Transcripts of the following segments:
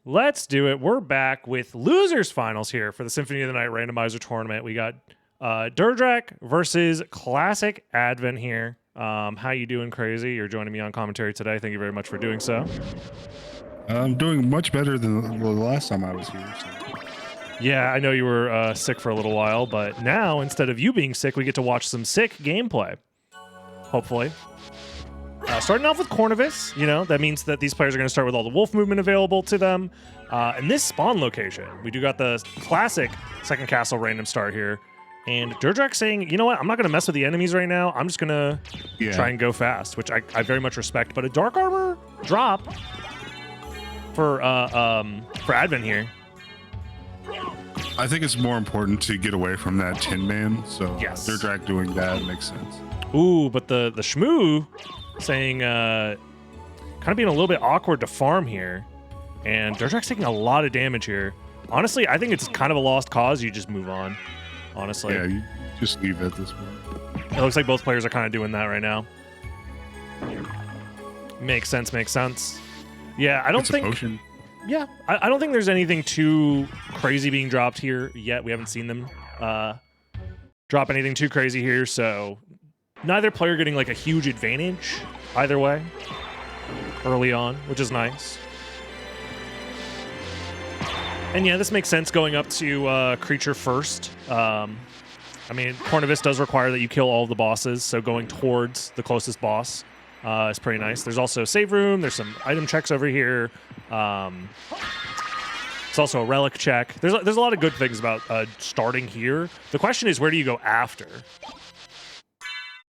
Let's do it. We're back with losers finals here for the Symphony of the Night Randomizer tournament. We got DerDrach versus ClassicAdvent here. How you doing, Crazy? You're joining me on commentary today. Thank you very much for doing so. I'm doing much better than the last time I was here. So. Yeah, I know you were sick for a little while, but now instead of you being sick, we get to watch some sick gameplay. Hopefully. Starting off with Cornivus, that means that these players are going to start with all the wolf movement available to them. And this spawn location, we do got the classic second castle random start here. And DerDrach saying, you know what, I'm not going to mess with the enemies right now. I'm just going to try and go fast, which I very much respect. But a dark armor drop for Advent here. I think it's more important to get away from that Tin Man. So yes. DerDrach doing that makes sense. Ooh, but the Shmoo saying kind of being a little bit awkward to farm here. And DerDrach's taking a lot of damage here. Honestly, I think it's kind of a lost cause. You just move on, honestly. Yeah, you just leave it at this point. It looks like both players are kind of doing that right now. Makes sense, makes sense. Yeah, I don't think... Potion. Yeah, I don't think there's anything too crazy being dropped here yet. We haven't seen them drop anything too crazy here, so... Neither player getting like a huge advantage either way early on, which is nice. And yeah, this makes sense going up to creature first. I mean, Cornivus does require that you kill all of the bosses, so going towards the closest boss is pretty nice. There's also a save room. There's some item checks over here. It's also a relic check. There's a lot of good things about starting here. The question is, where do you go after?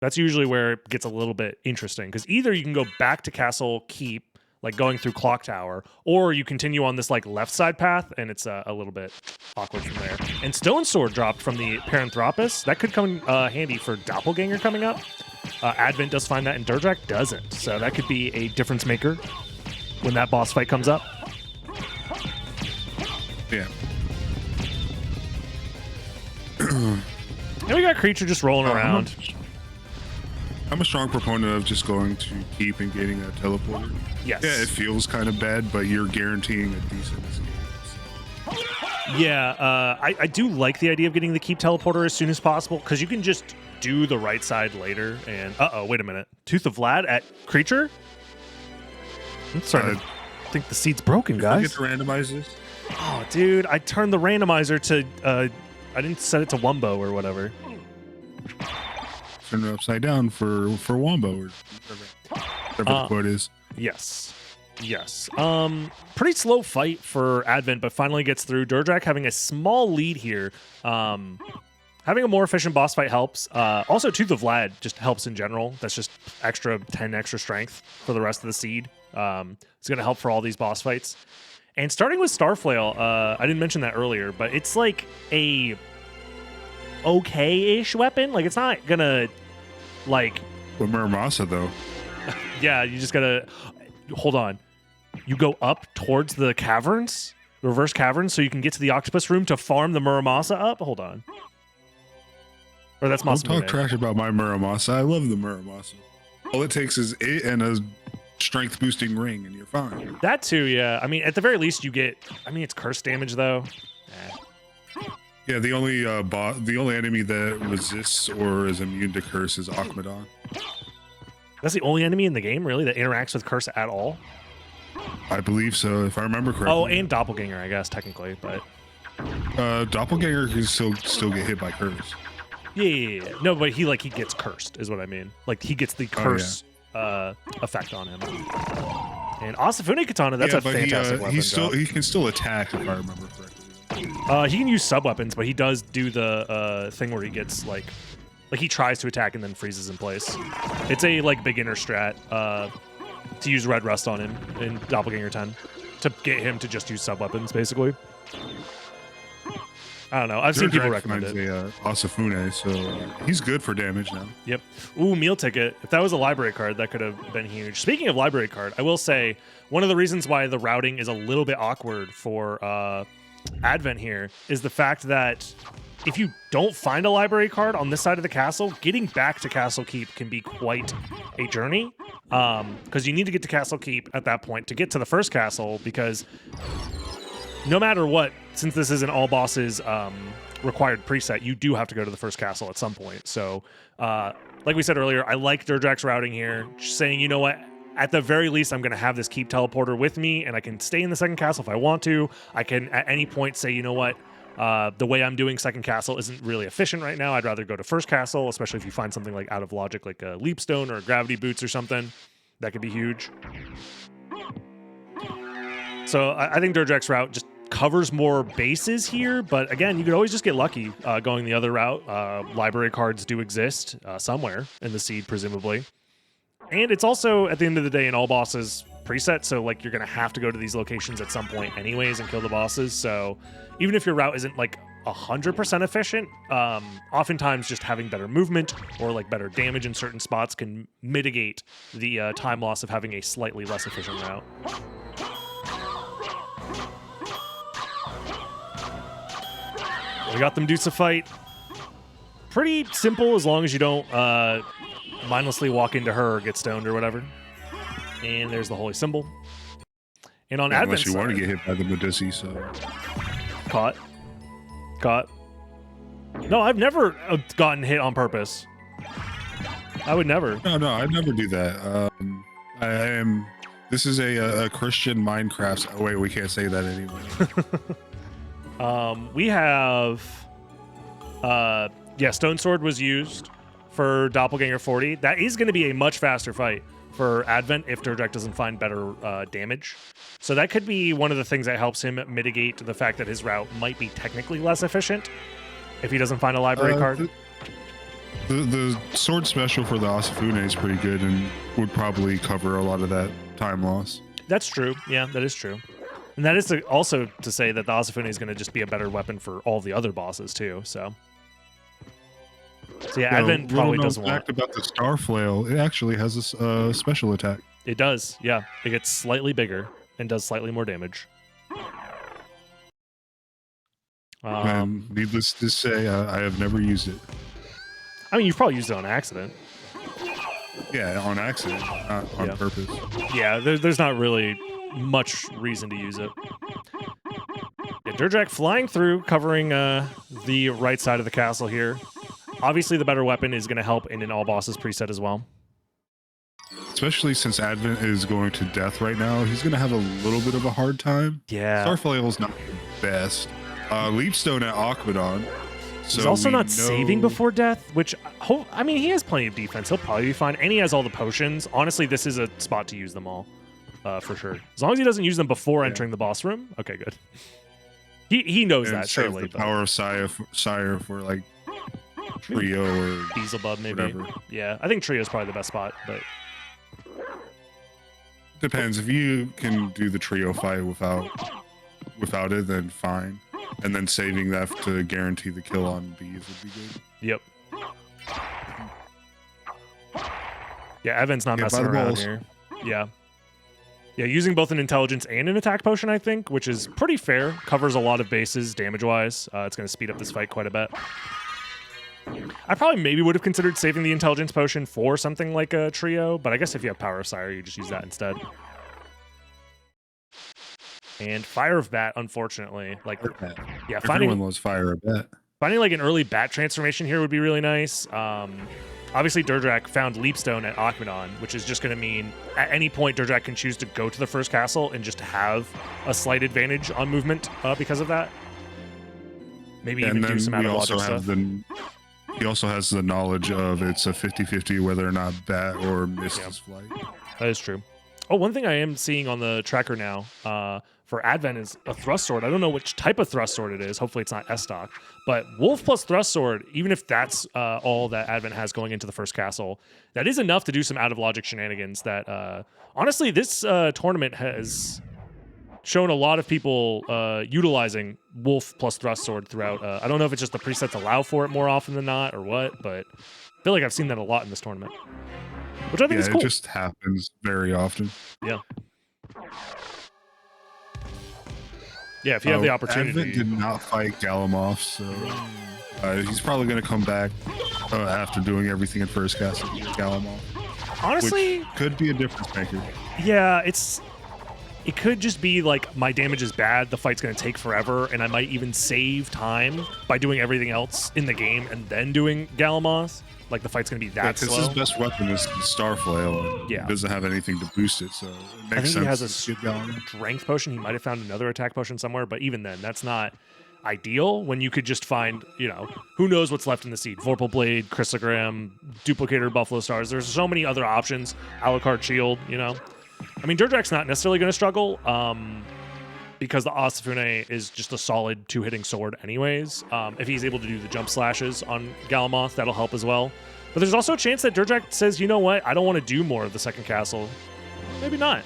That's usually where it gets a little bit interesting, because either you can go back to Castle Keep, like going through Clock Tower, or you continue on this like left side path, and it's a little bit awkward from there. And Stone Sword dropped from the Paranthropus. That could come handy for Doppelganger coming up. Advent does find that, and DerDrach doesn't. So that could be a difference maker when that boss fight comes up. Yeah. And we got Creature just rolling around. I'm a strong proponent of just going to Keep and getting a teleporter. Yes. Yeah, it feels kind of bad, but you're guaranteeing a decent escape. Yeah, I do like the idea of getting the Keep teleporter as soon as possible, because you can just do the right side later. And wait a minute, Tooth of Vlad at Creature. I'm starting to think the seat's broken, guys. Get the randomizers. Oh, dude, I turned the randomizer to I didn't set it to Wumbo or whatever. Turn it upside down for Wombo or whatever the quote is. Yes. Pretty slow fight for Advent, but finally gets through. DerDrach having a small lead here. Having a more efficient boss fight helps. Also, Tooth of Vlad just helps in general. That's just 10 extra strength for the rest of the seed. It's going to help for all these boss fights. And starting with Starflail, I didn't mention that earlier, but it's like a okay-ish weapon. Like, it's not gonna like With Muramasa though. Yeah, you just gotta hold on. You go up towards the caverns, reverse caverns, so you can get to the octopus room to farm the Muramasa up. Hold on. Or that's Masamune. Don't talk trash about my Muramasa. I love the Muramasa. All it takes is it and a strength boosting ring and you're fine. That too, yeah. I mean, at the very least you get, it's curse damage though. Yeah, the only enemy that resists or is immune to curse is Akmadon. That's the only enemy in the game, really, that interacts with curse at all? I believe so, if I remember correctly. Oh, and Doppelganger, I guess, technically, but... Doppelganger can still get hit by curse. Yeah. No, but he gets cursed, is what I mean. Like, he gets the curse effect on him. And Asafune Katana, that's a fantastic weapon. He can still attack, if I remember correctly. He can use sub-weapons, but he does do the thing where he gets, like he tries to attack and then freezes in place. It's a, beginner strat to use Red Rust on him in Doppelganger 10 to get him to just use sub-weapons, basically. I don't know. I've seen people recommend it. Asafune, so he's good for damage now. Yep. Ooh, meal ticket. If that was a library card, that could have been huge. Speaking of library card, I will say one of the reasons why the routing is a little bit awkward for Advent here is the fact that if you don't find a library card on this side of the castle, getting back to Castle Keep can be quite a journey, because you need to get to Castle Keep at that point to get to the first castle, because no matter what, since this is an all bosses required preset, you do have to go to the first castle at some point. So like we said earlier, I like DerDrach's routing here, just saying, you know what, at the very least, I'm going to have this Keep teleporter with me, and I can stay in the second castle if I want to. I can at any point say, you know what, the way I'm doing second castle isn't really efficient right now. I'd rather go to first castle, especially if you find something like out of logic, like a leap stone or gravity boots or something. That could be huge. So I think DerDrach's route just covers more bases here, but again, you could always just get lucky going the other route. Library cards do exist somewhere in the seed, presumably. And it's also, at the end of the day, an all bosses preset, so like you're going to have to go to these locations at some point anyways and kill the bosses. So even if your route isn't like 100% efficient, oftentimes just having better movement or like better damage in certain spots can mitigate the time loss of having a slightly less efficient route. We got them dudes to fight. Pretty simple as long as you don't mindlessly walk into her or get stoned or whatever. And there's the holy symbol. And on Advent unless you want to get hit by the Medici, so caught. No, I've never gotten hit on purpose. I would never. No, I'd never do that. I am. This is a Christian Minecraft. Oh wait, we can't say that anymore. We have, Stone Sword was used for Doppelganger 40. That is going to be a much faster fight for Advent if DerDrach doesn't find better damage. So that could be one of the things that helps him mitigate the fact that his route might be technically less efficient if he doesn't find a library card. The sword special for the Asafune is pretty good and would probably cover a lot of that time loss. That's true. Yeah, that is true. And that is also to say that the Asafune is going to just be a better weapon for all the other bosses too. So yeah, Advent probably doesn't want. About the Star Flail, it actually has a special attack. It does, yeah. It gets slightly bigger and does slightly more damage. And needless to say, I have never used it. I mean, you've probably used it on accident. Yeah, on accident, not on purpose. Yeah, there's not really much reason to use it. Yeah, DerDrach flying through, covering the right side of the castle here. Obviously, the better weapon is going to help in an all bosses preset as well. Especially since Advent is going to death right now, he's going to have a little bit of a hard time. Yeah. Starflail's not the best. Leapstone at Aquadon. So he's also not saving before death, which, I mean, he has plenty of defense. He'll probably be fine. And he has all the potions. Honestly, this is a spot to use them all, for sure. As long as he doesn't use them before entering the boss room. Okay, good. He knows that, surely. The power of Sire for like Trio or Beelzebub, maybe. Whatever. Yeah, I think Trio is probably the best spot, but depends. If you can do the Trio fight without it, then fine. And then saving that to guarantee the kill on bees would be good. Yep. Yeah, Evan's not messing around here. Yeah. Yeah, using both an intelligence and an attack potion, I think, which is pretty fair. Covers a lot of bases damage-wise. It's going to speed up this fight quite a bit. I probably maybe would have considered saving the intelligence potion for something like a Trio, but I guess if you have Power of Sire, you just use that instead. And Fire of Bat, unfortunately, like everyone loves Fire of Bat. Finding like an early bat transformation here would be really nice. Obviously, DerDrach found Leapstone at Aquadon, which is just going to mean at any point DerDrach can choose to go to the first castle and just have a slight advantage on movement because of that. Maybe even do some out of logic stuff. He also has the knowledge of it's a 50-50 whether or not Bat or Mist is flight. That is true. Oh, one thing I am seeing on the tracker now for Advent is a thrust sword. I don't know which type of thrust sword it is. Hopefully it's not S-Stock. But Wolf plus thrust sword, even if that's all that Advent has going into the first castle, that is enough to do some out-of-logic shenanigans that, honestly, this tournament has shown a lot of people utilizing Wolf plus thrust sword throughout. I don't know if it's just the presets allow for it more often than not or what, but I feel like I've seen that a lot in this tournament. Which I think is cool. It just happens very often. Yeah. Yeah, if you have the opportunity. Advent did not fight Galamoth, so he's probably going to come back after doing everything in first castle with Galamoth. Honestly, which could be a difference maker. Yeah, it could just be like my damage is bad, the fight's going to take forever, and I might even save time by doing everything else in the game and then doing Galamoth. Like the fight's going to be that slow. His best weapon is the Starflail, and he doesn't have anything to boost it, so it makes sense. He has a strength potion. He might have found another attack potion somewhere, but even then, that's not ideal when you could just find, who knows what's left in the seed. Vorpal Blade, Chrysogram, Duplicator, Buffalo Stars. There's so many other options. Alucard Shield, I mean, DerDrach's not necessarily going to struggle because the Asafune is just a solid two-hitting sword anyways. If he's able to do the jump slashes on Galamoth, that'll help as well. But there's also a chance that DerDrach says, you know what, I don't want to do more of the second castle. Maybe not.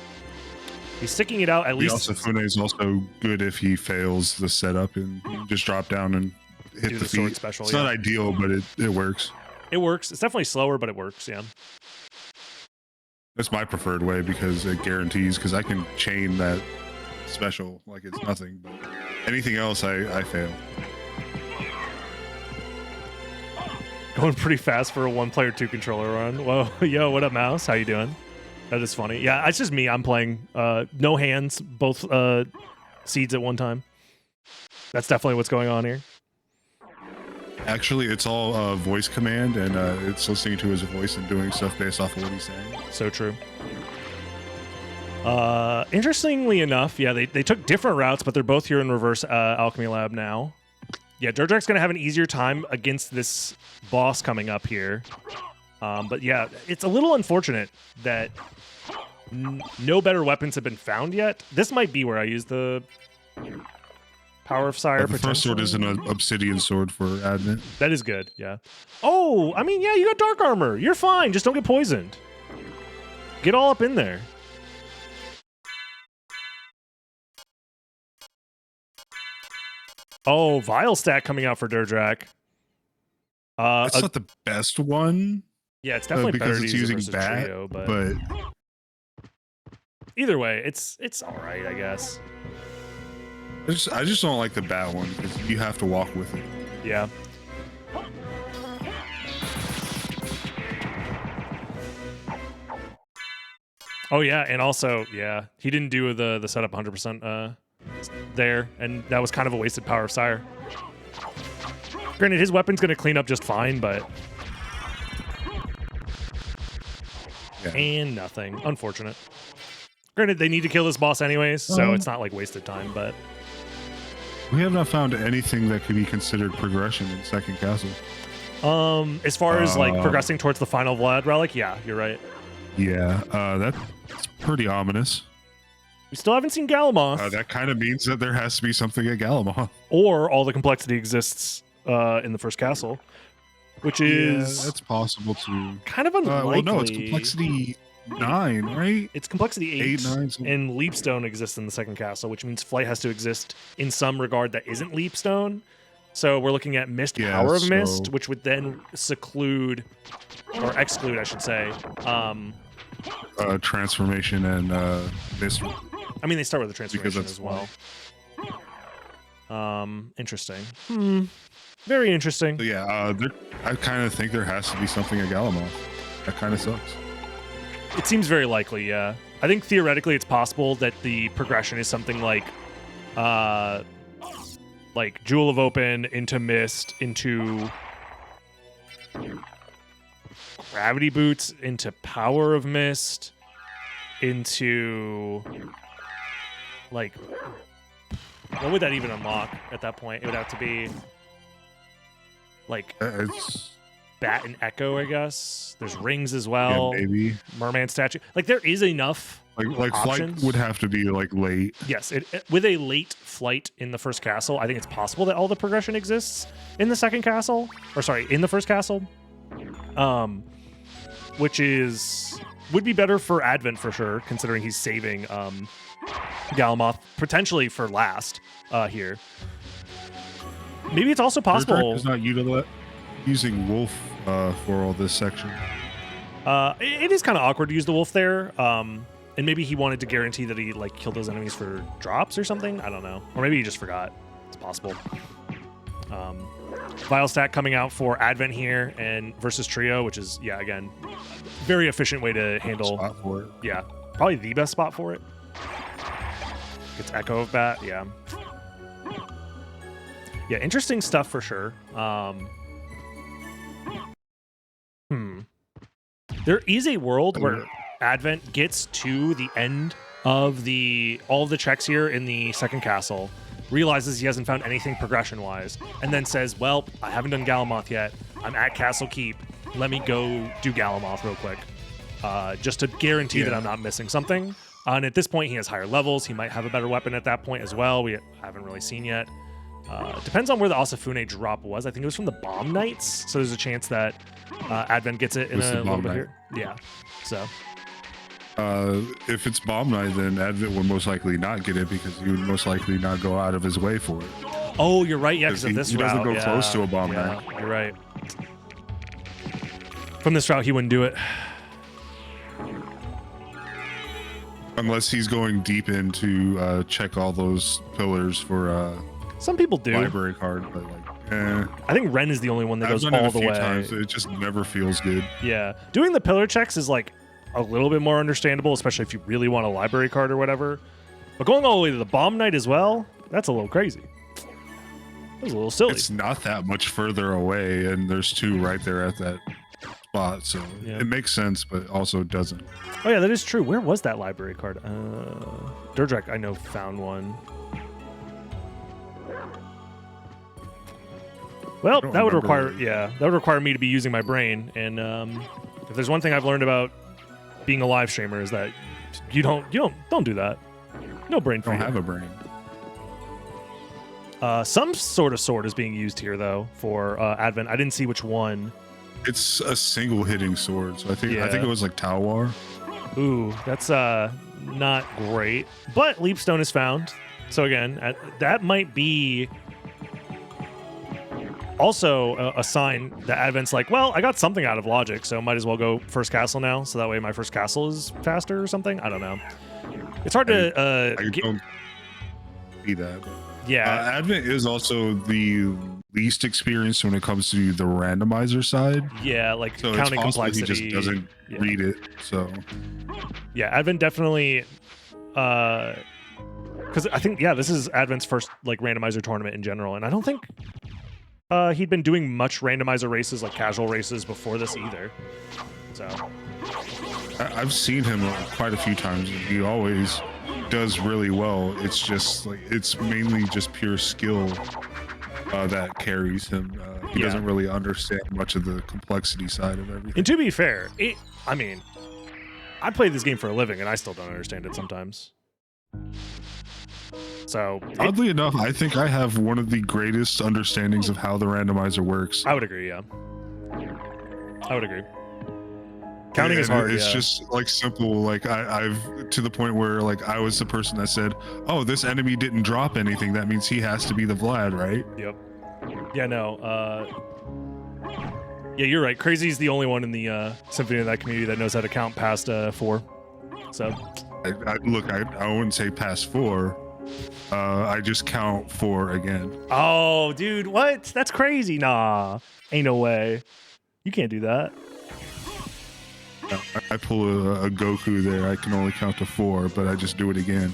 He's sticking it out at least. The Asafune is also good if he fails the setup and just drop down and hit the feet. Special, it's not ideal, but it works. It works. It's definitely slower, but it works, yeah. That's my preferred way because it guarantees, because I can chain that special like it's nothing, but anything else I fail. Going pretty fast for a one-player, two-controller run. Whoa, yo, what up, Mouse? How you doing? That is funny. Yeah, it's just me. I'm playing no hands, both seeds at one time. That's definitely what's going on here. Actually, it's all voice command, and it's listening to his voice and doing stuff based off of what he's saying. So true. Interestingly enough, yeah, they took different routes, but they're both here in Reverse Alchemy Lab now. Yeah, DerDrach's going to have an easier time against this boss coming up here. But yeah, it's a little unfortunate that no better weapons have been found yet. This might be where I use the Power of Sire. The first sword is an obsidian sword for Advent. That is good, yeah. Oh, I mean, yeah, you got dark armor. You're fine. Just don't get poisoned. Get all up in there. Oh, Vile Stack coming out for DerDrach. It's not the best one. Yeah, it's definitely because better it's to use using bat, trio, but either way, it's all right, I guess. I just don't like the bat one because you have to walk with it. Yeah. Oh yeah, and also yeah, he didn't do the setup 100% there, and that was kind of a wasted Power of Sire. Granted, his weapon's going to clean up just fine, but and nothing. Unfortunate. Granted, they need to kill this boss anyways, so it's not like wasted time, but we have not found anything that could be considered progression in second castle. As far as like progressing towards the final Vlad relic, yeah, you're right. Yeah, that's pretty ominous. We still haven't seen Galamoth. That kind of means that there has to be something at Galamoth. Or all the complexity exists in the first castle, which is that's possible too. Kind of unlikely. Well, no, it's complexity 9, right? It's complexity 8, 9, and Leapstone exists in the second castle, which means Flight has to exist in some regard that isn't Leapstone. So we're looking at Mist, Power of Mist, which would then seclude, or exclude, I should say. Transformation and Mist. I mean, they start with the transformation as well. Interesting. Very interesting. So yeah, I kind of think there has to be something at Galamoth. That kind of sucks. It seems very likely, yeah. I think theoretically it's possible that the progression is something like Jewel of Open into Mist, into Gravity Boots, into Power of Mist, into like, what would that even unlock at that point? It would have to be like it's Bat and Echo, I guess. There's rings as well. Yeah, maybe Merman statue. Like there is enough. Like options. Flight would have to be like late. Yes, with a late Flight in the first castle, I think it's possible that all the progression exists in the second castle, or sorry, in the first castle. Which would be better for Advent for sure, considering he's saving Galamoth potentially for last here. Maybe it's also possible. DerDrach is not using Wolf for all this section. It is kind of awkward to use the Wolf there. And maybe he wanted to guarantee that he like killed those enemies for drops or something. I don't know. Or maybe he just forgot. It's possible. Vile stack coming out for Advent here and versus Trio, which is, yeah, again, very efficient way to handle. Spot for it. Yeah, probably the best spot for it. Gets Echo of Bat, yeah. Yeah, interesting stuff for sure. There is a world where Advent gets to the end of all of the checks here in the second castle, realizes he hasn't found anything progression-wise, and then says, well, I haven't done Galamoth yet. I'm at Castle Keep. Let me go do Galamoth real quick, just to guarantee that I'm not missing something. And at this point, he has higher levels. He might have a better weapon at that point as well. We haven't really seen yet. Depends on where the Asafune drop was. I think it was from the Bomb Knights, so there's a chance that Advent gets it in a little bit here. Yeah, so... if it's Bomb Knight, then Advent would most likely not get it because he would most likely not go out of his way for it. Oh, you're right. Yeah, because of this route. He doesn't go close to a Bomb Knight. You're right. From this route, he wouldn't do it. Unless he's going deep in to check all those pillars for some people do. Library card, but like, I think Ren is the only one that goes all the way. Times, it just never feels good. Yeah. Doing the pillar checks is like a little bit more understandable, especially if you really want a library card or whatever. But going all the way to the Bomb Knight as well, that's a little crazy. That was a little silly. It's not that much further away, and there's two right there at that spot, so it makes sense, but also doesn't. Oh yeah, that is true. Where was that library card? DerDrach, I know, found one. Well, that would require, that would require me to be using my brain. And if there's one thing I've learned about being a live streamer is that you don't do that. No brain for you. Don't have a brain. Some sort of sword is being used here though for Advent. I didn't see which one. It's a single hitting sword, so I think it was like Talwar. Ooh, that's not great. But Leapstone is found. So again, that might be also a sign that Advent's like, well, I got something out of Logic, so might as well go first castle now, so that way my first castle is faster or something. I don't know. It's hard to... I don't see that. Yeah. Advent is also the least experienced when it comes to the randomizer side. Yeah, like so counting it's complexity. He just doesn't read it, so... Yeah, Advent definitely... Because I think, this is Advent's first like randomizer tournament in general, and I don't think... he'd been doing much randomizer races, like casual races, before this either. So I've seen him quite a few times, and he always does really well. It's just like it's mainly just pure skill that carries him. He doesn't really understand much of the complexity side of everything. And to be fair, I mean, I play this game for a living, and I still don't understand it sometimes. So oddly enough, I think I have one of the greatest understandings of how the randomizer works. I would agree, yeah. I would agree. Counting is hard. It's just like simple. Like I've to the point where like I was the person that said, "Oh, this enemy didn't drop anything. That means he has to be the Vlad, right?" Yep. Yeah. No. Yeah, you're right. Crazy's the only one in the Symphony of that community that knows how to count past 4. So. I wouldn't say past 4. I just count 4 again. Oh, dude, what? That's crazy. Nah, ain't no way. You can't do that. I pull a Goku there. I can only count to 4, but I just do it again.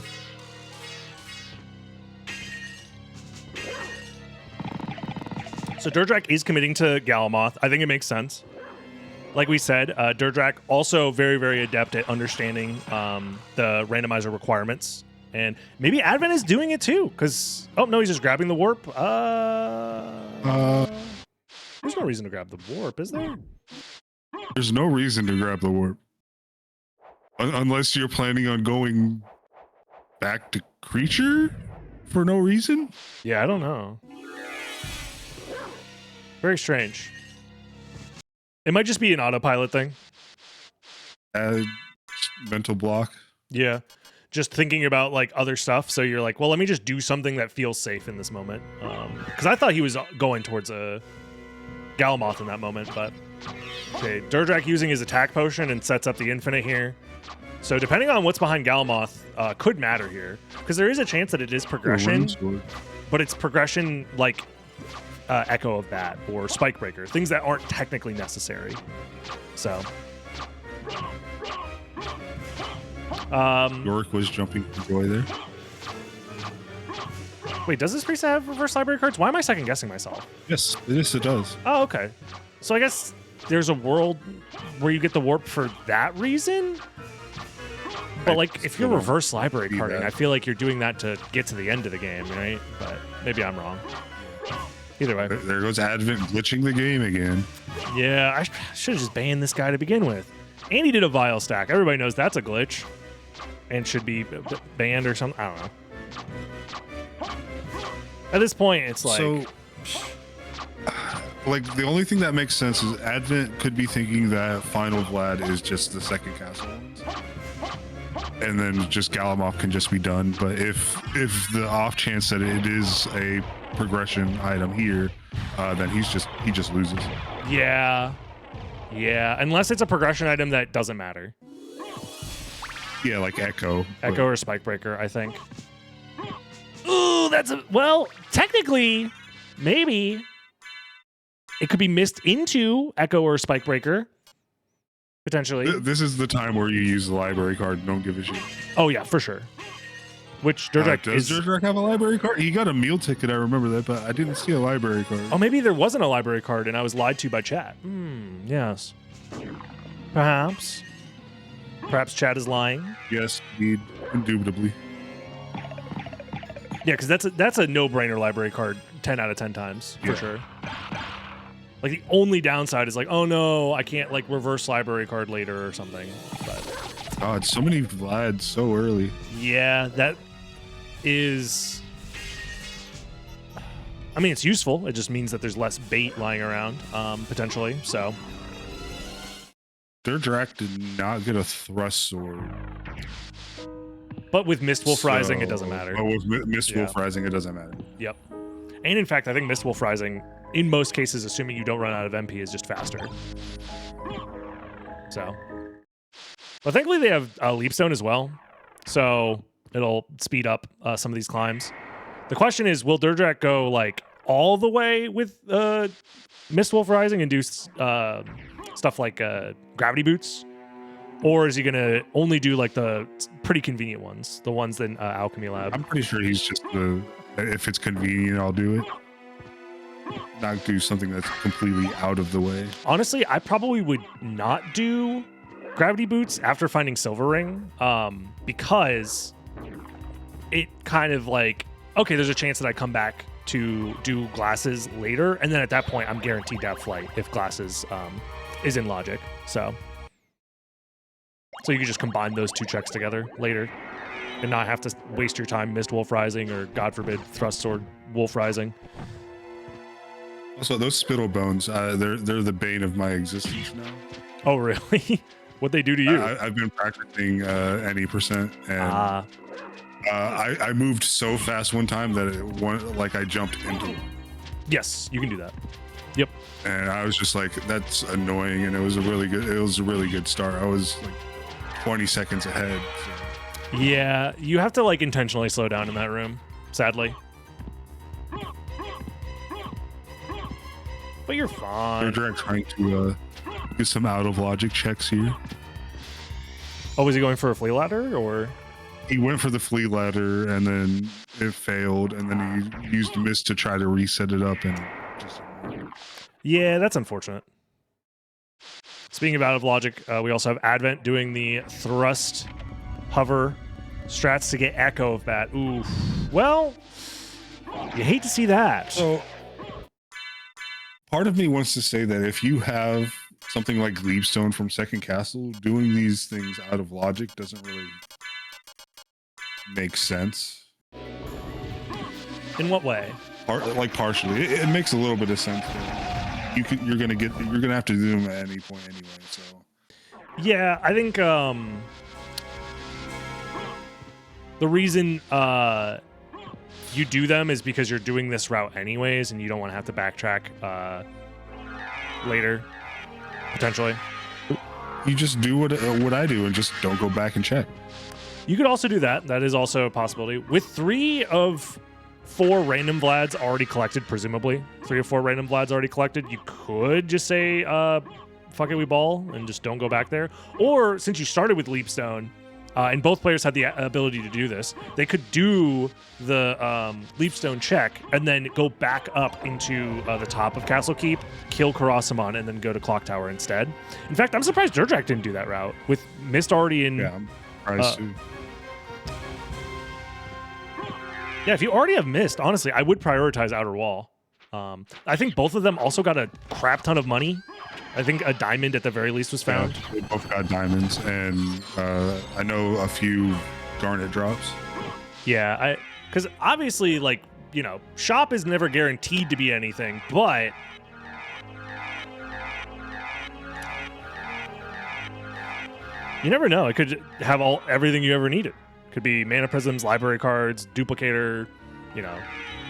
So DerDrach is committing to Galamoth. I think it makes sense. Like we said, DerDrach also very, very adept at understanding the randomizer requirements. And maybe Advent is doing it too, because... Oh, no, he's just grabbing the warp. There's no reason to grab the warp, is there? There's no reason to grab the warp. Unless you're planning on going back to creature for no reason? Yeah, I don't know. Very strange. It might just be an autopilot thing. Mental block. Yeah. Just thinking about like other stuff. So you're like, well, let me just do something that feels safe in this moment. Because I thought he was going towards a Galamoth in that moment, but okay, DerDrach using his attack potion and sets up the infinite here. So depending on what's behind Galamoth could matter here, because there is a chance that it is progression, but it's progression like Echo of Bat or Spike Breaker, things that aren't technically necessary. So Yorick was jumping for joy there. wait, does this priest have reverse library cards? Why am I second guessing myself? Yes, it does. Oh, okay. So I guess there's a world where you get the warp for that reason. But like, if you're reverse library carding, I feel like you're doing that to get to the end of the game, right? But maybe I'm wrong. Either way. There goes Advent glitching the game again. Yeah, I should have just banned this guy to begin with. And he did a Vile stack. Everybody knows that's a glitch. And should be banned or something. I don't know. At this point, it's like... So, like, the only thing that makes sense is Advent could be thinking that Final Vlad is just the second castle ones. And then just Galamoth can just be done. But if the off chance that it is a progression item here, then he just loses. Yeah. Yeah. Unless it's a progression item that doesn't matter. Yeah, like Echo. Echo or Spike Breaker, I think. Ooh, well, technically, maybe it could be missed into Echo or Spike Breaker. Potentially. This is the time where you use the library card and don't give a shit. Oh, yeah, for sure. Which DerDrach does DerDrach have a library card? He got a meal ticket, I remember that, but I didn't see a library card. Oh, maybe there wasn't a library card and I was lied to by chat. Yes. Perhaps. Perhaps chat is lying. Yes, indeed. Indubitably. Yeah, because that's a no-brainer library card 10 out of 10 times, for sure. Like, the only downside is like, oh no, I can't like reverse library card later or something. But God, so many Vlads so early. yeah, that is... I mean, it's useful. It just means that there's less bait lying around, potentially, so... DerDrach did not get a thrust sword. But with Mistwolf Rising, it doesn't matter. Oh, with Mistwolf Rising, it doesn't matter. Yep. And in fact, I think Mistwolf Rising, in most cases, assuming you don't run out of MP, is just faster. So. But thankfully, they have Leapstone as well. So it'll speed up some of these climbs. The question is, will DerDrach go like all the way with Mistwolf Rising and do stuff like gravity boots? Or is he going to only do like the pretty convenient ones, the ones in Alchemy Lab? I'm pretty sure he's just if it's convenient, I'll do it. Not do something that's completely out of the way. Honestly, I probably would not do gravity boots after finding Silver Ring, because it kind of like, okay, there's a chance that I come back to do glasses later, and then at that point, I'm guaranteed to have flight if glasses is in logic. So you can just combine those two checks together later and not have to waste your time Mistwolf Rising or, God forbid, Thrust Sword Wolf Rising. Also, those spittle bones, they're the bane of my existence now. Oh, really? What'd they do to you? I've been practicing any percent, and I moved so fast one time that I jumped into it. Yes, you can do that. Yep. And I was just like, that's annoying, and it was a really good start. I was like 20 seconds ahead. So. Yeah, you have to like intentionally slow down in that room, sadly. But you're fine. DerDrach trying to do some out of logic checks here. Oh, was he going for a flea ladder or? He went for the flea ladder and then it failed, and then he used Mist to try to reset it up, and just. Yeah, that's unfortunate. Speaking of out of logic, we also have Advent doing the thrust hover strats to get Echo of Bat. Ooh, well, you hate to see that. So, part of me wants to say that if you have something like Leapstone from Second Castle, doing these things out of logic doesn't really make sense. In what way? Partially, it makes a little bit of sense. You're gonna have to do them at any point anyway. So yeah, I think the reason you do them is because you're doing this route anyways, and you don't want to have to backtrack later, potentially. you just do what I do and just don't go back and check. You could also do that. That is also a possibility. With 3 of 4 random Vlads already collected, presumably 3 or 4 random Vlads already collected, you could just say, fuck it, we ball, and just don't go back there. Or since you started with Leapstone, and both players had the ability to do this, they could do the Leapstone check and then go back up into the top of Castle Keep, kill Karasamon, and then go to Clock Tower instead. In fact, I'm surprised DerDrach didn't do that route with Mist already in. Yeah, I'm surprised too. Yeah, if you already have Mist, honestly, I would prioritize Outer Wall. I think both of them also got a crap ton of money. I think a diamond at the very least was found. Yeah, they both got diamonds, and I know a few garnet drops. Yeah, because obviously, like, you know, shop is never guaranteed to be anything, but you never know. It could have everything you ever needed. Could be Mana Prisms, library cards, duplicator, you know,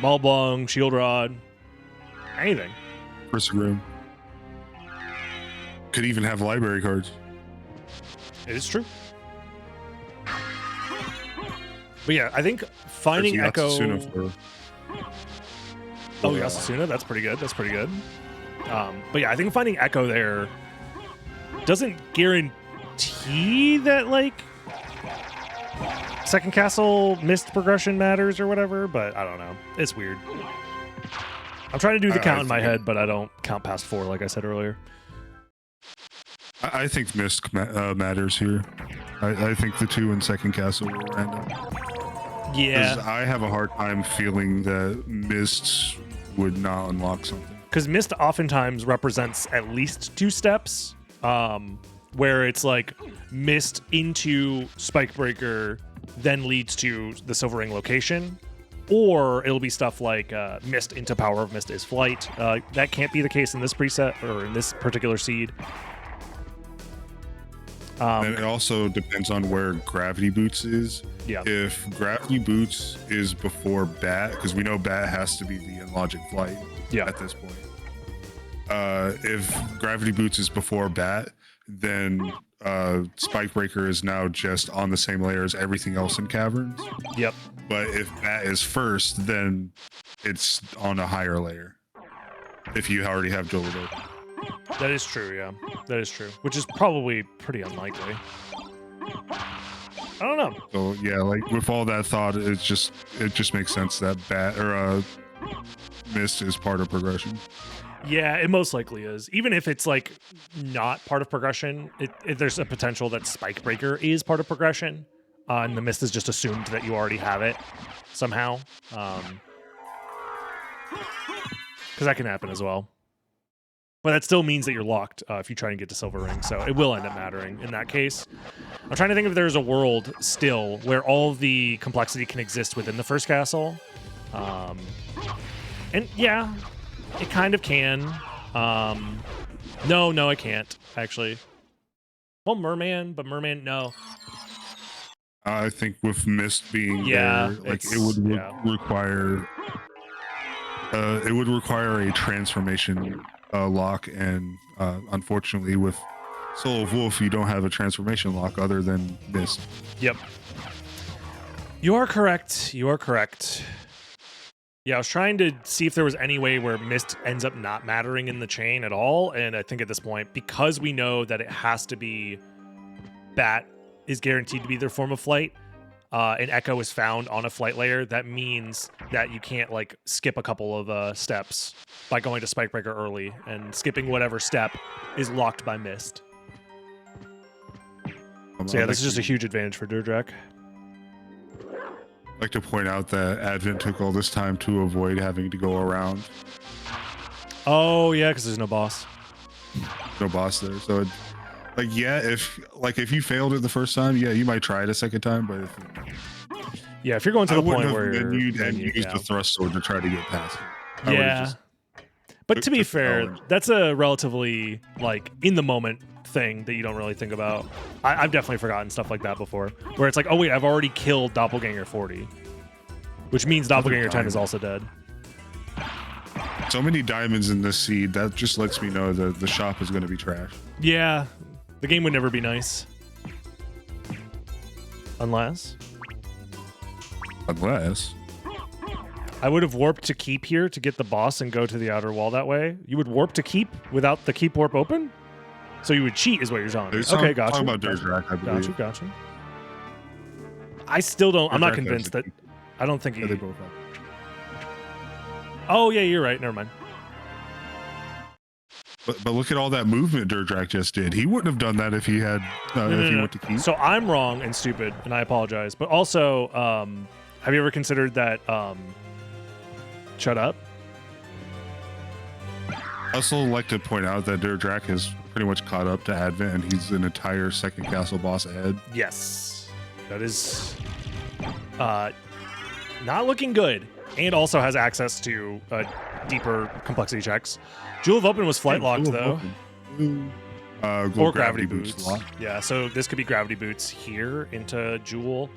Malbong, Shield Rod, anything. Room. Could even have library cards. It is true. But yeah, I think finding Echo. Yasasuna, that's pretty good. That's pretty good. But yeah, I think finding Echo there doesn't guarantee that, like, second castle Mist progression matters or whatever, but I don't know. It's weird. I'm trying to do the count in my head, but I don't count past 4, like I said earlier. I think Mist matters here. I think the 2 in second castle were random. Yeah. Because I have a hard time feeling that Mist would not unlock something. Because Mist oftentimes represents at least 2 steps, where it's like Mist into Spikebreaker then leads to the Silver Ring location, or it'll be stuff like Mist into Power of Mist is Flight. That can't be the case in this preset or in this particular seed. And it also depends on where Gravity Boots is. Yeah. If Gravity Boots is before Bat, because we know Bat has to be the Logic Flight at this point. If Gravity Boots is before Bat, then Spikebreaker is now just on the same layer as everything else in Caverns. Yep. But if Bat is first, then it's on a higher layer. If you already have Dual Load. That is true, yeah. That is true. Which is probably pretty unlikely. I don't know. So yeah, like with all that thought, it just makes sense that Bat or Mist is part of progression. Yeah, it most likely is. Even if it's like not part of progression, there's a potential that Spikebreaker is part of progression, and the Mist is just assumed that you already have it somehow. Because that can happen as well. But that still means that you're locked if you try and get to Silver Ring, so it will end up mattering in that case. I'm trying to think if there's a world still where all the complexity can exist within the first castle. And yeah, it kind of can. No, it can't, actually. Well, Merman, but Merman, no. I think with Mist being there, like it would require a transformation lock, and unfortunately with Soul of Wolf, you don't have a transformation lock other than Mist. Yep. You are correct. You are correct. Yeah, I was trying to see if there was any way where Mist ends up not mattering in the chain at all, and I think at this point, because we know that it has to be Bat is guaranteed to be their form of flight, and Echo is found on a flight layer, that means that you can't like skip a couple of steps by going to Spikebreaker early, and skipping whatever step is locked by Mist. So yeah, this is just a huge advantage for DerDrach. I'd like to point out that Advent took all this time to avoid having to go around. Oh yeah, because there's no boss. No boss there, so if you failed it the first time, yeah, you might try it a second time, but if you're going to the point where you use the thrust sword to try to get past it. Yeah, but to be fair, that's a relatively like in the moment thing that you don't really think about. I've definitely forgotten stuff like that before, where it's like, oh wait, I've already killed Doppelganger 40, which means Doppelganger 10 is also dead. So many diamonds in this seed, that just lets me know that the shop is going to be trash. Yeah, The game would never be nice. Unless I would have warped to keep here to get the boss and go to the outer wall that way. You would warp to keep without the keep warp open? So you would cheat is what you're telling me. Okay, gotcha. Talking about DerDrach, I believe. Gotcha. I still don't... I'm not convinced that... I don't think he... they both have. Oh, yeah, you're right. Never mind. But look at all that movement DerDrach just did. He wouldn't have done that if he had if he went to keep. So I'm wrong and stupid, and I apologize. But also, have you ever considered that... Shut up? I also like to point out that DerDrach is pretty much caught up to Advent, and he's an entire second castle boss ahead. Yes. That is not looking good. And also has access to deeper complexity checks. Jewel of Open was flight locked, though. Or gravity boots. Yeah, so this could be gravity boots here into Jewel.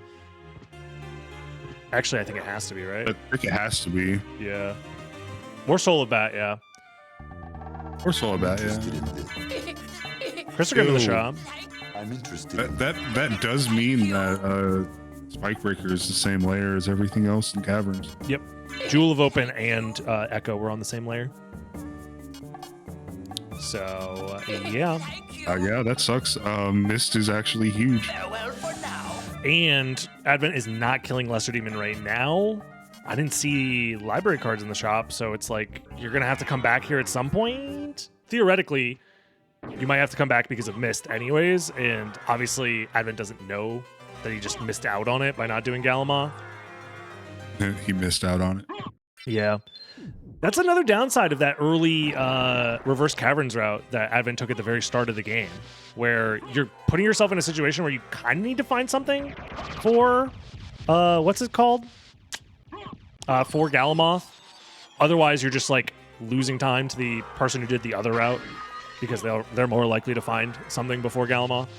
Actually, I think it has to be, right? I think it has to be. Yeah. More Soul of Bat, yeah. Or Soul of Bat, yeah. Crystal Grim in the shop. I'm interested. That does mean that Spike Breaker is the same layer as everything else in Caverns. Yep. Jewel of Open and Echo were on the same layer. So, yeah. Yeah, that sucks. Mist is actually huge. And Advent is not killing Lesser Demon right now. I didn't see library cards in the shop, so it's like you're going to have to come back here at some point. Theoretically, you might have to come back because of Mist anyways, and obviously Advent doesn't know that he just missed out on it by not doing Galamath. He missed out on it. Yeah. That's another downside of that early reverse Caverns route that Advent took at the very start of the game, where you're putting yourself in a situation where you kind of need to find something for, what's it called? For Galamath. Otherwise, you're just like losing time to the person who did the other route because they're more likely to find something before Galamath.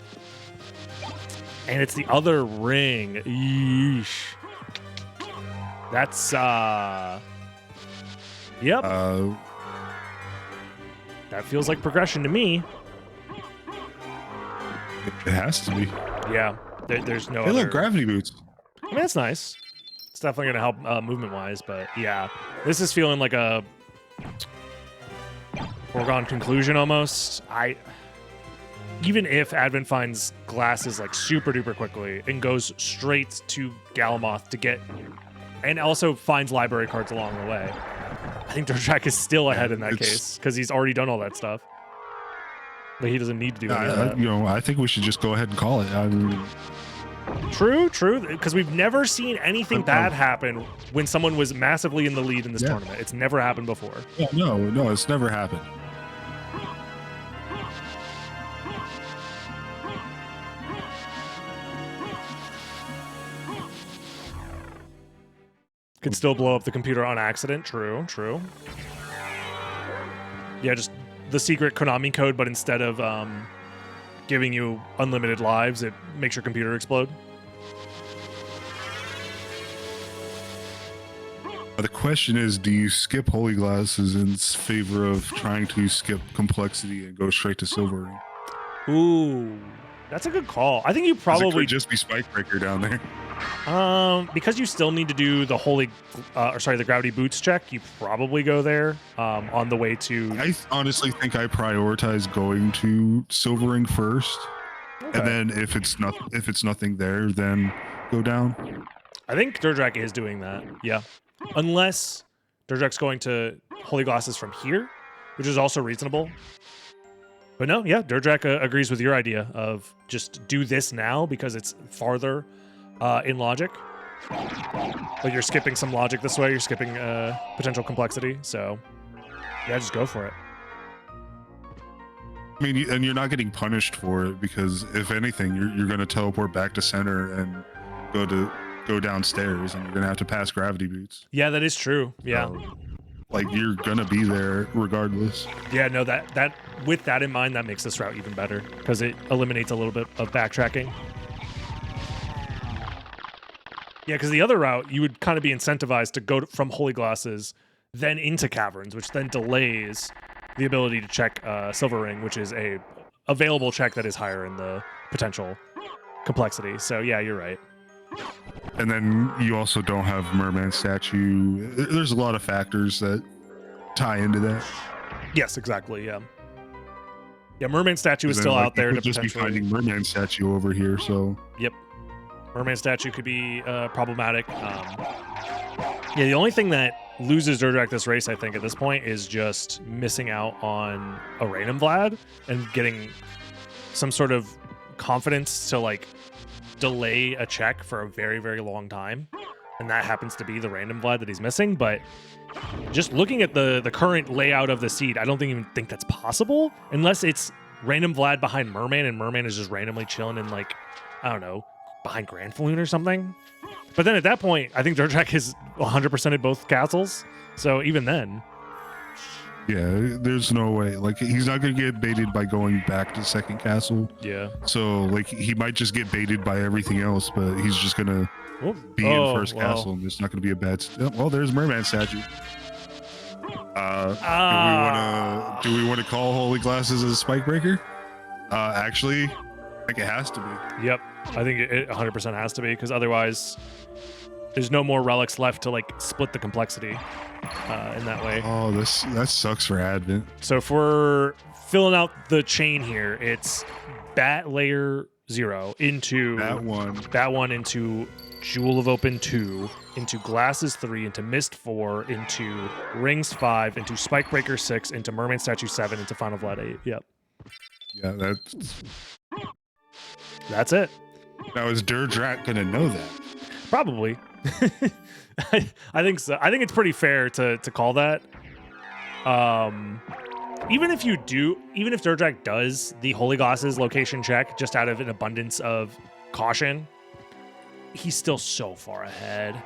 And it's the other ring. Yeesh. That's, yep. That feels like progression to me. It has to be. Yeah, there's no Hey, other... look, gravity boots. I mean, that's nice. It's definitely going to help movement-wise, but yeah. This is feeling like a foregone conclusion almost. Even if Advent finds glasses like super-duper quickly and goes straight to Galamath to get... And also finds library cards along the way. I think DerDrach is still ahead in that case because he's already done all that stuff. But he doesn't need to do any of that. I think we should just go ahead and call it. True, because we've never seen anything bad happen when someone was massively in the lead in this tournament. It's never happened before. Yeah, no, it's never happened. Could still blow up the computer on accident. True. Yeah, just the secret Konami code, but instead of giving you unlimited lives, it makes your computer explode. The question is, do you skip Holy Glasses in favor of trying to skip complexity and go straight to Silver? Ooh, that's a good call. I think you probably... It could just be Spike Breaker down there. Because you still need to do the the gravity boots check, you probably go there on the way to... I honestly think I prioritize going to Silvering first, and then if it's nothing there, then go down. I think DerDrach is doing that, yeah. Unless DerDrach's going to Holy Glasses from here, which is also reasonable. But no, yeah, DerDrach agrees with your idea of just do this now because it's farther in logic. Like you're skipping some logic this way, you're skipping potential complexity, so yeah, just go for it. I mean, and you're not getting punished for it because if anything, you're going to teleport back to center and go downstairs, and you're going to have to pass gravity boots. Yeah, that is true. Yeah. Like you're going to be there regardless. Yeah, no, that with that in mind, that makes this route even better because it eliminates a little bit of backtracking. Yeah, because the other route, you would kind of be incentivized to go from Holy Glasses, then into Caverns, which then delays the ability to check Silver Ring, which is a available check that is higher in the potential complexity. So yeah, you're right. And then you also don't have Merman Statue. There's a lot of factors that tie into that. Yes, exactly. Yeah. Yeah, Merman Statue is still out there to just potentially be finding Merman Statue over here. So yep, Merman Statue could be problematic. Yeah, the only thing that loses DerDrach this race, I think, at this point is just missing out on a random Vlad and getting some sort of confidence to like delay a check for a very, very long time. And that happens to be the random Vlad that he's missing. But just looking at the current layout of the seed, I don't even think that's possible unless it's random Vlad behind Merman and Merman is just randomly chilling in, like, I don't know, behind Grand Falloon or something. But then at that point, I think DerDrach is 100% at both castles. So even then. yeah, there's no way. Like, he's not going to get baited by going back to second castle. Yeah. So, like, he might just get baited by everything else, but he's just going to be in first castle, and it's not going to be a bad... well, there's Merman Statue. Do we want to call Holy Glasses a spike breaker? Actually, I think it has to be. Yep. I think it 100% has to be, because otherwise there's no more relics left to, like, split the complexity in that way. Oh, that sucks for Advent. So if we're filling out the chain here, it's Bat Layer 0 into... Bat 1 into Jewel of Open 2, into Glasses 3, into Mist 4, into Rings 5, into Spike Breaker 6, into Merman Statue 7, into Final Vlad 8. Yep. Yeah, That's it. Now, is DerDrach going to know that? Probably. I think so. I think it's pretty fair to call that. Even if DerDrach does the Holy Glasses location check just out of an abundance of caution, he's still so far ahead.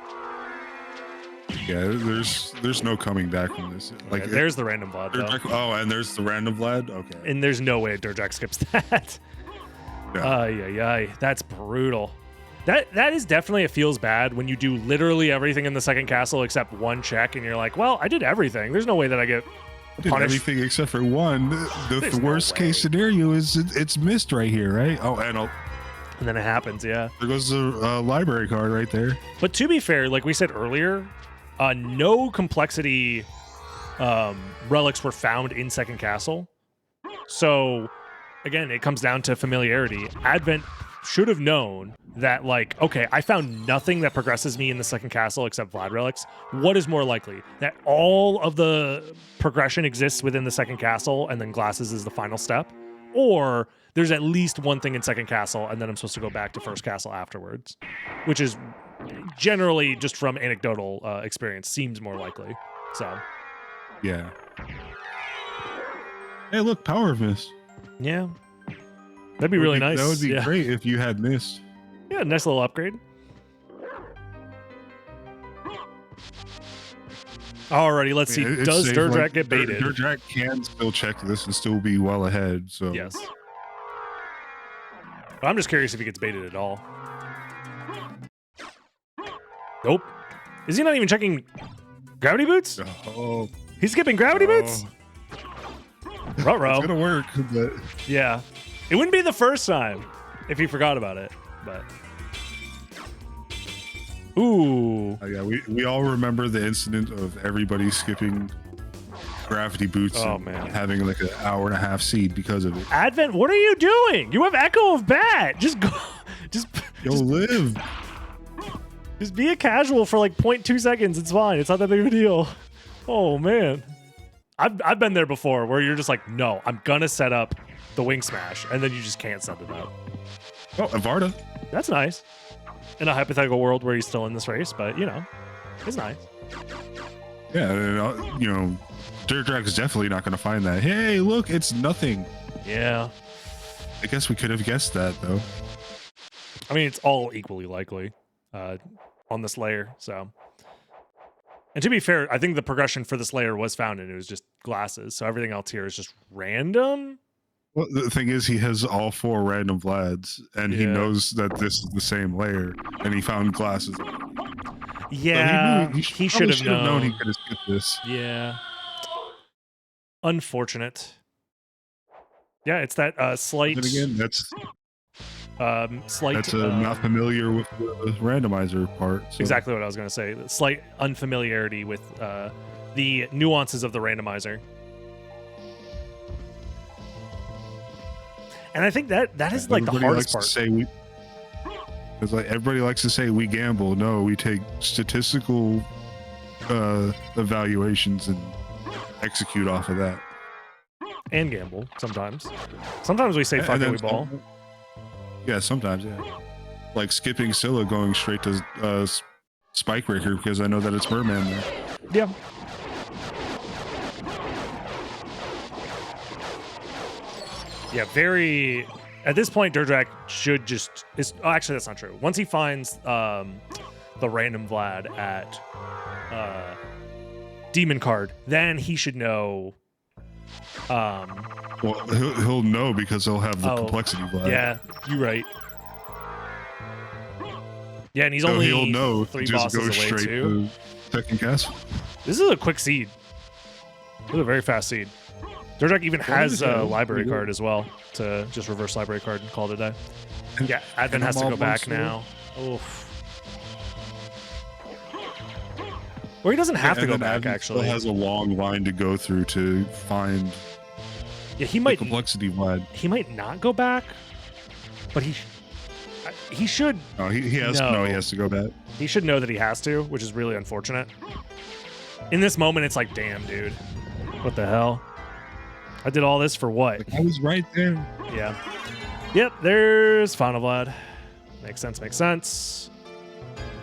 Yeah, there's no coming back from this. Like, okay, there's the random Vlad, though. Oh, and there's the random Vlad? Okay. And there's no way DerDrach skips that. Yeah. That's brutal. That is definitely, it feels bad when you do literally everything in the second castle except one check, and you're like, well, I did everything. There's no way that I get punished. Everything except for one. The worst case scenario is it's missed right here, right? Oh, and then it happens, yeah. There goes the library card right there. But to be fair, like we said earlier, no complexity relics were found in second castle. So again, it comes down to familiarity. Advent should have known that, like, okay, I found nothing that progresses me in the second castle except Vlad relics. What is more likely? That all of the progression exists within the second castle and then Glasses is the final step? Or there's at least one thing in second castle and then I'm supposed to go back to first castle afterwards, which is generally, just from anecdotal experience, seems more likely. So yeah. Hey, look, Power of Mist. Yeah. That'd be really nice. That would be great if you had Mist. Yeah, nice little upgrade. Alrighty, let's see. Does DerDrach get baited? DerDrach can still check this and still be well ahead. So yes. But I'm just curious if he gets baited at all. Nope. Is he not even checking gravity boots? Oh. He's skipping gravity boots? Ruh-roh. It's gonna work, but yeah. It wouldn't be the first time if he forgot about it, but ooh. Yeah, we all remember the incident of everybody skipping gravity boots and having like an hour and a half seed because of it. Advent, what are you doing? You have Echo of Bat. Just go. Just live. Just be a casual for like 0.2 seconds. It's fine. It's not that big of a deal. Oh man. I've been there before where you're just like, no, I'm gonna set up the wing smash, and then you just can't set it up. Oh, Avarda. That's nice. In a hypothetical world where he's still in this race, but you know, it's nice. Yeah, you know, DerDrach is definitely not going to find that. Hey, look, it's nothing. Yeah. I guess we could have guessed that, though. I mean, it's all equally likely on this layer, so. And to be fair, I think the progression for this layer was found, and it was just Glasses, so everything else here is just random. Well, the thing is, he has all 4 random Vlads, and he knows that this is the same layer, and he found Glasses. Yeah, so he should have known. He could have skipped this. Yeah. Unfortunate. Yeah, it's that slight. Then again, that's Slight. not familiar with the randomizer part. So. Exactly what I was going to say. Slight unfamiliarity with the nuances of the randomizer. And I think that is like the hardest part. It's like everybody likes to say we gamble. No, we take statistical evaluations and execute off of that. And gamble sometimes. Sometimes we say fuck it, we ball. Yeah, sometimes, yeah. Like skipping Scylla, going straight to Spike Breaker because I know that it's Merman there. Yeah. Yeah, very... At this point, DerDrach should just... actually, that's not true. Once he finds the random Vlad at Demon Card, then he should know... well, he'll know because he'll have the complexity Vlad. Yeah, you're right. Yeah, and he's only he'll know 3 just bosses go away, straight too. to second cast. This is a quick seed. This is a very fast seed. DerDrach even has a library card as well to just reverse library card and call it a day. Yeah, Advent has to go back now. Oof. Or he doesn't have to go back, Advent actually. Still has a long line to go through to find he might complexity Vlad. He might not go back, but he should. No, he has to go back. He should know that he has to, which is really unfortunate. In this moment, it's like, damn, dude, what the hell? I did all this for what? I was right there. Yeah. Yep, there's Final Vlad. Makes sense, makes sense.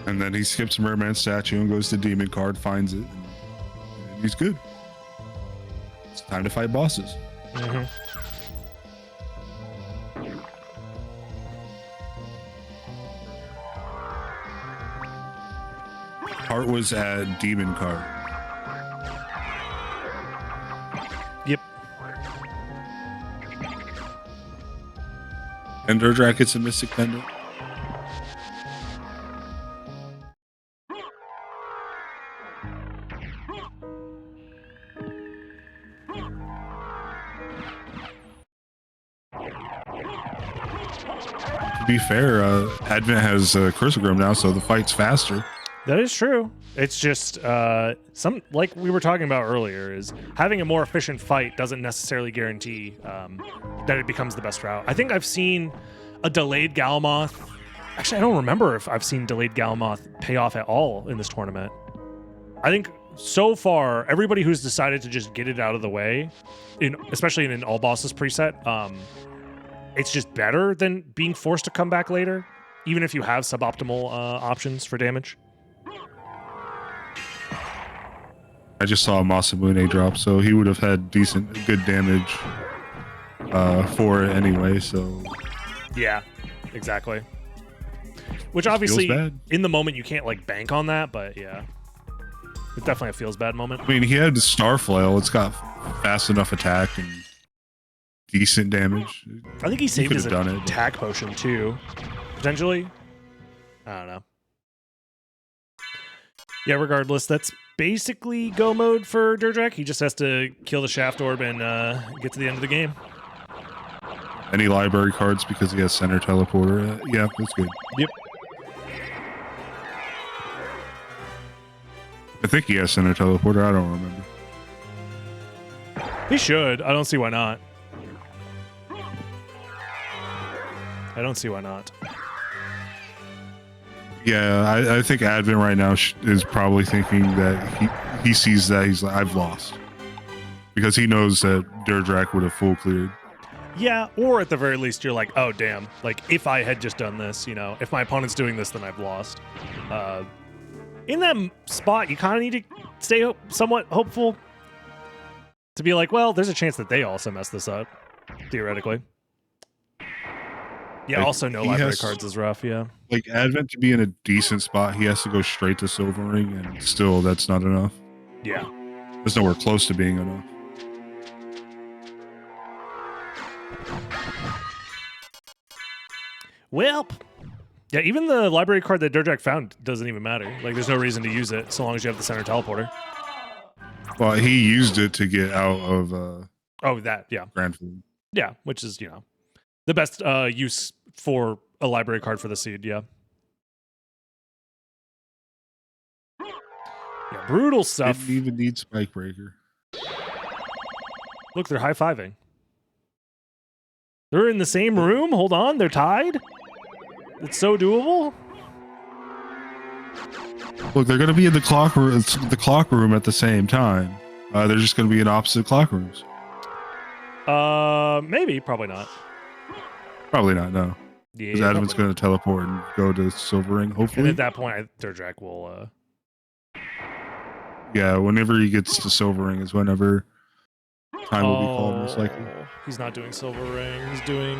And then he skips Merman statue and goes to Demon Card, finds it, and he's good. It's time to fight bosses. Mm-hmm. Hart was at Demon Card. Yep. And DerDrach gets a Mystic Pendant. To be fair, Advent has Crucigram now, so the fight's faster. That is true. It's just like we were talking about earlier, is having a more efficient fight doesn't necessarily guarantee that it becomes the best route. I think I've seen a delayed Galamoth. Actually, I don't remember if I've seen delayed Galamoth pay off at all in this tournament. I think so far, everybody who's decided to just get it out of the way, especially in an all bosses preset, it's just better than being forced to come back later, even if you have suboptimal options for damage. I just saw Masamune drop, so he would have had good damage for it anyway, so... Yeah, exactly. Which obviously, in the moment, you can't, like, bank on that, but yeah. It's definitely a feels bad moment. I mean, he had the Star Flail. It's got fast enough attack and decent damage. I think he saved his attack potion, too. Potentially. I don't know. Yeah, regardless, that's basically go mode for DerDrach. He just has to kill the Shaft Orb and get to the end of the game. Any library cards because he has Center Teleporter. Yeah, that's good. Yep. I think he has Center Teleporter. I don't remember. He should. I don't see why not. I don't see why not. Yeah, I think Advent right now is probably thinking that he sees that he's like, I've lost. Because he knows that DerDrach would have full cleared. Yeah, or at the very least, you're like, oh, damn. Like, if I had just done this, you know, if my opponent's doing this, then I've lost. In that spot, you kind of need to stay somewhat hopeful. To be like, well, there's a chance that they also mess this up, theoretically. Yeah, also no library cards is rough, yeah. Like, Advent to be in a decent spot, he has to go straight to Silver Ring, and still, that's not enough. Yeah. It's nowhere close to being enough. Well, yeah, even the library card that DerDrach found doesn't even matter. Like, there's no reason to use it so long as you have the Center Teleporter. Well, he used it to get out of oh, that, yeah. Grand Food. Yeah, which is, the best use for a library card for the seed, yeah. Yeah, brutal stuff. Didn't even need Spike Breaker. Look, they're high-fiving. They're in the same room? Hold on, they're tied? It's so doable? Look, they're going to be in the clock room at the same time. They're just going to be in opposite clock rooms. Maybe, probably not. Probably not, no. Yeah, Because Adam's going to teleport and go to Silvering, hopefully. And at that point, DerDrach will... Yeah, whenever he gets to Silvering is whenever time will be called, most likely. He's not doing Silver Ring. He's doing...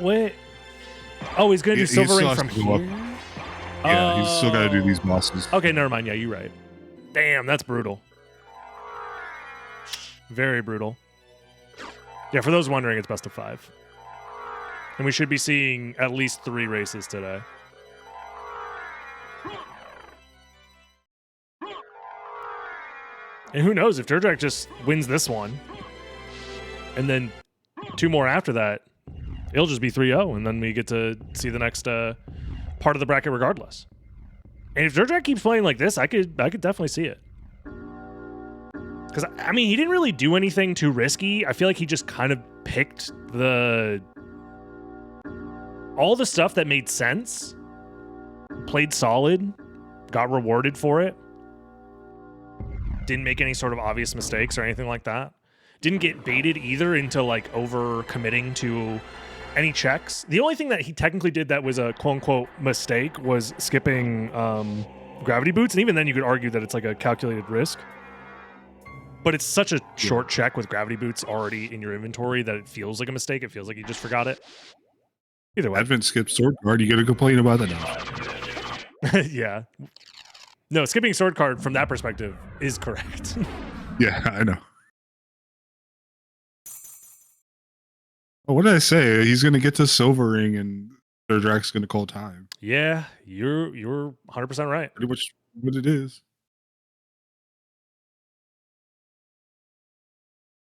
wait. Oh, he's going to do Silver Ring from here? Yeah, he's still got to do these bosses. Okay, never mind. Yeah, you're right. Damn, that's brutal. Very brutal. Yeah, for those wondering, it's best of 5. And we should be seeing at least 3 races today. And who knows, if DerDrach just wins this one, and then 2 more after that, it'll just be 3-0, and then we get to see the next part of the bracket regardless. And if DerDrach keeps playing like this, I could definitely see it. Because, I mean, he didn't really do anything too risky. I feel like he just kind of picked all the stuff that made sense, played solid, got rewarded for it, didn't make any sort of obvious mistakes or anything like that. Didn't get baited either into, like, over-committing to any checks. The only thing that he technically did that was a quote-unquote mistake was skipping gravity boots, and even then you could argue that it's like a calculated risk. But it's such a short check with gravity boots already in your inventory that it feels like a mistake. It feels like you just forgot it. Either way. Advent skipped Sword Guard. You gonna complain about that now? Yeah. No, skipping Sword Card from that perspective is correct. Yeah, I know. Oh, what did I say? He's gonna get to Silvering and DerDrach's gonna call time. Yeah, you're 100% right. Pretty much what it is.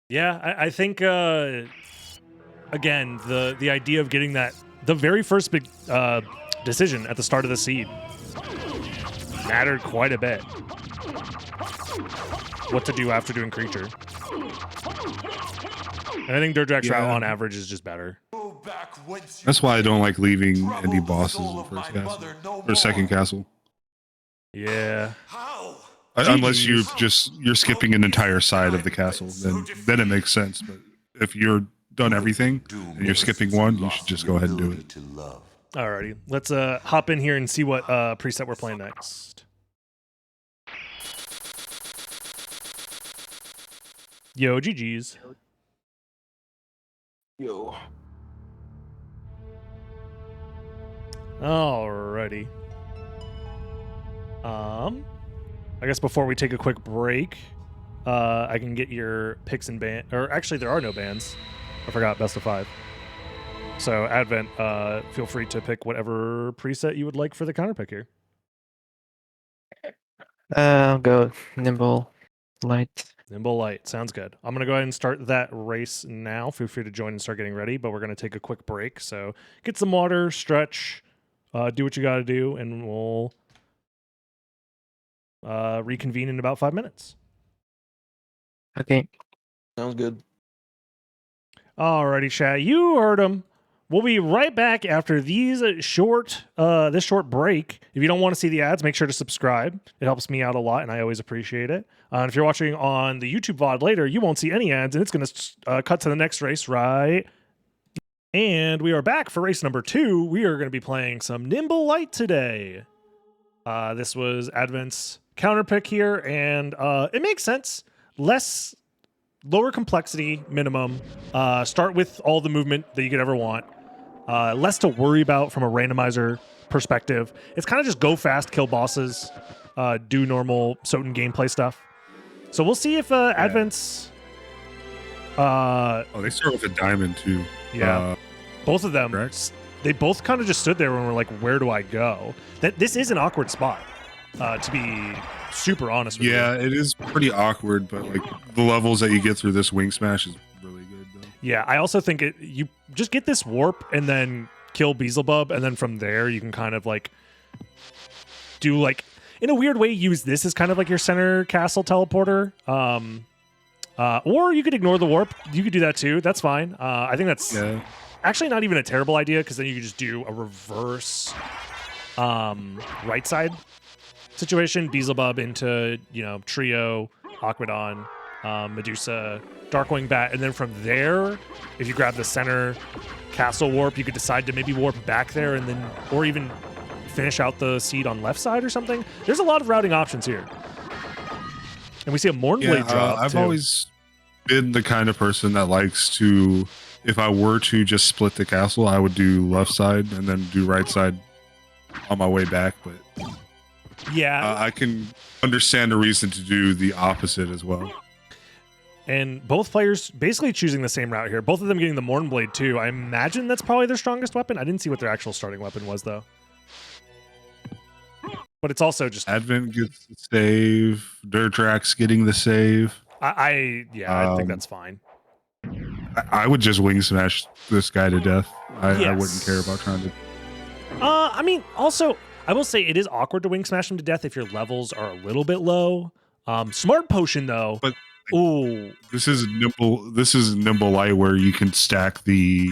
Yeah, I think again the idea of getting the very first big decision at the start of the seed mattered quite a bit. What to do after doing creature. And I think DerDrach's route on average is just better. That's why I don't like leaving any bosses in the first castle or second castle. Yeah. Unless you're skipping an entire side of the castle, then it makes sense. But if you're done everything and you're skipping one, you should just go ahead and do it. Alrighty, let's hop in here and see what preset we're playing next. Yo, GG's. Yo. Alrighty. I guess before we take a quick break, I can get your picks and ban. Or actually, there are no bans. I forgot best of 5. So Advent, feel free to pick whatever preset you would like for the counter pick here. I'll go Nimble Light. Nimble Light, sounds good. I'm gonna go ahead and start that race now. Feel free to join and start getting ready, but we're gonna take a quick break. So get some water, stretch, do what you gotta do, and we'll reconvene in about 5 minutes. Okay. Sounds good. Alrighty, chat. You heard him. We'll be right back after these this short break. If you don't want to see the ads, make sure to subscribe. It helps me out a lot, and I always appreciate it. And if you're watching on the YouTube VOD later, you won't see any ads, and it's going to cut to the next race, right? And we are back for race number 2. We are going to be playing some Nimble Light today. This was Advent's counter pick here, and it makes sense. Lower complexity minimum. Start with all the movement that you could ever want. Less to worry about from a randomizer perspective. It's kind of just go fast, kill bosses, do normal SotN gameplay stuff. So we'll see if Advent's... they start with a diamond too. Yeah. Both of them, correct? they both kind of just stood there and were like, where do I go? This is an awkward spot. to be super honest with you. Yeah, it is pretty awkward, but like the levels that you get through this wing smash is really good though. Yeah, I also think you just get this warp and then kill Beelzebub, and then from there you can kind of like do like, in a weird way, use this as kind of like your center castle teleporter. Or you could ignore the warp. You could do that too. That's fine. I think that's actually not even a terrible idea, because then you could just do a reverse right side situation. Beelzebub into, Trio, Aquadon, Medusa, Darkwing Bat, and then from there, if you grab the center castle warp, you could decide to maybe warp back there, and then, or even finish out the seed on left side or something. There's a lot of routing options here. And we see a Mornblade drop. I've too. always been the kind of person that likes to, if I were to just split the castle, I would do left side and then do right side on my way back. But yeah, I can understand the reason to do the opposite as well. And both players basically choosing the same route here. Both of them getting the Mornblade too. I imagine that's probably their strongest weapon. I didn't see what their actual starting weapon was though. But it's also just Advent gets the save. DerDrach's getting the save. I think that's fine. I would just wing smash this guy to death. I wouldn't care about trying to. I mean, also, I will say it is awkward to wing smash him to death if your levels are a little bit low. Smart potion though. But ooh, this is Nimble. This is Nimble Light, where you can stack the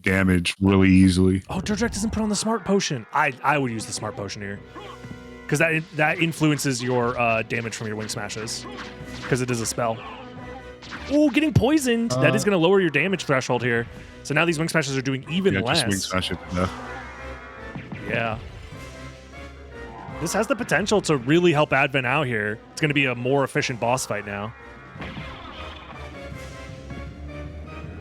damage really easily. Oh, DerDrach doesn't put on the smart potion. I would use the smart potion here, because that influences your damage from your wing smashes, because it is a spell. Oh, getting poisoned. That is going to lower your damage threshold here. So now these wing smashes are doing even less. Just wing smash it to death. Yeah. This has the potential to really help Advent out here. It's going to be a more efficient boss fight now.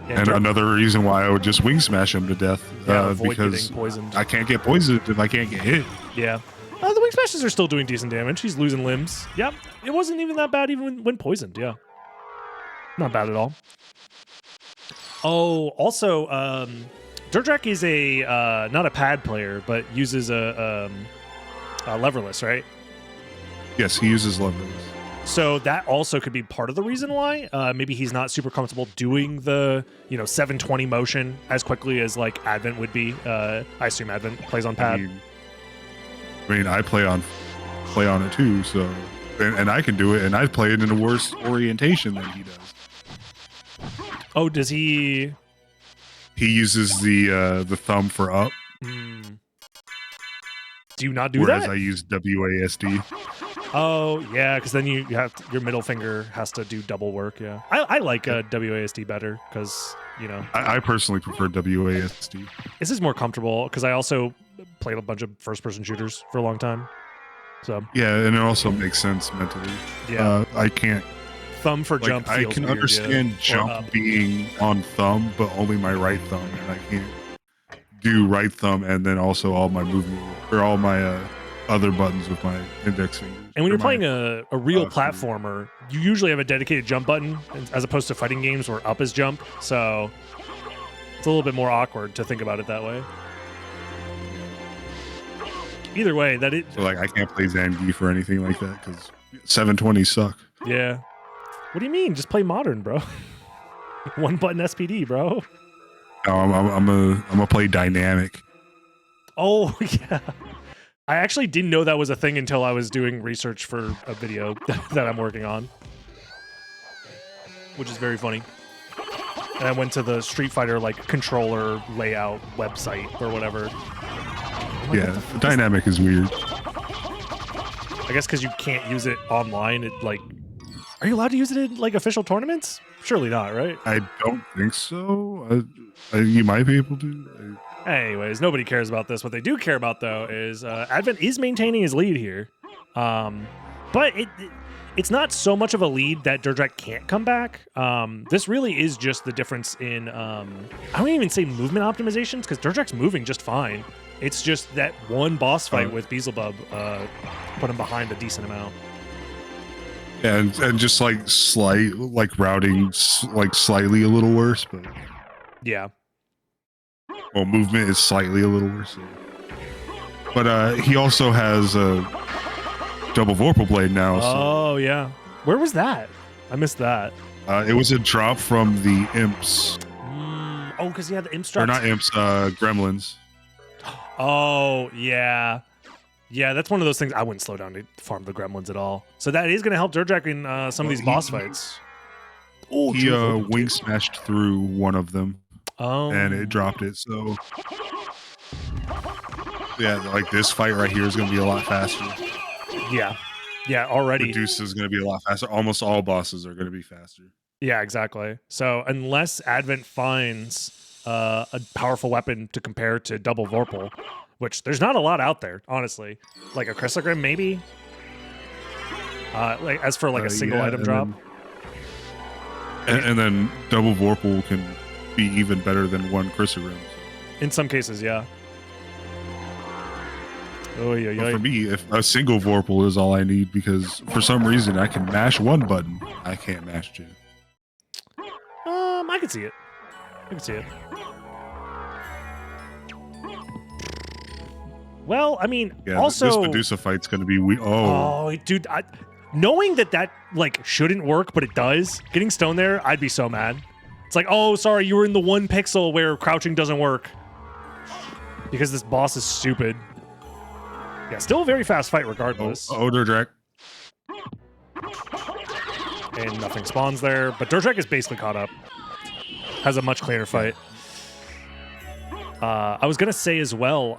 And another reason why I would just wing smash him to death, because getting poisoned. I can't get poisoned if I can't get hit. Yeah. The wing smashes are still doing decent damage. He's losing limbs. Yep. It wasn't even that bad even when poisoned. Yeah. Not bad at all. Oh, also, DerDrach is a not a pad player, but uses a leverless, right? Yes, he uses leverless. So that also could be part of the reason why. Maybe he's not super comfortable doing the 720 motion as quickly as like Advent would be. I assume Advent plays on pad. I mean, I play on it too, so and I can do it, and I play it in a worse orientation than he does. Oh, does he? He uses the thumb for up. Do you not do whereas that? I use WASD. Oh yeah, because then you have your middle finger has to do double work. Yeah, I like WASD better because I personally prefer WASD. This is more comfortable because I also played a bunch of first-person shooters for a long time. So yeah, and it also makes sense mentally. Yeah, I can't. Thumb for jump. I can weird, understand jump being on thumb, but only my right thumb, and I can't do right thumb and then also all my movement or all my other buttons with my index fingers. And when you're playing a real platformer, you usually have a dedicated jump button as opposed to fighting games where up is jump. So it's a little bit more awkward to think about it that way. Either way, so I can't play Zangief for anything like that because 720 suck. Yeah. What do you mean? Just play modern, bro. One button SPD, bro. No, I'm gonna play dynamic. Oh yeah. I actually didn't know that was a thing until I was doing research for a video that I'm working on, which is very funny. And I went to the Street Fighter controller layout website or whatever. Yeah, dynamic is weird. I guess because you can't use it online. Are you allowed to use it in official tournaments? Surely not, right? I don't think so. You might be able to. Anyways, nobody cares about this. What they do care about, though, is Advent is maintaining his lead here. But it's not so much of a lead that DerDrach can't come back. This really is just the difference in, I don't even say movement optimizations, because DerDrach's moving just fine. It's just that one boss fight with Beelzebub put him behind a decent amount. Yeah, and just routing slightly a little worse, but yeah. Well, movement is slightly a little worse. But he also has double Vorpal Blade now. Oh, yeah. Where was that? I missed that. It was a drop from the Imps. Oh, because he had the Imp Or strats. not Imps, Gremlins. Oh, yeah. Yeah, that's one of those things. I wouldn't slow down to farm the Gremlins at all. So that is going to help DerDrach in some of these boss fights. Oh, He wing smashed through one of them. Oh. And it dropped it. So yeah, like this fight right here is going to be a lot faster. Yeah. Yeah, already. Reduce is going to be a lot faster. Almost all bosses are going to be faster. Yeah, exactly. So unless Advent finds a powerful weapon to compare to double Vorpal, which there's not a lot out there, honestly. Like a Chrysogram, maybe. Like as for like a single item drop. And then double Vorpal can be even better than one Chrysogram. In some cases, yeah. Oh, yeah, yeah. For me, if a single Vorpal is all I need, because for some reason I can mash one button, I can't mash two. I can see it. I can see it. Well, I mean, yeah, also this Medusa fight's gonna be dude, knowing that like shouldn't work, but it does. Getting stoned there, I'd be so mad. It's like, oh, sorry, you were in the 1 pixel where crouching doesn't work because this boss is stupid. Yeah, still a very fast fight regardless. DerDrach. And nothing spawns there, but DerDrach is basically caught up. Has a much cleaner fight. I was gonna say as well,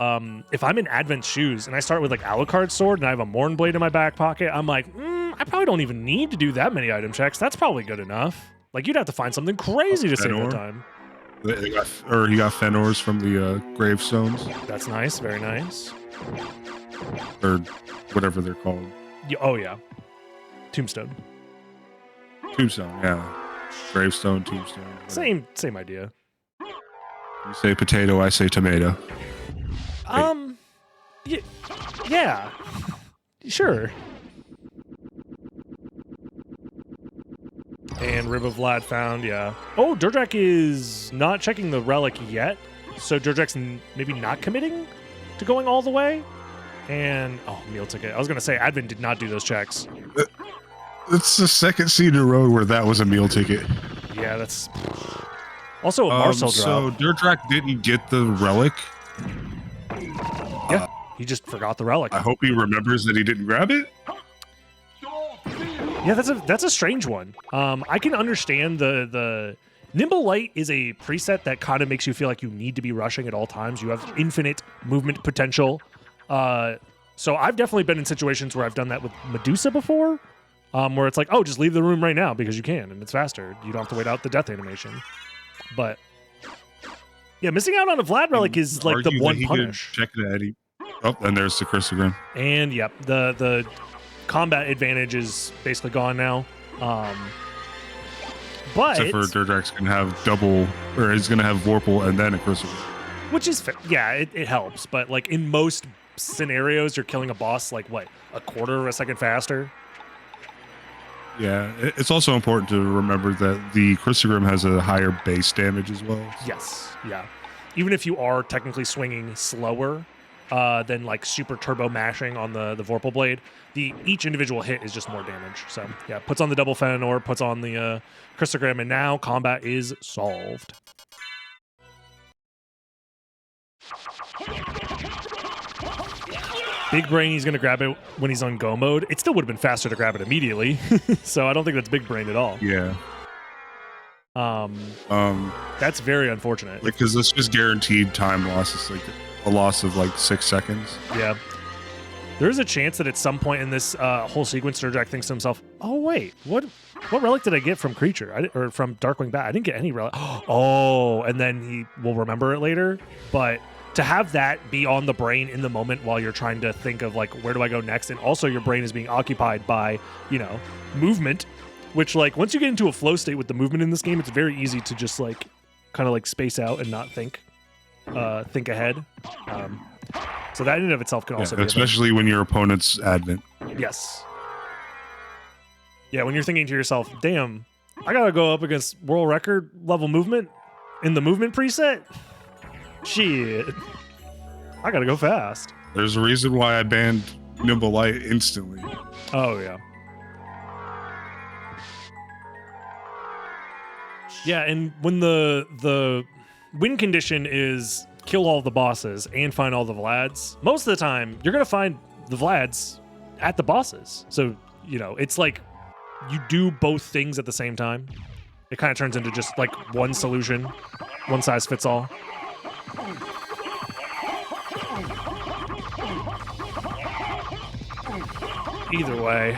if I'm in Advent's shoes and I start with like Alucard's sword and I have a Morn Blade in my back pocket, I'm like, I probably don't even need to do that many item checks. That's probably good enough. Like you'd have to find something crazy to save that time. He got Fenors from the gravestones. That's nice, very nice. Or whatever they're called. Oh yeah, Tombstone. Tombstone, yeah. Gravestone, tombstone. Whatever. Same idea. You say potato, I say tomato. Yeah. Sure. And Rib of Vlad found, yeah. Oh, DerDrach is not checking the relic yet, so DerDrach's maybe not committing to going all the way. And, meal ticket. I was going to say, Advent did not do those checks. It's the second seed in a row where that was a meal ticket. Yeah, that's... Also a Marcel drop. So DerDrach didn't get the relic. Yeah, he just forgot the relic. I hope he remembers that he didn't grab it. Yeah, that's a strange one. I can understand the Nimble Light is a preset that kind of makes you feel like you need to be rushing at all times. You have infinite movement potential. So I've definitely been in situations where I've done that with Medusa before, where it's like, oh, just leave the room right now because you can, and it's faster. You don't have to wait out the death animation. But yeah, missing out on a Vlad relic is like the one punish. Check it, Eddie. Oh, and there's the Chrysogram. And yep, the combat advantage is basically gone now. But except for DerDrach's gonna have double, or he's gonna have Vorpal and then a Chrysogram. Which is it helps, but like in most scenarios, you're killing a boss like what, a quarter of a second faster. Yeah, it's also important to remember that the Chrysogram has a higher base damage as well. Yes, yeah. Even if you are technically swinging slower than like super turbo mashing on the Vorpal Blade, each individual hit is just more damage. So yeah, puts on the double Fenor, puts on the Chrysogram, and now combat is solved. Big brain, he's going to grab it when he's on go mode. It still would have been faster to grab it immediately. So I don't think that's big brain at all. Yeah. That's very unfortunate. Because that's just guaranteed time loss. It's like a loss of like 6 seconds. Yeah. There is a chance that at some point in this whole sequence, DerDrach thinks to himself, oh, wait, what relic did I get from Creature? Or from Darkwing Bat? I didn't get any relic. Oh, and then he will remember it later. But to have that be on the brain in the moment while you're trying to think of like, where do I go next? And also your brain is being occupied by, movement, which like once you get into a flow state with the movement in this game, it's very easy to just like kind of like space out and not think ahead. So that in and of itself can also be especially when your opponent's Advent. Yes. Yeah, when you're thinking to yourself, damn, I gotta go up against world record level movement in the movement preset? Shit. I gotta go fast. There's a reason why I banned Nimble Light instantly. Oh yeah. Yeah, and when the win condition is kill all the bosses and find all the Vlads, most of the time you're gonna find the Vlads at the bosses. So, you know, it's like you do both things at the same time. It kind of turns into just like one solution, one size fits all. Either way.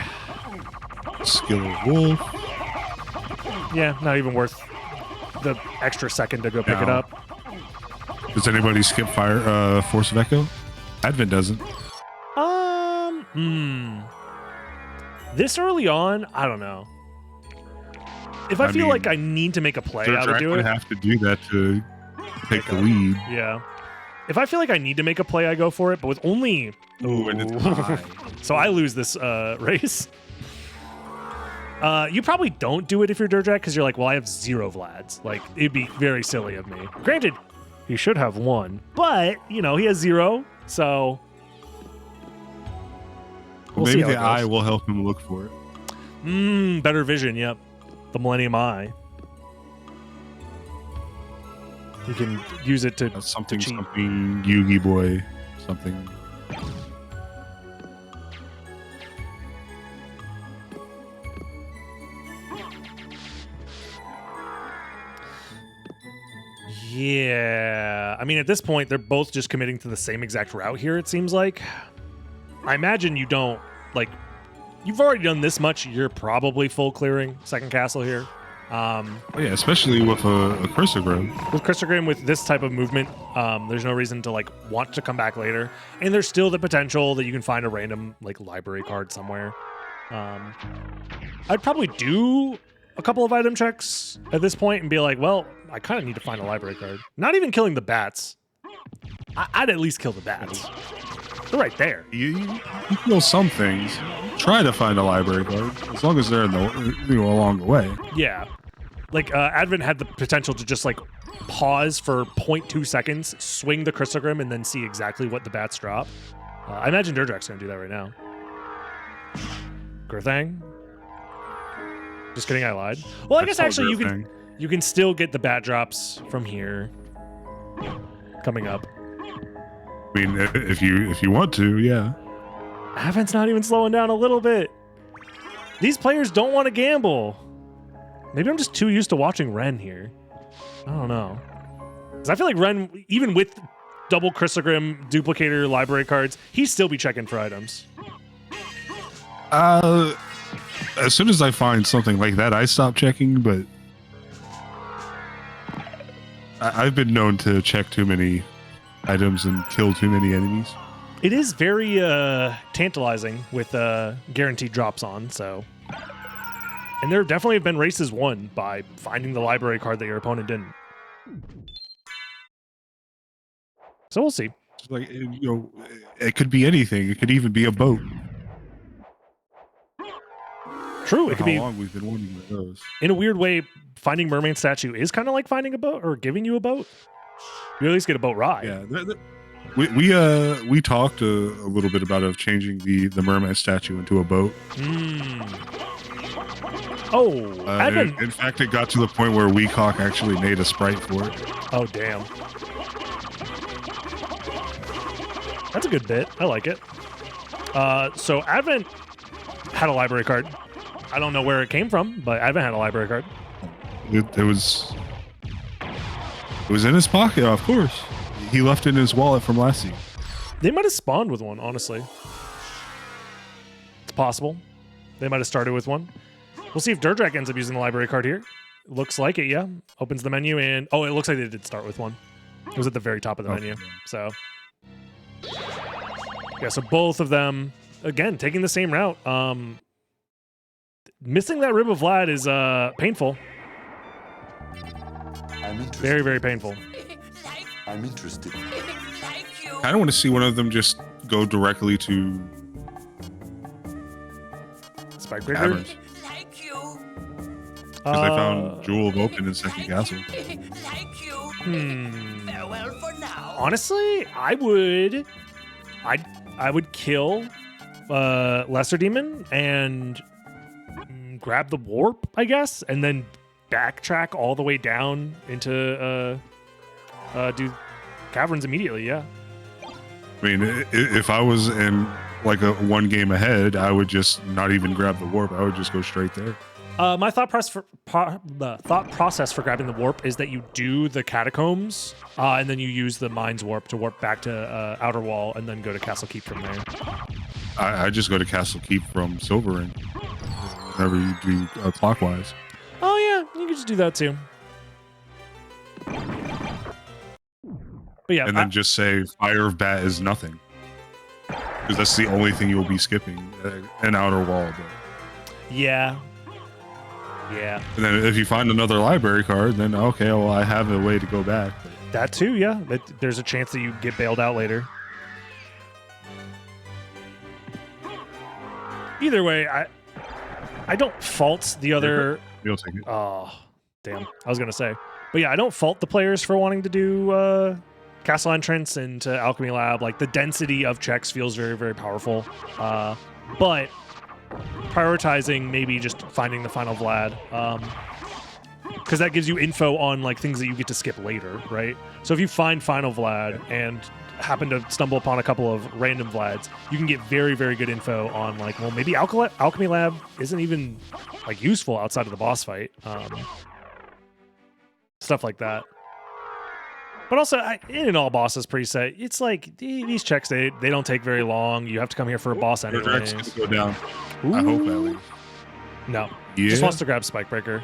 Skill of Wolf. Yeah, not even worth the extra second to go pick it up. Does anybody skip Force of Echo? Advent doesn't. This early on, I don't know. If I feel like I need to make a play, I would do it. Would have to do that to take the lead. Yeah. If I feel like I need to make a play, I go for it. But with only... Ooh, and it's high. So I lose this race. You probably don't do it if you're DerDrach because you're like, well, I have 0 Vlads. Like, it'd be very silly of me. Granted, he should have 1. But, you know, he has 0. So... We'll Maybe the eye will help him look for it. Better vision, yep. The Millennium Eye. You can use it to something, to cheat. something, Yugi Boy, something. Yeah. I mean, at this point, they're both just committing to the same exact route here, it seems like. I imagine you don't, like, you've already done this much. You're probably full clearing second castle here. Oh yeah, especially with a Crissagram. With Crissagram, with this type of movement, there's no reason to, like, want to come back later. And there's still the potential that you can find a random, like, library card somewhere. I'd probably do a couple of item checks at this point and be like, well, I kind of need to find a library card. Not even killing the bats. I'd at least kill the bats. They're right there. You kill some things. Try to find a library card, as long as they're in the along the way. Yeah, like Advent had the potential to just like pause for 0.2 seconds, swing the Crissagram, and then see exactly what the bats drop. I imagine DerDrach's gonna do that right now. Gurthang. Just kidding, I lied. Well, I guess actually you can still get the bat drops from here coming up. I mean, if you want to, yeah. Advent's not even slowing down a little bit. These players don't want to gamble. Maybe I'm just too used to watching Ren here. I don't know. Because I feel like Ren, even with double Crissagram duplicator library cards, he'd still be checking for items. As soon as I find something like that, I stop checking, but I've been known to check too many items and kill too many enemies. It is very tantalizing with guaranteed drops on, so. And there definitely have been races won by finding the library card that your opponent didn't. So we'll see. It's like, it could be anything. It could even be a boat. True, it could be. How long we've been wanting one of those. In a weird way, finding Mermaid Statue is kind of like finding a boat or giving you a boat. You at least get a boat ride. Yeah, we talked a little bit about changing the Mermaid Statue into a boat. Oh, Advent. In fact, it got to the point where Weecock actually made a sprite for it. Oh, damn. That's a good bit. I like it. So Advent had a library card. I don't know where it came from, but Advent had a library card. It was in his pocket, of course. He left it in his wallet from last season. They might have spawned with one, honestly. It's possible. They might have started with one. We'll see if DerDrach ends up using the library card here. Looks like it, yeah. Opens the menu and... Oh, it looks like they did start with one. It was at the very top of the menu. So... Yeah, so both of them, again, taking the same route. Missing that rib of Vlad is painful. I'm interested. Very, very painful. I'm interested. I don't want to see one of them just go directly to Spike Breaker. Caverns. Because they found Jewel of Open in Second Castle. Honestly, I would kill Lesser Demon and grab the warp, I guess, and then backtrack all the way down into do caverns immediately. Yeah. I mean, if I was in like a one game ahead, I would just not even grab the warp. I would just go straight there. My thought process for grabbing the warp is that you do the catacombs, and then you use the mine's warp to warp back to outer wall, and then go to Castle Keep from there. I just go to Castle Keep from Silver Ring whenever you do clockwise. Oh yeah, you can just do that too. But yeah, And then just say Fire of Bat is nothing. Because that's the only thing you'll be skipping, an outer wall. But. Yeah. Yeah. And then if you find another library card, then okay, well, I have a way to go back. That too, yeah. There's a chance that you get bailed out later. Either way, I don't fault the other... You'll take it. Oh, damn. I was going to say. But yeah, I don't fault the players for wanting to do Castle Entrance into Alchemy Lab. Like, the density of checks feels very, very powerful. But prioritizing maybe just finding the final Vlad. Because that gives you info on, like, things that you get to skip later, right? So if you find final Vlad and happen to stumble upon a couple of random Vlads, you can get very, very good info on, like, well, maybe Alchemy Lab isn't even, like, useful outside of the boss fight. Stuff like that. But also, in all bosses preset, it's like, these checks, they don't take very long. You have to come here for a boss anyways. DerDrach's gonna go down. Ooh. I hope at least. No. Yeah. Just wants to grab Spikebreaker.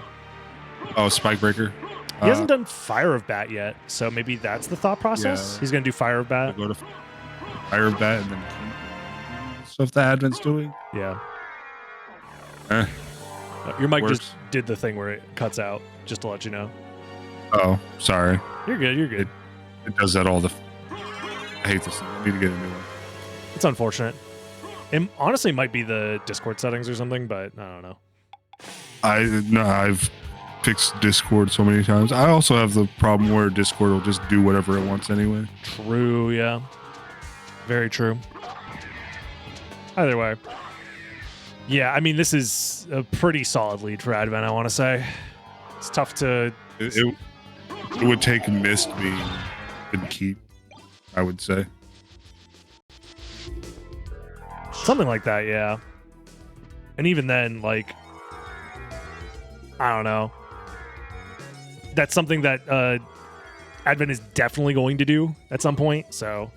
Oh, Spikebreaker. He hasn't done Fire of Bat yet, so maybe that's the thought process. Yeah. He's going to do Fire of Bat. Go to Fire of Bat and then stuff that Advent's doing. Yeah. Your mic Works. just did the thing where it cuts out, just to let you know. Oh, sorry. You're good, you're good. It does that all the... I hate this thing. I need to get a new one. It's unfortunate. It honestly might be the Discord settings or something, but I don't know. I've fixed Discord so many times. I also have the problem where Discord will just do whatever it wants anyway. True, yeah. Very true. Either way. Yeah, I mean, this is a pretty solid lead for Advent, I want to say. It's tough to... It would take Mist being and Keep, I would say. Something like that, yeah. And even then, like... I don't know. That's something that Advent is definitely going to do at some point, so...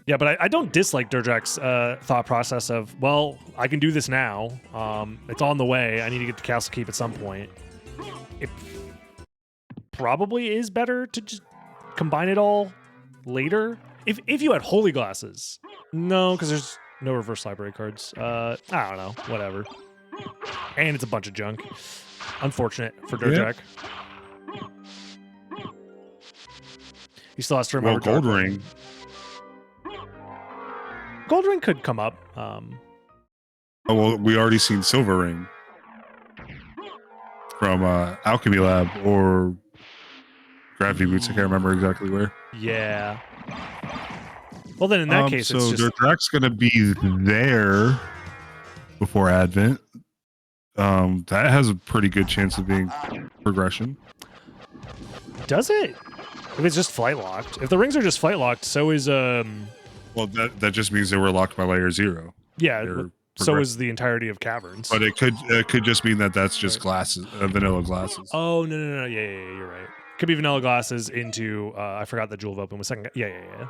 Yeah, but I don't dislike DerDrach's thought process of, well, I can do this now. It's on the way. I need to get to Castle Keep at some point. It probably is better to just combine it all later. If you had Holy Glasses. No, because there's no reverse library cards. I don't know. Whatever. And it's a bunch of junk. Unfortunate for DerDrach. Yeah. He still has to remember Gold Ring. Gold Ring could come up. Oh, well, we already seen Silver Ring from Alchemy Lab or Gravity Boots. I can't remember exactly where. Yeah. Well, then in that case, so it's just... DerDrach's going to be there before Advent. That has a pretty good chance of being progression. Does it? If it's just flight locked. If the rings are just flight locked, so is Well, that just means they were locked by layer 0. Yeah, so is the entirety of caverns. But it could just mean that that's just glasses, vanilla glasses. Oh no, yeah, you're right. Could be vanilla glasses into I forgot the Jewel of Open was second. Yeah.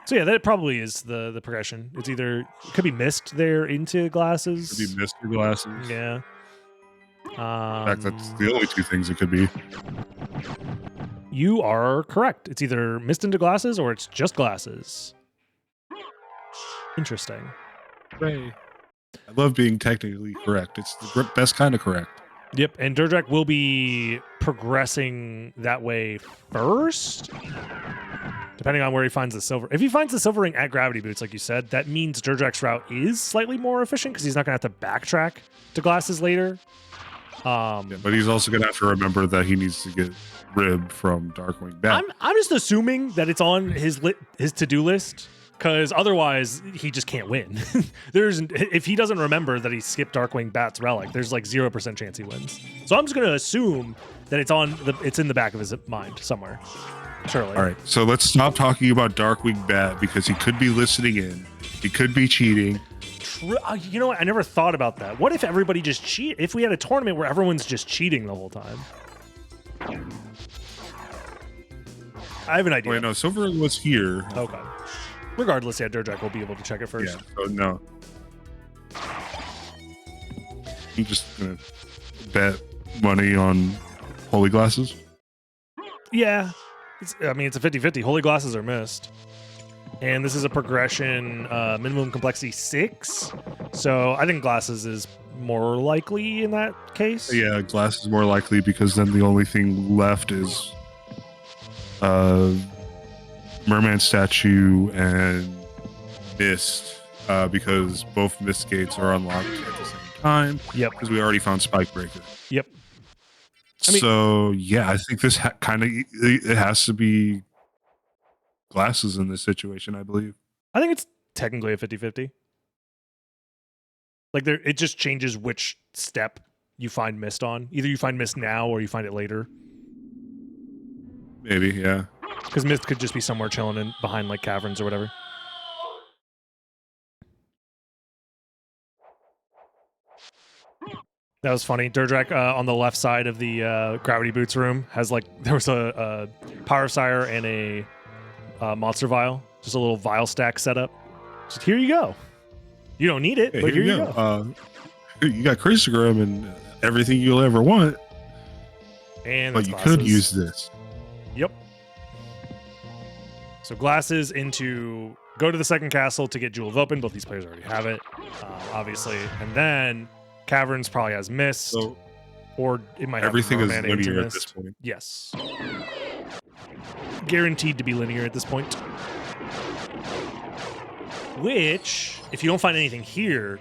So yeah, that probably is the progression. It's either it could be mist there into glasses. Could be mist or glasses. Yeah. In fact, that's the only two things it could be. You are correct. It's either mist into glasses or it's just glasses. Interesting. Hooray. I love being technically correct. It's the best kind of correct. Yep, and DerDrach will be progressing that way first, depending on where he finds the silver. If he finds the silver ring at Gravity Boots, like you said, that means DerDrach's route is slightly more efficient because he's not going to have to backtrack to glasses later. Yeah, but he's also gonna have to remember that he needs to get Rib from Darkwing Bat. I'm just assuming that it's on his to-do list, because otherwise he just can't win. If he doesn't remember that he skipped Darkwing Bat's relic, there's like 0% chance he wins. So I'm just gonna assume that it's in the back of his mind somewhere. Surely. All right, so let's stop talking about Darkwing Bat because he could be listening in. He could be cheating. You know what? I never thought about that. What if everybody just cheat? If we had a tournament where everyone's just cheating the whole time? I have an idea. Wait, no, Silver was here. Okay. Regardless, yeah, DerDrach will be able to check it first. Yeah, so no. I'm just gonna bet money on Holy Glasses. Yeah. It's a 50-50. Holy Glasses are missed. And this is a progression, minimum complexity 6. So I think Glasses is more likely in that case. Yeah, Glass is more likely because then the only thing left is Merman Statue and Mist, because both Mist gates are unlocked at the same time. Yep. Because we already found Spikebreaker. Yep. So yeah, I think this it has to be Glasses in this situation, I believe. I think it's technically a 50-50. Like it just changes which step you find Mist on. Either you find Mist now or you find it later. Maybe, yeah. Because Mist could just be somewhere chilling behind like caverns or whatever. That was funny. DerDrach on the left side of the Gravity Boots room has there was a Power Sire and a Monster Vial. Just a little vial stack setup. Just here you go. You don't need it, but here you go. You got Crazygram and everything you'll ever want. And but you could use this. Yep. So Glasses into go to the second castle to get Jewel of Open. Both these players already have it, obviously. And then Caverns probably has Mist, so or it might have everything is Merman linear at Mist. this point. Yes. Guaranteed to be linear at this point. Which, if you don't find anything here,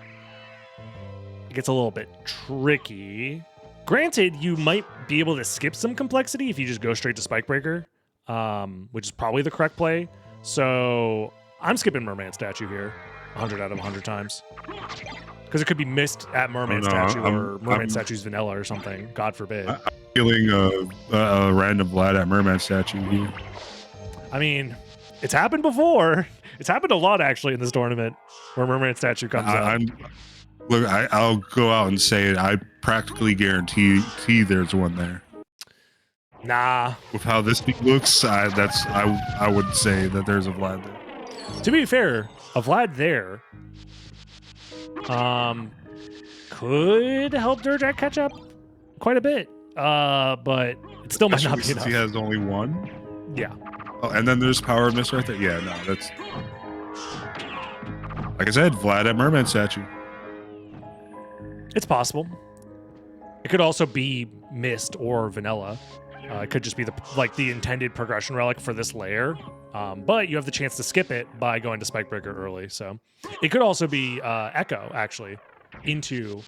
it gets a little bit tricky. Granted, you might be able to skip some complexity if you just go straight to Spikebreaker, which is probably the correct play. So I'm skipping Merman Statue here 100 out of 100 times. Because it could be missed at Merman Statue or Merman Statue's vanilla or something. God forbid. I'm feeling a random Vlad at Merman Statue here. I mean, it's happened before. It's happened a lot, actually, in this tournament where Merman Statue comes out. I'll go out and say it. I practically guarantee there's one there. Nah. With how this thing looks, I would say that there's a Vlad there. To be fair, a Vlad there could help DerDrach catch up quite a bit. But it still might not be enough. He has only one? Yeah. Oh, and then there's Power of Mist right there? Yeah, no, that's... Like I said, Vlad at Merman Statue. It's possible. It could also be Mist or Vanilla. It could just be the intended progression relic for this layer. But you have the chance to skip it by going to Spikebreaker early. So it could also be Echo, actually, into...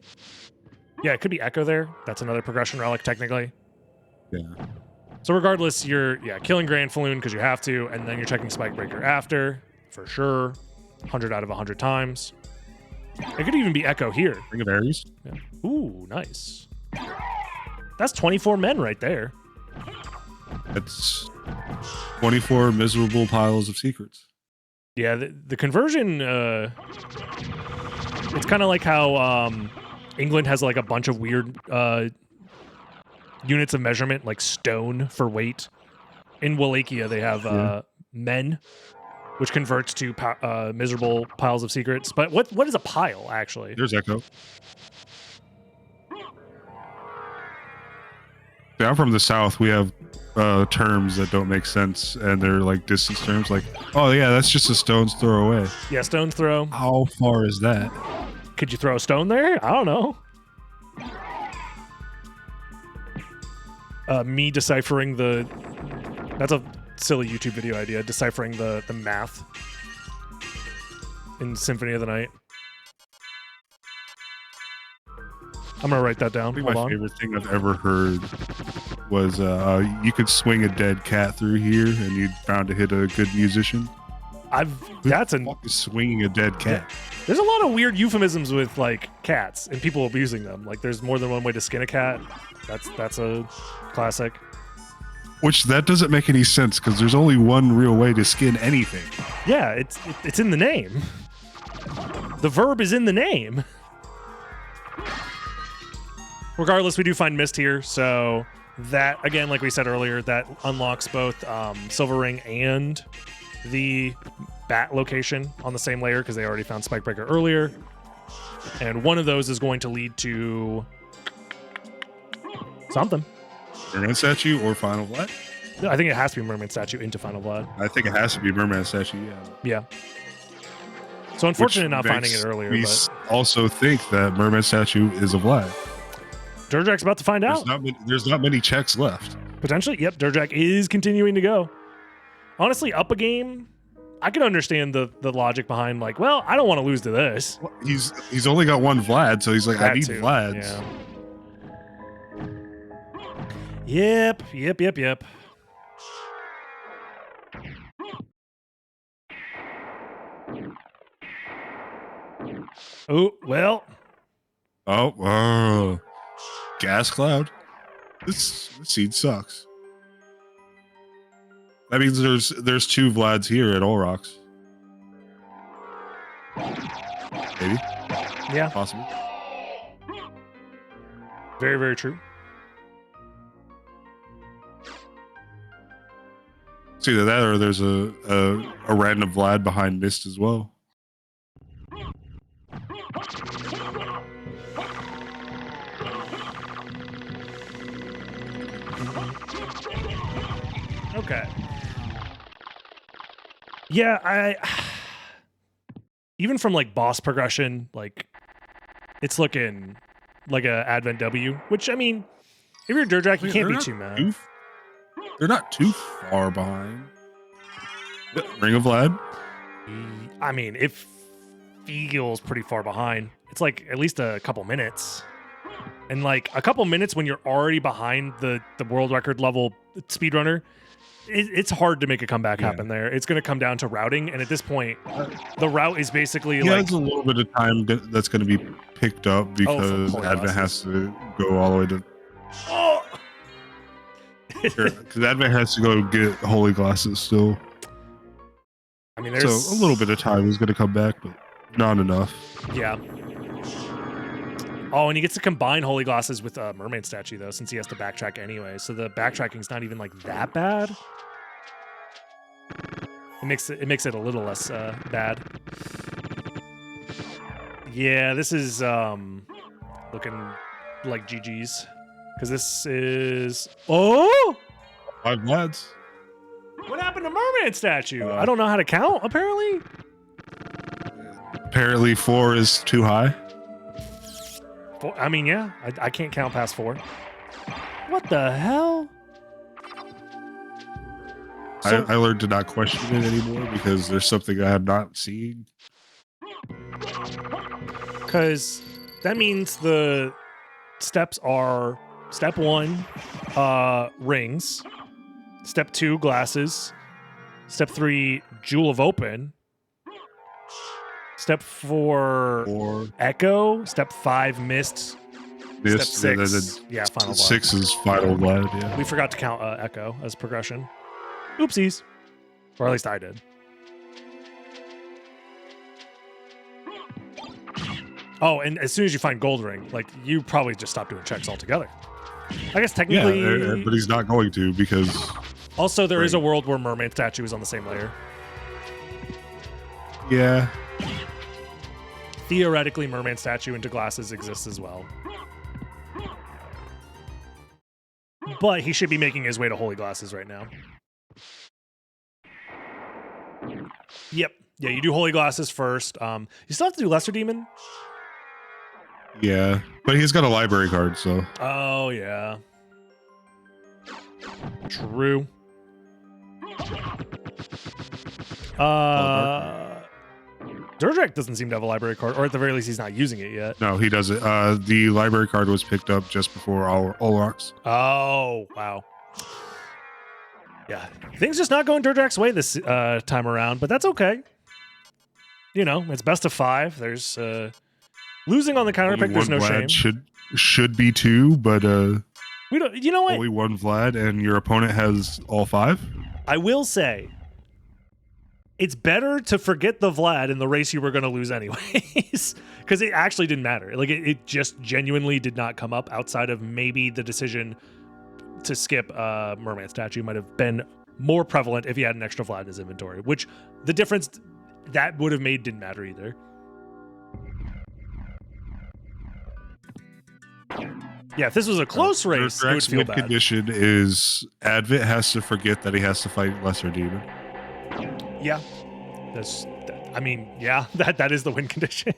Yeah, it could be Echo there. That's another progression relic, technically. Yeah. So regardless, you're killing Grand Falloon because you have to, and then you're checking Spikebreaker after, for sure. 100 out of 100 times. It could even be Echo here. Ring of Aries. Yeah. Ooh, nice. That's 24 men right there. That's 24 miserable piles of secrets. Yeah, the conversion, it's kind of like how England has like a bunch of weird units of measurement, like stone for weight. In Wallachia, they have men, which converts to miserable piles of secrets. But what is a pile, actually? There's Echo. Yeah, I'm from the South. We have terms that don't make sense, and they're like distance terms. Like, oh yeah, that's just a stone's throw away. Yeah, stone's throw. How far is that? Could you throw a stone there? I don't know. Me deciphering that's a silly YouTube video idea, deciphering the math in Symphony of the Night. I'm gonna write that down. I think Hold my on. favorite thing I've ever heard was you could swing a dead cat through here and you'd bound to hit a good musician. That's Who the fuck is swinging a dead cat? There's a lot of weird euphemisms with like cats and people abusing them. Like there's more than one way to skin a cat. That's a classic. Which that doesn't make any sense because there's only one real way to skin anything. Yeah, it's in the name. The verb is in the name. Regardless, we do find mist here, so that again, like we said earlier, that unlocks both Silver Ring and the bat location on the same layer because they already found Spikebreaker earlier. And one of those is going to lead to something. Merman statue or Final Vlad? I think it has to be Merman statue into Final Vlad. I think it has to be Merman statue, yeah. Yeah. So unfortunate not finding it earlier. We But also think that Merman statue is a Vlad. DerDrach's about to find out. There's not many checks left. Potentially, yep, DerDrach is continuing to go. Honestly, up a game, I can understand the logic behind like, well, I don't want to lose to this. He's only got one Vlad, so he's like, I That need too, Vlads. yeah. Yep. Oh, well. Oh, gas cloud. This seed sucks. That means there's two Vlads here at All Rocks. Maybe. Yeah, Possibly. very, very true. It's either that or there's a random Vlad behind Mist as well. Okay. Yeah, I even from like boss progression, like it's looking like a Advent W, which I mean, if you're DerDrach, you can't be too mad. They're not too far behind. Ring of Vlad. I mean, it feels pretty far behind. It's like at least a couple minutes. And like a couple minutes when you're already behind the world record level speedrunner, it's hard to make a comeback happen there. It's going to come down to routing. And at this point, the route is basically like... there's a little bit of time that's going to be picked up because Advent has to go all the way to... Oh! Because Advent has to go get holy glasses still. I mean, there's... So a little bit of time is going to come back, but not enough. Yeah. Oh, and he gets to combine holy glasses with a mermaid statue, though, since he has to backtrack anyway. So the backtracking's not even like that bad. It makes it a little less bad. Yeah, this is looking like GG's. Because this is... Oh! 5 Vlads. What happened to mermaid statue? I don't know how to count, apparently. Apparently 4 is too high. I mean, yeah, I can't count past 4. What the hell? So, I learned to not question it anymore because there's something I have not seen. Because that means the steps are step 1, rings. Step 2, glasses. Step 3, Jewel of Open. Step 4, Echo. Step 5, Mist. Step 6, yeah, Final Vlad. 6 is Final Vlad, yeah. We forgot to count Echo as progression. Oopsies. Or at least I did. Oh, and as soon as you find Gold Ring, like, you probably just stop doing checks altogether. I guess technically... Yeah, but he's not going to because... Also, there is a world where Mermaid Statue is on the same layer. Yeah. Theoretically, Mermaid Statue into glasses exists as well. But he should be making his way to Holy Glasses right now. Yep. Yeah, you do Holy Glasses first. You still have to do Lesser Demon? Yeah, but he's got a library card, so... Oh, yeah. True. DerDrach doesn't seem to have a library card, or at the very least, he's not using it yet. No, he doesn't. The library card was picked up just before all rocks. Oh, wow. Yeah, things just not going DerDrach's way this time around, but that's okay. You know, it's best of 5. There's losing on the counter pick. There's no Vlad shame. Should be 2, but We don't. You know what? only one Vlad, and your opponent has all 5. I will say, it's better to forget the Vlad in the race you were going to lose anyways, because it actually didn't matter. Like it just genuinely did not come up outside of maybe the decision to skip Merman statue might have been more prevalent if he had an extra Vlad in his inventory, which the difference that would have made didn't matter either. Yeah, if this was a close race, it would feel win bad. Condition is Advent has to forget that he has to fight Lesser Demon. Yeah, that is the win condition.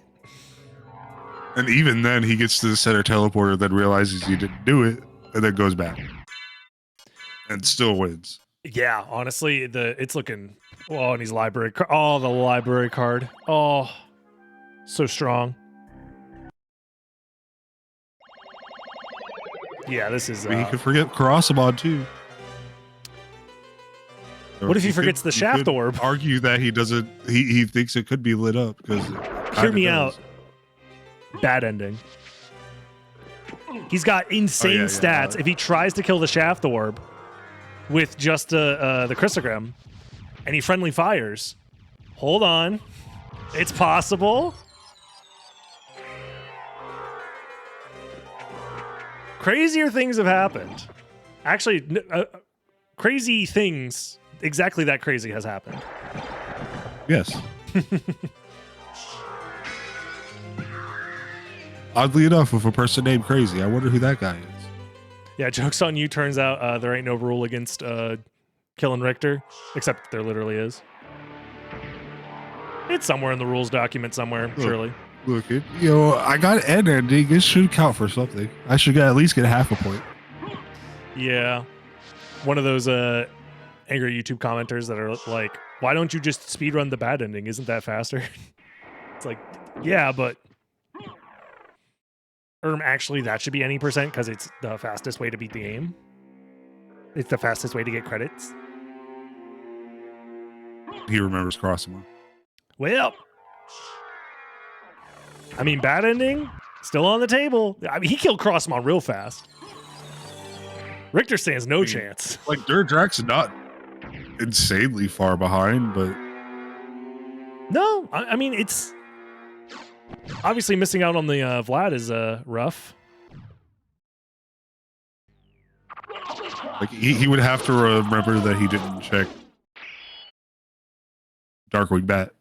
And even then, he gets to the center teleporter, then realizes he didn't do it, and then goes back. And still wins. Yeah, honestly, it's looking... Oh, and he's library... Oh, the library card. Oh, so strong. Yeah, this is... I mean, he could forget Karasamon, too. What if he forgets the shaft orb? Argue that he doesn't... He thinks it could be lit up, because... Hear me out. Bad ending. He's got insane stats. If he tries to kill the shaft orb with just the Chrysogram, and he friendly fires, hold on, it's possible. Crazier things have happened. Actually, crazy things, exactly that crazy has happened. Yes. Oddly enough, with a person named Crazy, I wonder who that guy is. Yeah, joke's on you. Turns out there ain't no rule against killing Richter, except there literally is. It's somewhere in the rules document somewhere, surely. Look, I got an ending. It should count for something. I should at least get half a point. Yeah. One of those angry YouTube commenters that are like, why don't you just speedrun the bad ending? Isn't that faster? It's like, yeah, but... actually, that should be any percent because it's the fastest way to beat the game. It's the fastest way to get credits. He remembers crossing one. Well, I mean, bad ending, still on the table. I mean, he killed Crossmon real fast. Richter stands no chance. Like, DerDrach's not insanely far behind, but... No, I mean, it's... Obviously, missing out on the Vlad is rough. Like, he would have to remember that he didn't check Darkwing Bat.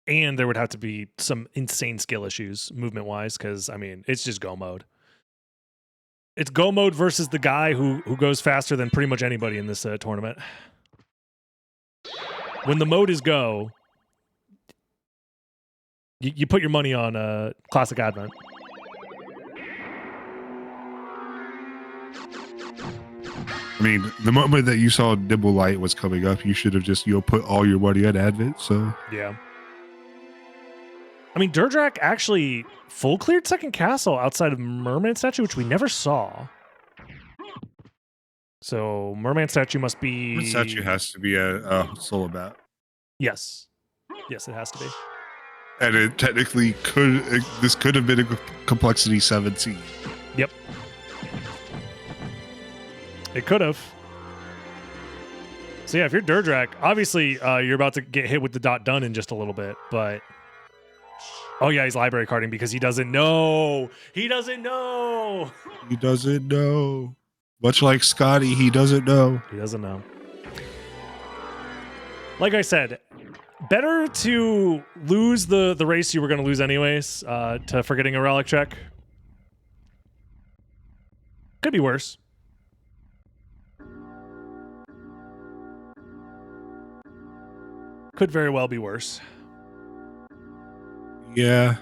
And there would have to be some insane skill issues, movement-wise, because, I mean, it's just go mode. It's go mode versus the guy who goes faster than pretty much anybody in this tournament. When the mode is go, you put your money on ClassicAdvent. I mean, the moment that you saw Nimble Light was coming up, you should have just, put all your money on Advent, so... Yeah. I mean, DerDrach actually full cleared second castle outside of Merman statue, which we never saw. So Merman statue must be... Merman statue has to be a solo bat. Yes. Yes, it has to be. And it technically this could have been a complexity 17. Yep. It could have. So yeah, if you're DerDrach, obviously you're about to get hit with the dot done in just a little bit, but... Oh yeah, he's library carding because he doesn't know. He doesn't know. He doesn't know. Much like Scotty, he doesn't know. He doesn't know. Like I said, better to lose the race you were going to lose anyways to forgetting a relic check. Could be worse. Could very well be worse. Yeah.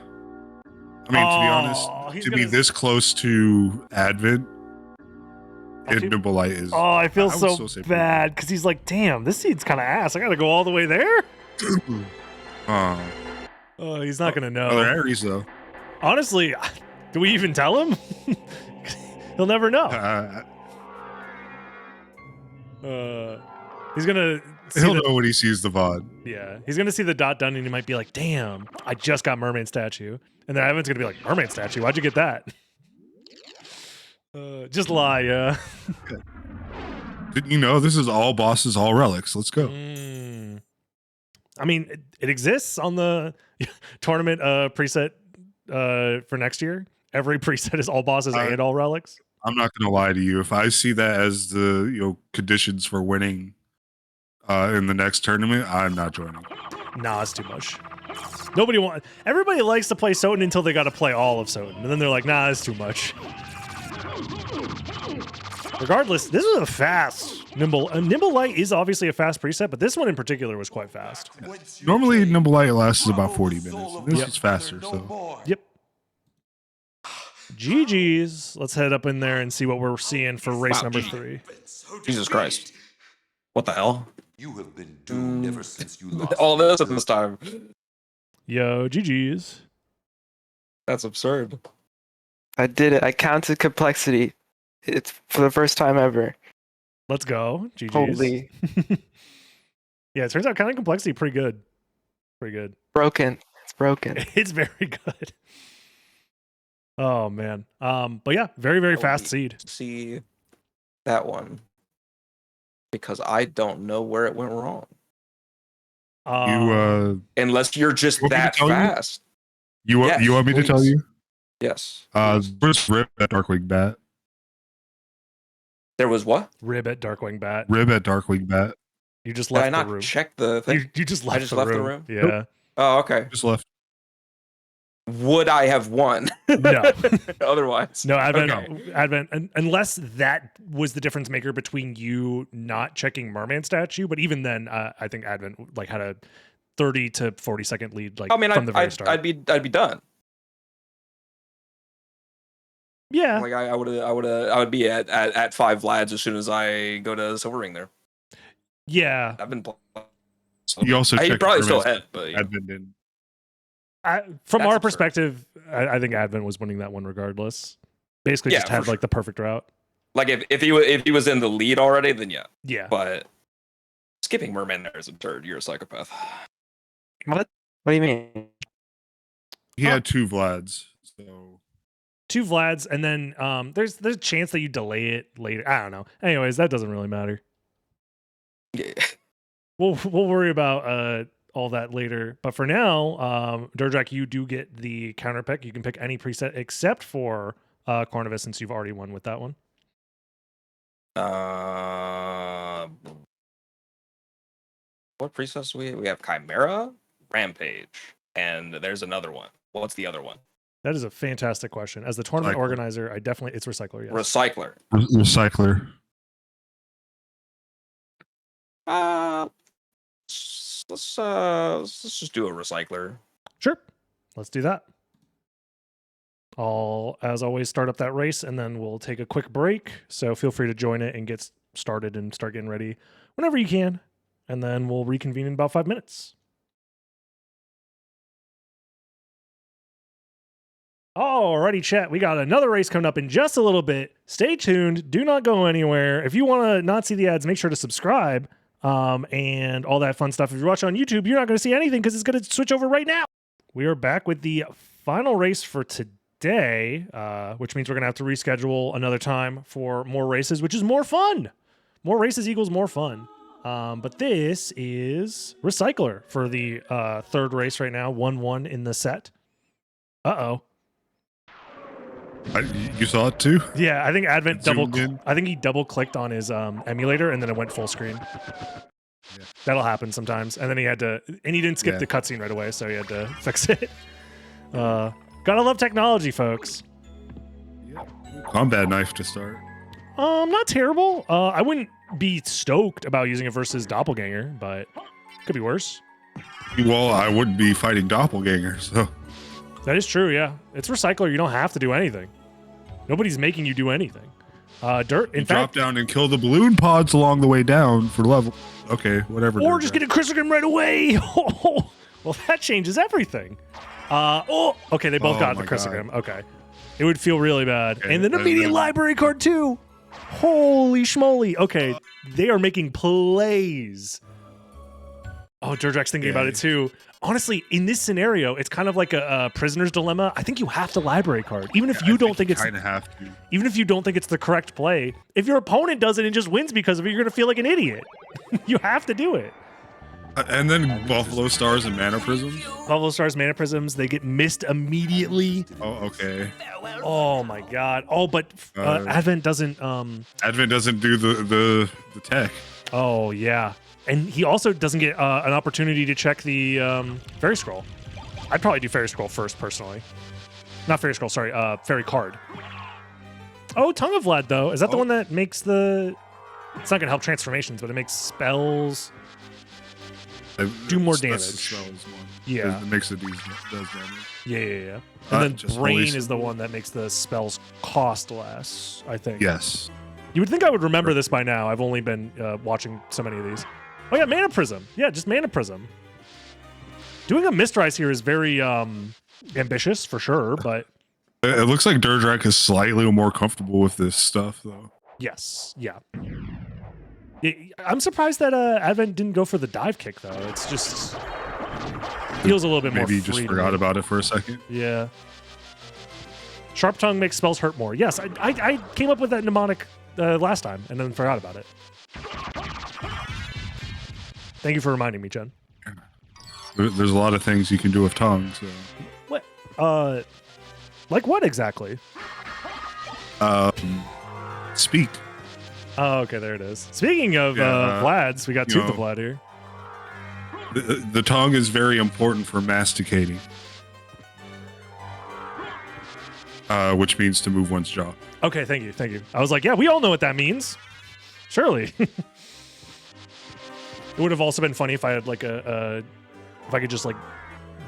I mean, to be honest, to be this close to Advent, Nimble Light is... Oh, I feel so bad because he's like, damn, this seed's kind of ass. I got to go all the way there? Oh, he's not gonna know. Other Aries though. Honestly, do we even tell him? He'll never know. He's gonna. He'll know when he sees the VOD. Yeah, he's gonna see the dot done, and he might be like, "Damn, I just got mermaid statue," and then Evan's gonna be like, "Mermaid statue? Why'd you get that?" Just lie, yeah. Didn't you know this is all bosses, all relics? Let's go. I mean, it exists on the tournament preset for next year. Every preset is all bosses and all relics. I'm not gonna lie to you. If I see that as the conditions for winning in the next tournament, I'm not joining. Nah, it's too much. Everybody likes to play SotN until they got to play all of SotN, and then they're like, nah, it's too much. Regardless, this is a fast Nimble. Nimble Light is obviously a fast preset, but this one in particular was quite fast. Yeah. Normally, Nimble Light lasts about 40 minutes. This is faster, so. Yep. GG's. Let's head up in there and see what we're seeing for race number 3. Jesus Christ. What the hell? You have been doomed ever since you lost. All this at this time. Yo, GG's. That's absurd. I did it. I counted complexity. It's for the first time ever. Let's go. GG's. Holy. Yeah, it turns out counting complexity pretty good. Pretty good. Broken. It's broken. It's very good. Oh man. But yeah, very, very fast seed. See that one. Because I don't know where it went wrong. Unless you're just that fast. You want me to tell you? Yes. First rib at Darkwing Bat. There was what? Rib at Darkwing Bat. Rib at Darkwing Bat. You just left Did I the room. not check the thing? You just left, I just left the room? Yeah. Nope. Oh, okay. Just left. Would I have won? No. Otherwise. No, Advent, Okay. Advent, unless that was the difference maker between you not checking Merman statue, but even then, I think Advent had a 30 to 40 second lead from the very start. I'd be done. Yeah. I would be at 5 Vlads as soon as I go to Silver Ring there. Yeah. I've been You also I checked probably still Merman's ahead, but yeah. Advent didn't. From That's our absurd. perspective, I think Advent was winning that one regardless. Basically, Yeah, just had for the perfect route. Like if he was in the lead already, then yeah. Yeah. But skipping Merman there is absurd. You're a psychopath. What? What do you mean? He had 2 Vlads, so 2 Vlads, and then there's a chance that you delay it later. I don't know. Anyways, that doesn't really matter. Yeah. We'll worry about all that later. But for now, DerDrach, you do get the counter pick. You can pick any preset except for Cornivus, since you've already won with that one. What presets we have? Chimera, Rampage, and there's another one. What's the other one? That is a fantastic question. As the tournament Recycler. organizer, it's Recycler, yes. Recycler. Recycler. Let's just do a Recycler. Sure. Let's do that. I'll, as always, start up that race, and then we'll take a quick break. So feel free to join it and get started and start getting ready whenever you can. And then we'll reconvene in about 5 minutes. Alrighty, chat. We got another race coming up in just a little bit. Stay tuned. Do not go anywhere. If you want to not see the ads, make sure to subscribe and all that fun stuff. If you're watching on YouTube, you're not going to see anything because it's going to switch over right now. We are back with the final race for today, which means we're going to have to reschedule another time for more races, which is more fun. More races equals more fun. But this is Recycler for the third race right now, 1-1 in the set. Uh-oh. You saw it too? Yeah, I think Advent Zoomed in. I think he double clicked on his emulator and then it went full screen. Yeah. That'll happen sometimes. And then he didn't skip the cutscene right away, so he had to fix it. Gotta love technology, folks. Yeah. Combat knife to start. Not terrible. I wouldn't be stoked about using it versus Doppelganger, but could be worse. Well, I wouldn't be fighting Doppelganger, so. That is true, yeah. It's Recycler. You don't have to do anything. Nobody's making you do anything. Drop down and kill the balloon pods along the way down for level. Okay, whatever. Or just get a critical him right away. Well, that changes everything. Okay, they both Oh got the my Chrysogram. Okay. It would feel really bad. Okay, And then and immediate then- library card too. Holy schmoly. Okay, they are making plays. Oh, DerDrach's thinking about it too. Honestly, in this scenario, it's kind of like a prisoner's dilemma. I think you have to library card, even if you don't think it's kind of have to. even if you don't think it's the correct play. If your opponent does it and just wins because of it, you're gonna feel like an idiot. You have to do it. And then Buffalo Stars and Mana Prisms. Buffalo Stars, Mana Prisms, they get missed immediately. Oh, okay. Oh my god. Oh, but Advent doesn't. Advent doesn't do the tech. Oh yeah, and he also doesn't get an opportunity to check the Fairy Scroll. I'd probably do Fairy Scroll first, personally. Not Fairy Scroll, sorry. Fairy Card. Oh, Tongue of Vlad though. Is that the one that makes the? It's not gonna help transformations, but it makes spells. Do more That's the damage. spells one. Yeah. It makes it does damage. Yeah. And then just Brain always- is the one that makes the spells cost less, I think. Yes. You would think I would remember this by now. I've only been watching so many of these. Oh yeah, Mana Prism. Yeah, just Mana Prism. Doing a Mistrise here is very ambitious for sure, but It looks like DerDrach is slightly more comfortable with this stuff, though. yes, yeah. I'm surprised that Advent didn't go for the dive kick though. It's just feels a little bit more Maybe he free just to forgot me. about it for a second. Yeah. Sharp Tongue makes spells hurt more. Yes, I came up with that mnemonic last time and then forgot about it. Thank you for reminding me, Jen. There's a lot of things you can do with tongue. So. What? Like what exactly? Speak. Oh, okay, there it is. Speaking of Vlads, we got you Tooth of know, Vlad here. The tongue is very important for masticating, which means to move one's jaw. Okay, thank you. I was like, yeah, we all know what that means. Surely. It would have also been funny if I had like if I could just like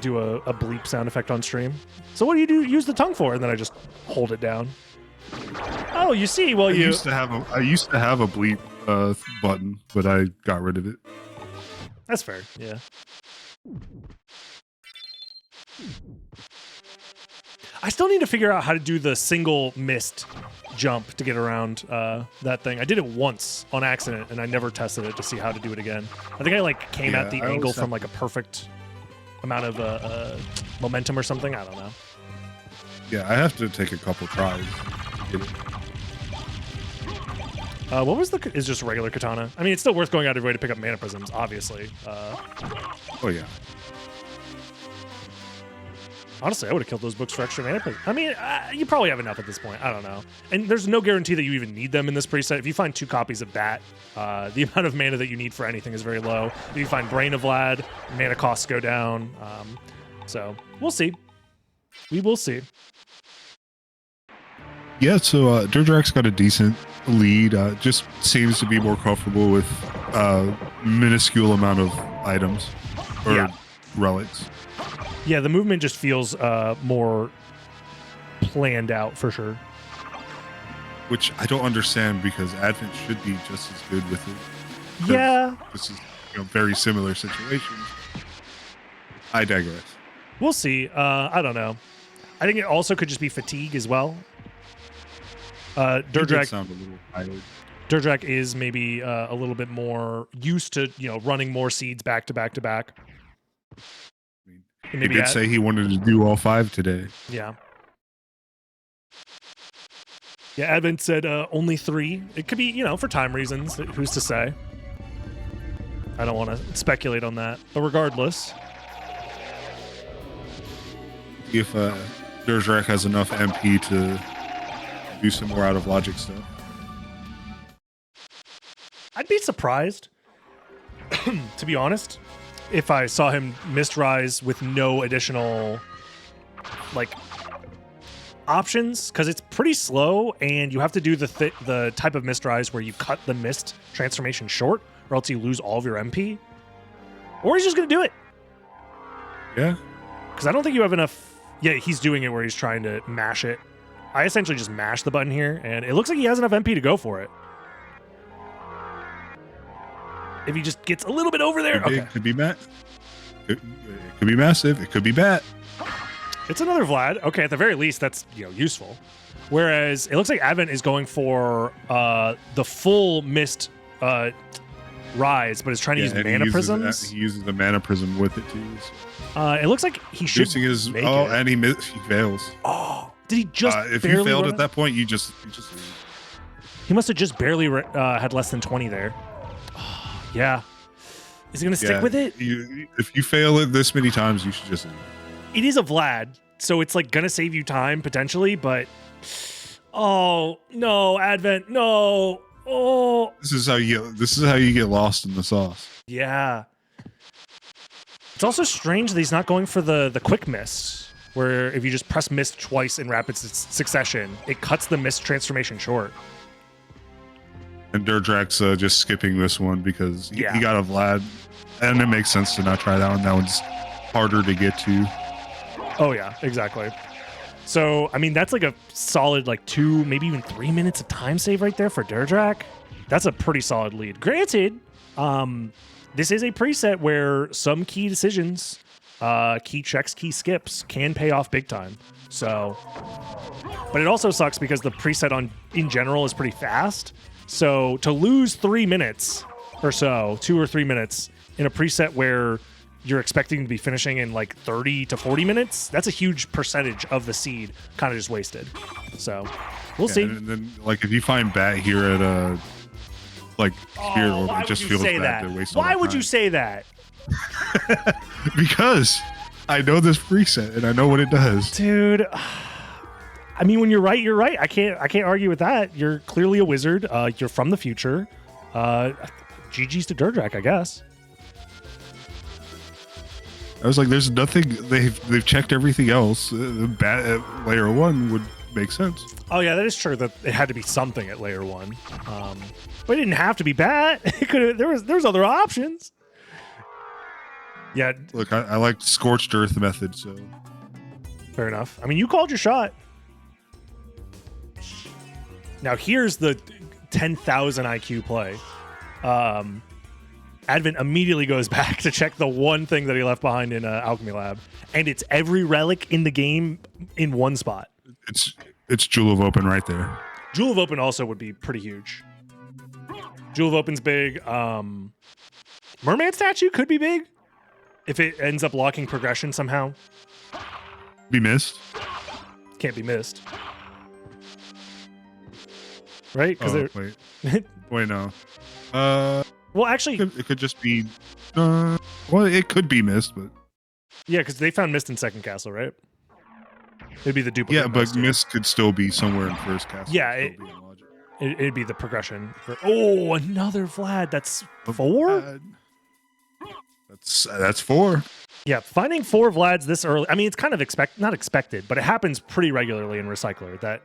do a bleep sound effect on stream. So what do you use the tongue for? And then I just hold it down. Oh, you see, well, I you used to have a bleep button, but I got rid of it. That's fair. Yeah. I still need to figure out how to do the single mist jump to get around that thing. I did it once on accident, and I never tested it to see how to do it again. I think I like came at the I angle always from like a perfect amount of momentum or something. I don't know. Yeah, I have to take a couple tries. to get it. What was is just regular katana? I mean, it's still worth going out of your way to pick up Mana Prisms, obviously. Oh yeah. Honestly, I would have killed those books for extra mana. I mean, you probably have enough at this point. I don't know. And there's no guarantee that you even need them in this preset. If you find 2 copies of that, the amount of mana that you need for anything is very low. If you find Brain of Vlad, mana costs go down. So we'll see. We will see. Yeah, so DerDrach's got a decent lead. Just seems to be more comfortable with minuscule amount of items or relics. Yeah, the movement just feels more planned out for sure. Which I don't understand because Advent should be just as good with it. Yeah. This is very similar situations. I digress. We'll see. I don't know. I think it also could just be fatigue as well. DerDrach sound a little tired. DerDrach is maybe a little bit more used to, running more seeds back to back to back. He did say he wanted to do all 5 today. Yeah. Yeah, Advent said only 3. It could be, for time reasons. Who's to say? I don't want to speculate on that. But regardless. If DerDrach has enough MP to do some more out of logic stuff. I'd be surprised, to be honest, if I saw him Mistrise with no additional, options, because it's pretty slow, and you have to do the type of Mistrise where you cut the mist transformation short, or else you lose all of your MP. Or he's just going to do it. Yeah. Because I don't think you have enough... Yeah, he's doing it where he's trying to mash it. I essentially just mash the button here, and it looks like he has enough MP to go for it. If he just gets a little bit over there, okay. Could be Matt. It could be massive. It could be bat. It's another Vlad. Okay, at the very least, that's useful. Whereas it looks like Advent is going for the full mist rise, but is trying to use mana prisms. He uses the mana prism with it too. It looks like he should. His, make oh, it. and he fails. Oh, did he just? If barely you failed run at that point, you just. He must have just barely had less than 20 there. Oh, yeah. Is he gonna stick with it? If you fail it this many times, you should just. It is a Vlad, so it's like gonna save you time potentially, but oh no, Advent, no. Oh, This is how you get lost in the sauce. yeah. It's also strange that he's not going for the quick mist, where if you just press mist twice in rapid succession, it cuts the mist transformation short. And DerDrach's just skipping this one because he Yeah. got a Vlad, and it makes sense to not try that one. That one's harder to get to. Oh yeah, exactly. So, I mean, that's like a solid 2, maybe even 3 minutes of time save right there for DerDrach. That's a pretty solid lead. Granted, this is a preset where some key decisions, key checks, key skips can pay off big time. So, but it also sucks because the preset in general is pretty fast. So to lose 3 minutes or so, 2 or 3 minutes in a preset where you're expecting to be finishing in 30 to 40 minutes, that's a huge percentage of the seed kind of just wasted. So we'll see. And then if you find bat here at Spirit Orb, it just feels bad to waste all Why that would time. you say that? Because I know this preset and I know what it does. Dude, I mean, when you're right, you're right. I can't argue with that. You're clearly a wizard. You're from the future. GG's to DerDrach, I guess. I was like, there's nothing. They've checked everything else. Bat at layer 1 would make sense. Oh yeah, that is true. That it had to be something at layer 1. But it didn't have to be bat. It could. There was other options. Yeah. Look, I like scorched earth method, so Fair enough. I mean, you called your shot. Now here's the 10,000 IQ play. Advent immediately goes back to check the one thing that he left behind in Alchemy Lab, and it's every relic in the game in one spot. it's Jewel of Open right there. Jewel of Open also would be pretty huge. Jewel of Open's big. Merman statue could be big if it ends up locking progression somehow. Be missed. Can't be missed. Right? Oh, wait, no. Well, actually, It could just be. Well, it could be missed, but yeah, because they found mist in second castle, right? It'd be the duplicate. yeah, but mist could still be somewhere in first castle. Yeah, It'd still be in logic. It'd be the progression. Oh, another Vlad. That's 4? That's 4. Yeah, finding 4 Vlads this early. I mean, it's kind of not expected, but it happens pretty regularly in Recycler that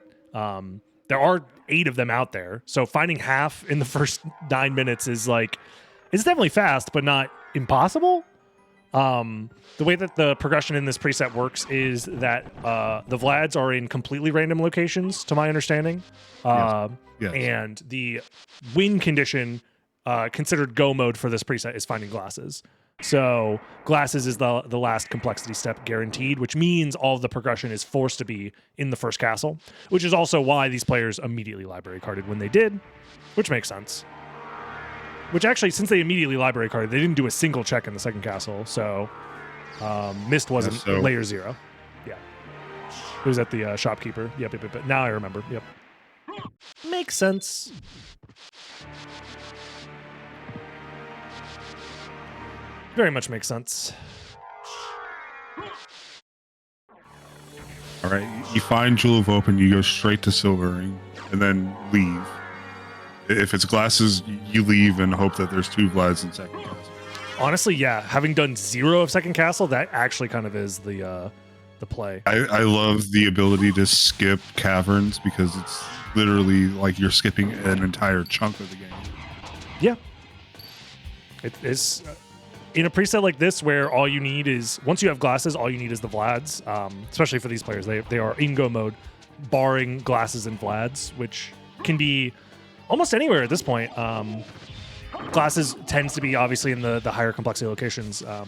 there are 8 of them out there. So finding half in the first 9 minutes is it's definitely fast, but not impossible. The way that the progression in this preset works is that the Vlads are in completely random locations, to my understanding. Yes. And the win condition considered go mode for this preset is finding glasses. So glasses is the last complexity step guaranteed, which means all of the progression is forced to be in the first castle, which is also why these players immediately library carded when they did, which makes sense. Which actually, since they immediately library carded, they didn't do a single check in the second castle, so Mist wasn't layer 0. Yeah. It was at the shopkeeper. Yep. Now I remember. Yep. Makes sense. Very much makes sense. All right, you find Jewel of Open, you go straight to Silver Ring, and then leave. If it's glasses, you leave and hope that there's 2 Vlads in second castle. Honestly, yeah. Having done 0 of second castle, that actually kind of is the play. I love the ability to skip caverns because it's literally like you're skipping an entire chunk of the game. Yeah. It is in a preset like this where all you need is, once you have glasses, all you need is the Vlads, especially for these players. They are in go mode, barring glasses and Vlads, which can be almost anywhere at this point. Glasses tends to be obviously in the higher complexity locations. The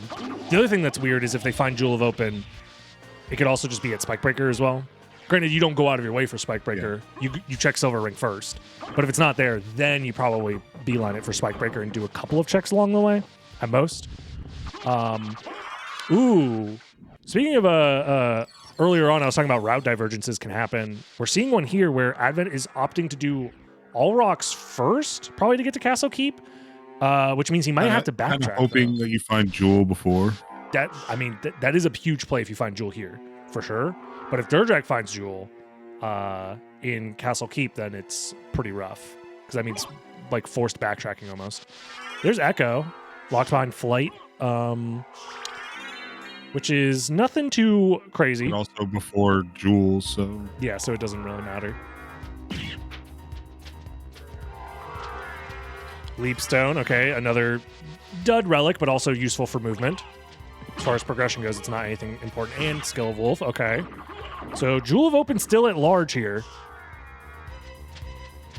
other thing that's weird is if they find Jewel of Open, it could also just be at Spikebreaker as well. Granted, you don't go out of your way for Spikebreaker. Yeah. You check Silver Ring first. But if it's not there, then you probably beeline it for Spikebreaker and do a couple of checks along the way, at most. Ooh. Speaking of earlier on, I was talking about route divergences can happen. We're seeing one here where Advent is opting to do all rocks first, probably to get to Castle Keep, which means he might have to backtrack. I'm hoping that you find Jewel before. That is a huge play if you find Jewel here, for sure. But if DerDrach finds Jewel in Castle Keep, then it's pretty rough. Because that means like forced backtracking almost. There's Echo, locked behind Flight, which is nothing too crazy. But also before Jewel, so... Yeah, so it doesn't really matter. Leapstone, okay, another dud relic, but also useful for movement. As far as progression goes, it's not anything important. And Skill of Wolf, okay. So Jewel of Open still at large here.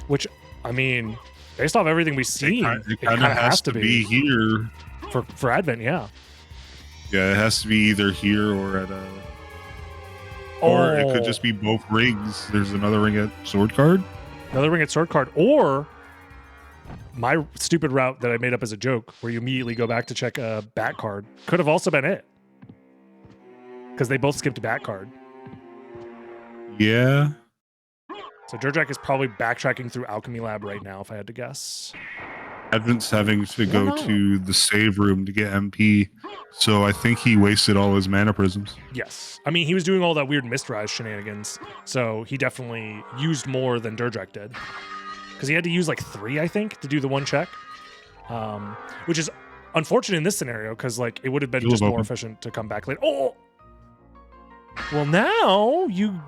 Which, I mean, based off everything we've seen, it kind of has to be here. For Advent, yeah. Yeah, it has to be either here or at a... Or it could just be both rings. There's another ring at Sword Card. Another ring at Sword Card. Or my stupid route that I made up as a joke, where you immediately go back to check a back card, could have also been it. Because they both skipped a back card. Yeah. So DerDrach is probably backtracking through Alchemy Lab right now, if I had to guess. Advent's having to go to the save room to get MP, so I think he wasted all his mana prisms. Yes. I mean, he was doing all that weird Mistrise shenanigans, so he definitely used more than DerDrach did. Because he had to use like 3, I think, to do the one check. Which is unfortunate in this scenario, because like it would have been just more efficient to come back later. Oh! Well, now you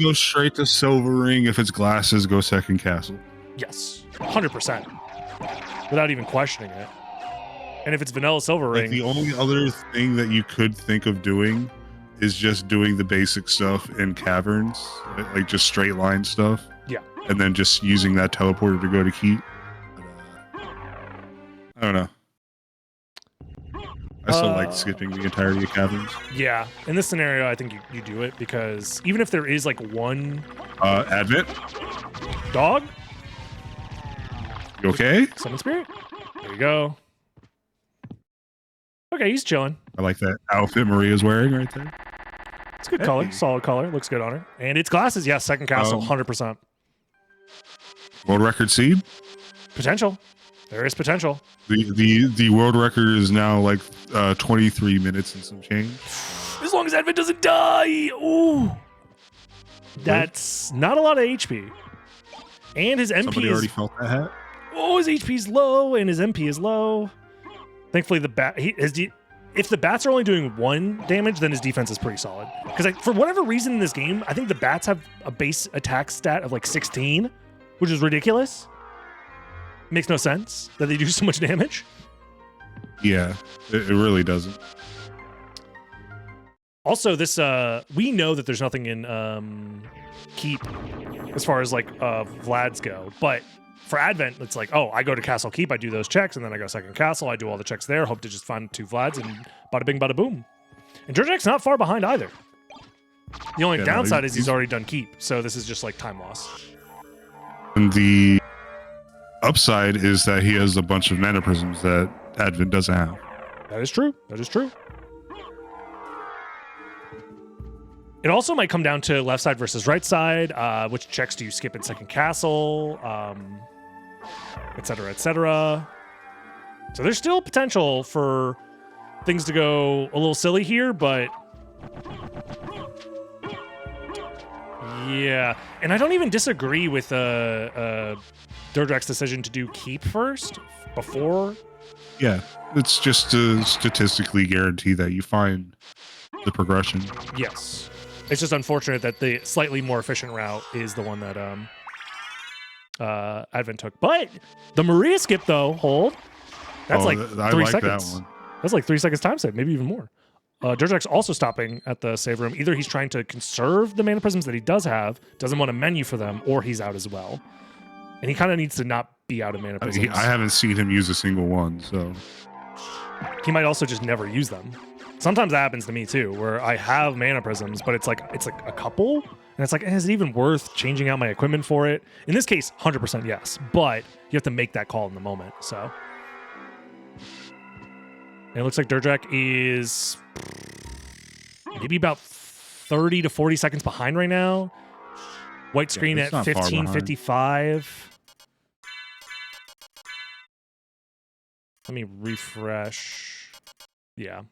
go straight to Silver Ring. If it's Glasses, go second Castle. Yes, 100%, without even questioning it. And if it's Vanilla Silver Ring, the only other thing that you could think of doing is just doing the basic stuff in caverns, like just straight line stuff. Yeah, and then just using that teleporter to go to Keep. I don't know. I still like skipping the entirety of caverns. Yeah, in this scenario, I think you do it because even if there is like one... Advent? Dog? You okay? Summon Spirit? There you go. Okay, he's chilling. I like that outfit Maria's wearing right there. It's good color, solid color, looks good on her. And it's Glasses, yes, second Castle, 100%. World record seed? Potential. There is potential. The world record is now like 23 minutes and some change. As long as Advent doesn't die. Ooh. That's not a lot of HP. And his MP Somebody already felt that hat? Oh, his HP's low and his MP is low. Thankfully, if the bats are only doing 1 damage, then his defense is pretty solid. Because for whatever reason in this game, I think the bats have a base attack stat of like 16, which is ridiculous. Makes no sense that they do so much damage. Yeah, it really doesn't. Also, this we know that there's nothing in Keep as far as like Vlad's go, but for Advent, it's like, oh, I go to Castle Keep, I do those checks, and then I go second Castle, I do all the checks there, hope to just find 2 Vlads, and bada bing, bada boom. And DerDrach's not far behind either. The only downside is he's already done Keep, so this is just like time loss. And the upside is that he has a bunch of mana prisms that Advent doesn't have. That is true. That is true. It also might come down to left side versus right side. Which checks do you skip in second Castle? Et cetera, et cetera. So there's still potential for things to go a little silly here, but yeah. And I don't even disagree with DerDrach's decision to do Keep first before. Yeah, it's just to statistically guarantee that you find the progression. Yes. It's just unfortunate that the slightly more efficient route is the one that Advent took. But the Maria skip, though, hold. That's like 3 seconds. That one. That's like 3 seconds time save, maybe even more. DerDrach's also stopping at the save room. Either he's trying to conserve the mana prisms that he does have, doesn't want to menu for them, or he's out as well. And he kind of needs to not be out of mana prisms. I haven't seen him use a single one, so He might also just never use them. Sometimes that happens to me too, where I have mana prisms, but it's like a couple, and it's like, is it even worth changing out my equipment for it? In this case, 100% yes, but you have to make that call in the moment. So, and it looks like DerDrach is maybe about 30 to 40 seconds behind right now. White screen it's at not far behind. 15:55. Let me refresh. Yeah.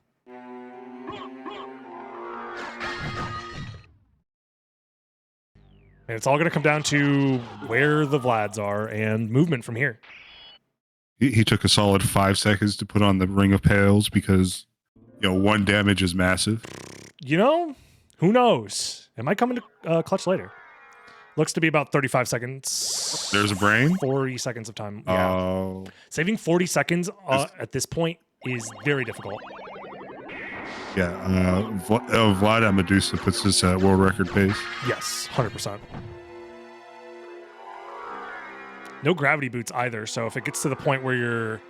And it's all going to come down to where the Vlads are and movement from here. He took a solid 5 seconds to put on the Ring of Pails because, 1 damage is massive. Who knows? It might come into clutch later. Looks to be about 35 seconds. There's a brain? 40 seconds of time. Yeah. Oh. Saving 40 seconds at this point is very difficult. Yeah. Vlad at Medusa puts this at world record pace. Yes, 100%. No gravity boots either, so if it gets to the point where you're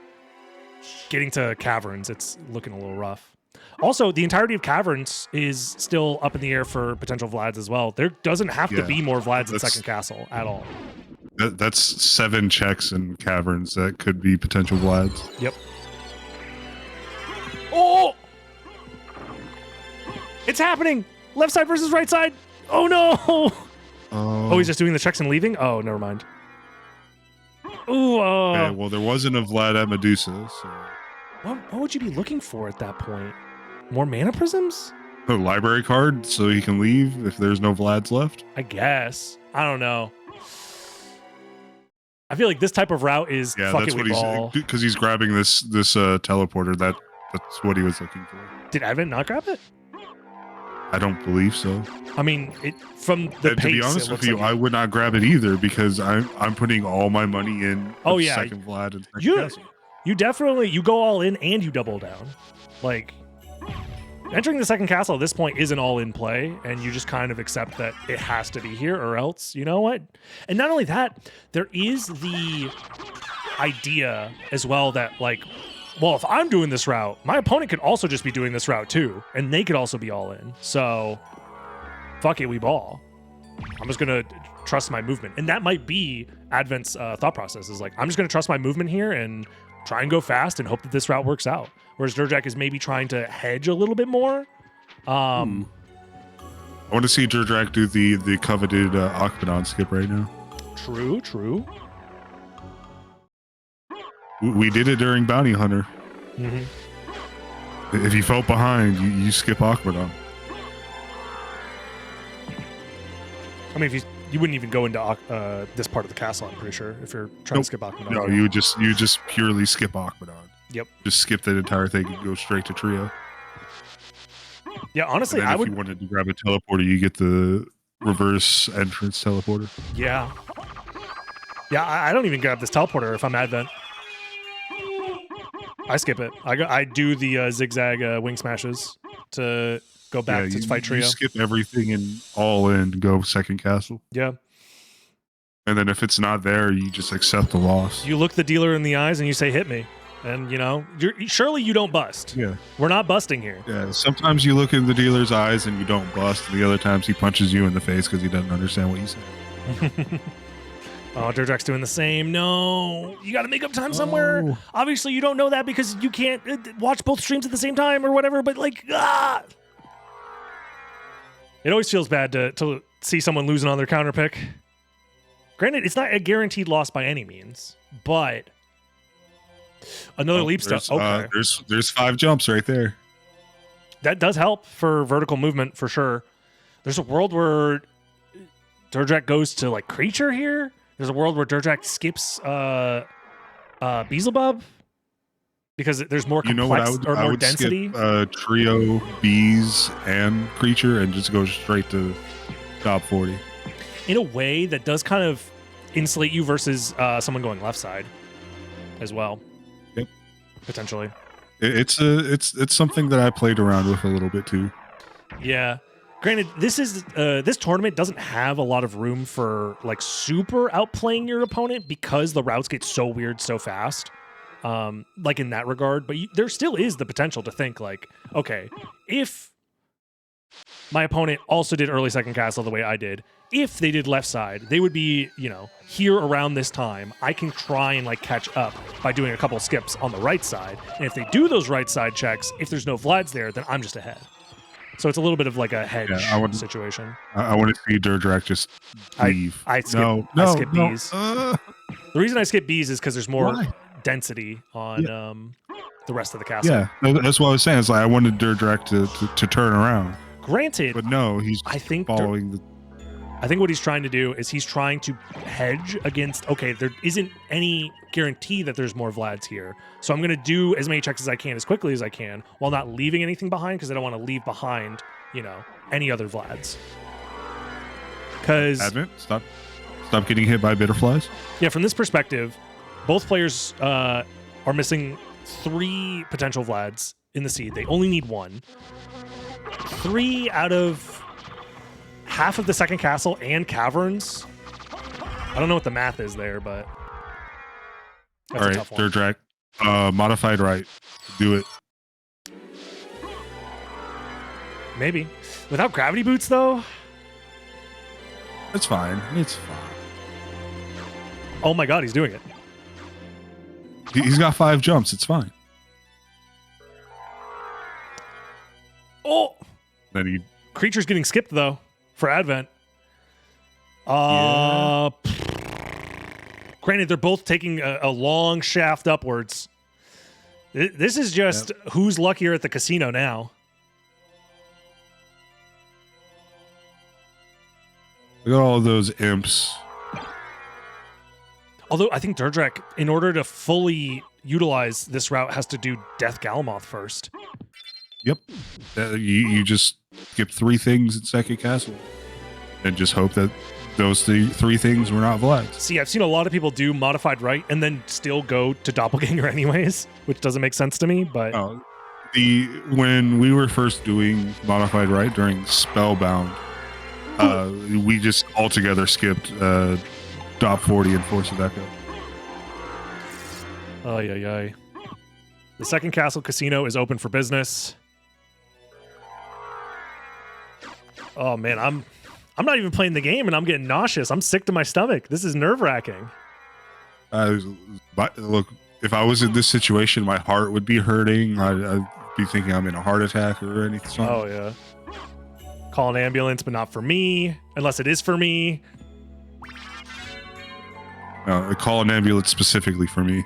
getting to caverns, it's looking a little rough. Also, the entirety of caverns is still up in the air for potential Vlads as well. There doesn't have to be more Vlads in Second Castle at all. That's 7 checks in caverns that could be potential Vlads. Yep. Oh! It's happening! Left side versus right side! Oh no! Oh, he's just doing the checks and leaving? Oh, never mind. Ooh, okay, well, there wasn't a Vlad at Medusa, so... What would you be looking for at that point? More mana prisms? A library card so he can leave if there's no Vlads left? I guess. I don't know. I feel like this type of route is fuck it with ball. Because he's grabbing this teleporter. That's what he was looking for. Did Advent not grab it? I don't believe so. I mean, from the pace, to be honest with you, I would not grab it either because I'm putting all my money in. Oh yeah, second Vlad and second Castle. You definitely you go all in and you double down. Like entering the second castle at this point is an all-in play, and you just kind of accept that it has to be here or else. You know what? And not only that, there is the idea as well that like, well, if I'm doing this route, my opponent could also just be doing this route too, and they could also be all in. So, fuck it, we ball. I'm just gonna trust my movement, and that might be Advent's thought process. Is like, I'm just gonna trust my movement here and try and go fast and hope that this route works out. Whereas DerDrach is maybe trying to hedge a little bit more. I want to see DerDrach do the coveted Akbanon skip right now. True. We did it during Bounty Hunter. Mm-hmm. If you felt behind, you skip Akbanon. I mean, if you wouldn't even go into this part of the castle, I'm pretty sure, if you're trying to skip Akbanon. No, you just purely skip Akbanon. Yep. Just skip that entire thing and go straight to Trio. Yeah, honestly, if you wanted to grab a teleporter, you get the reverse entrance teleporter. Yeah. Yeah, I don't even grab this teleporter if I'm Advent. I skip it. I do the zigzag wing smashes to go back to fight Trio. You skip everything and all in, go second castle. Yeah. And then if it's not there, you just accept the loss. You look the dealer in the eyes and you say, hit me. And, surely you don't bust. Yeah. We're not busting here. Yeah, sometimes you look in the dealer's eyes and you don't bust. The other times he punches you in the face because he doesn't understand what you say. Oh, DerDrach's doing the same. No. You got to make up time somewhere. Obviously, you don't know that because you can't watch both streams at the same time or whatever, but It always feels bad to see someone losing on their counter pick. Granted, it's not a guaranteed loss by any means, but... Another leap step. Okay. There's 5 jumps right there. That does help for vertical movement for sure. There's a world where DerDrach goes to like creature here. There's a world where DerDrach skips Beelzebub because there's more complex or more density. Skip, trio, bees, and creature, and just go straight to top 40. In a way that does kind of insulate you versus someone going left side as well. Yep. Potentially. It's something that I played around with a little bit too. Yeah. Granted, this tournament doesn't have a lot of room for like super outplaying your opponent because the routes get so weird so fast. Like in that regard, but there still is the potential to think like, okay, if my opponent also did early second castle the way I did, if they did left side, they would be, here around this time. I can try and like catch up by doing a couple skips on the right side. And if they do those right side checks, if there's no Vlads there, then I'm just ahead. So it's a little bit of like a hedge situation. I want to see DerDrach just leave. I skip Bs. The reason I skip Bs is because there's more density on the rest of the castle. Yeah, that's what I was saying. It's like I wanted DerDrach to turn around. Granted, but no, he's following the. I think what he's trying to do is he's trying to hedge against, okay, there isn't any guarantee that there's more Vlads here. So I'm going to do as many checks as I can as quickly as I can while not leaving anything behind because I don't want to leave behind, any other Vlads. Because Advent, stop getting hit by bitterflies. Yeah, from this perspective, both players are missing 3 potential Vlads in the seed. They only need 1. 3 out of half of the second castle and caverns. I don't know what the math is there, but that's all right, a tough one. DerDrach, modified right, do it. Maybe without gravity boots though. It's fine. It's fine. Oh my god, he's doing it. He's got 5 jumps. It's fine. Oh, Then he. Creature's getting skipped though for Advent. Granted, they're both taking a long shaft upwards. This is just who's luckier at the casino now. Look at all of those imps. Although I think DerDrach, in order to fully utilize this route, has to do Death Galamoth first. Yep. You just skip 3 things in second castle and just hope that those 3 things were not Vlads. See, I've seen a lot of people do modified right and then still go to Doppelganger anyways, which doesn't make sense to me, but... When we were first doing modified right during Spellbound, we just altogether skipped Dop 40 and Force of Echo. Ay. The second castle casino is open for business. Oh man, I'm not even playing the game and I'm getting nauseous. I'm sick to my stomach. This is nerve-wracking. Look, if I was in this situation, my heart would be hurting. I'd be thinking I'm in a heart attack or anything. Oh yeah. Call an ambulance, but not for me, unless it is for me. Call an ambulance specifically for me.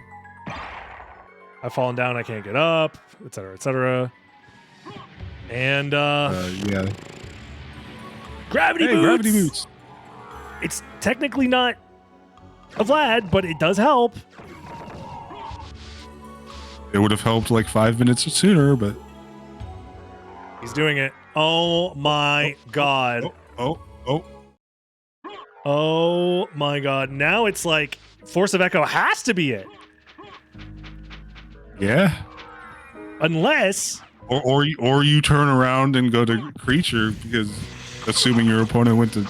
I've fallen down, I can't get up, etc., etc. And yeah. Gravity boots. Gravity boots. It's technically not a Vlad, but it does help. It would have helped like 5 minutes sooner, but he's doing it. Oh my god. Oh my god. Now it's like Force of Echo has to be it. Yeah. Unless or you turn around and go to creature because assuming your opponent went to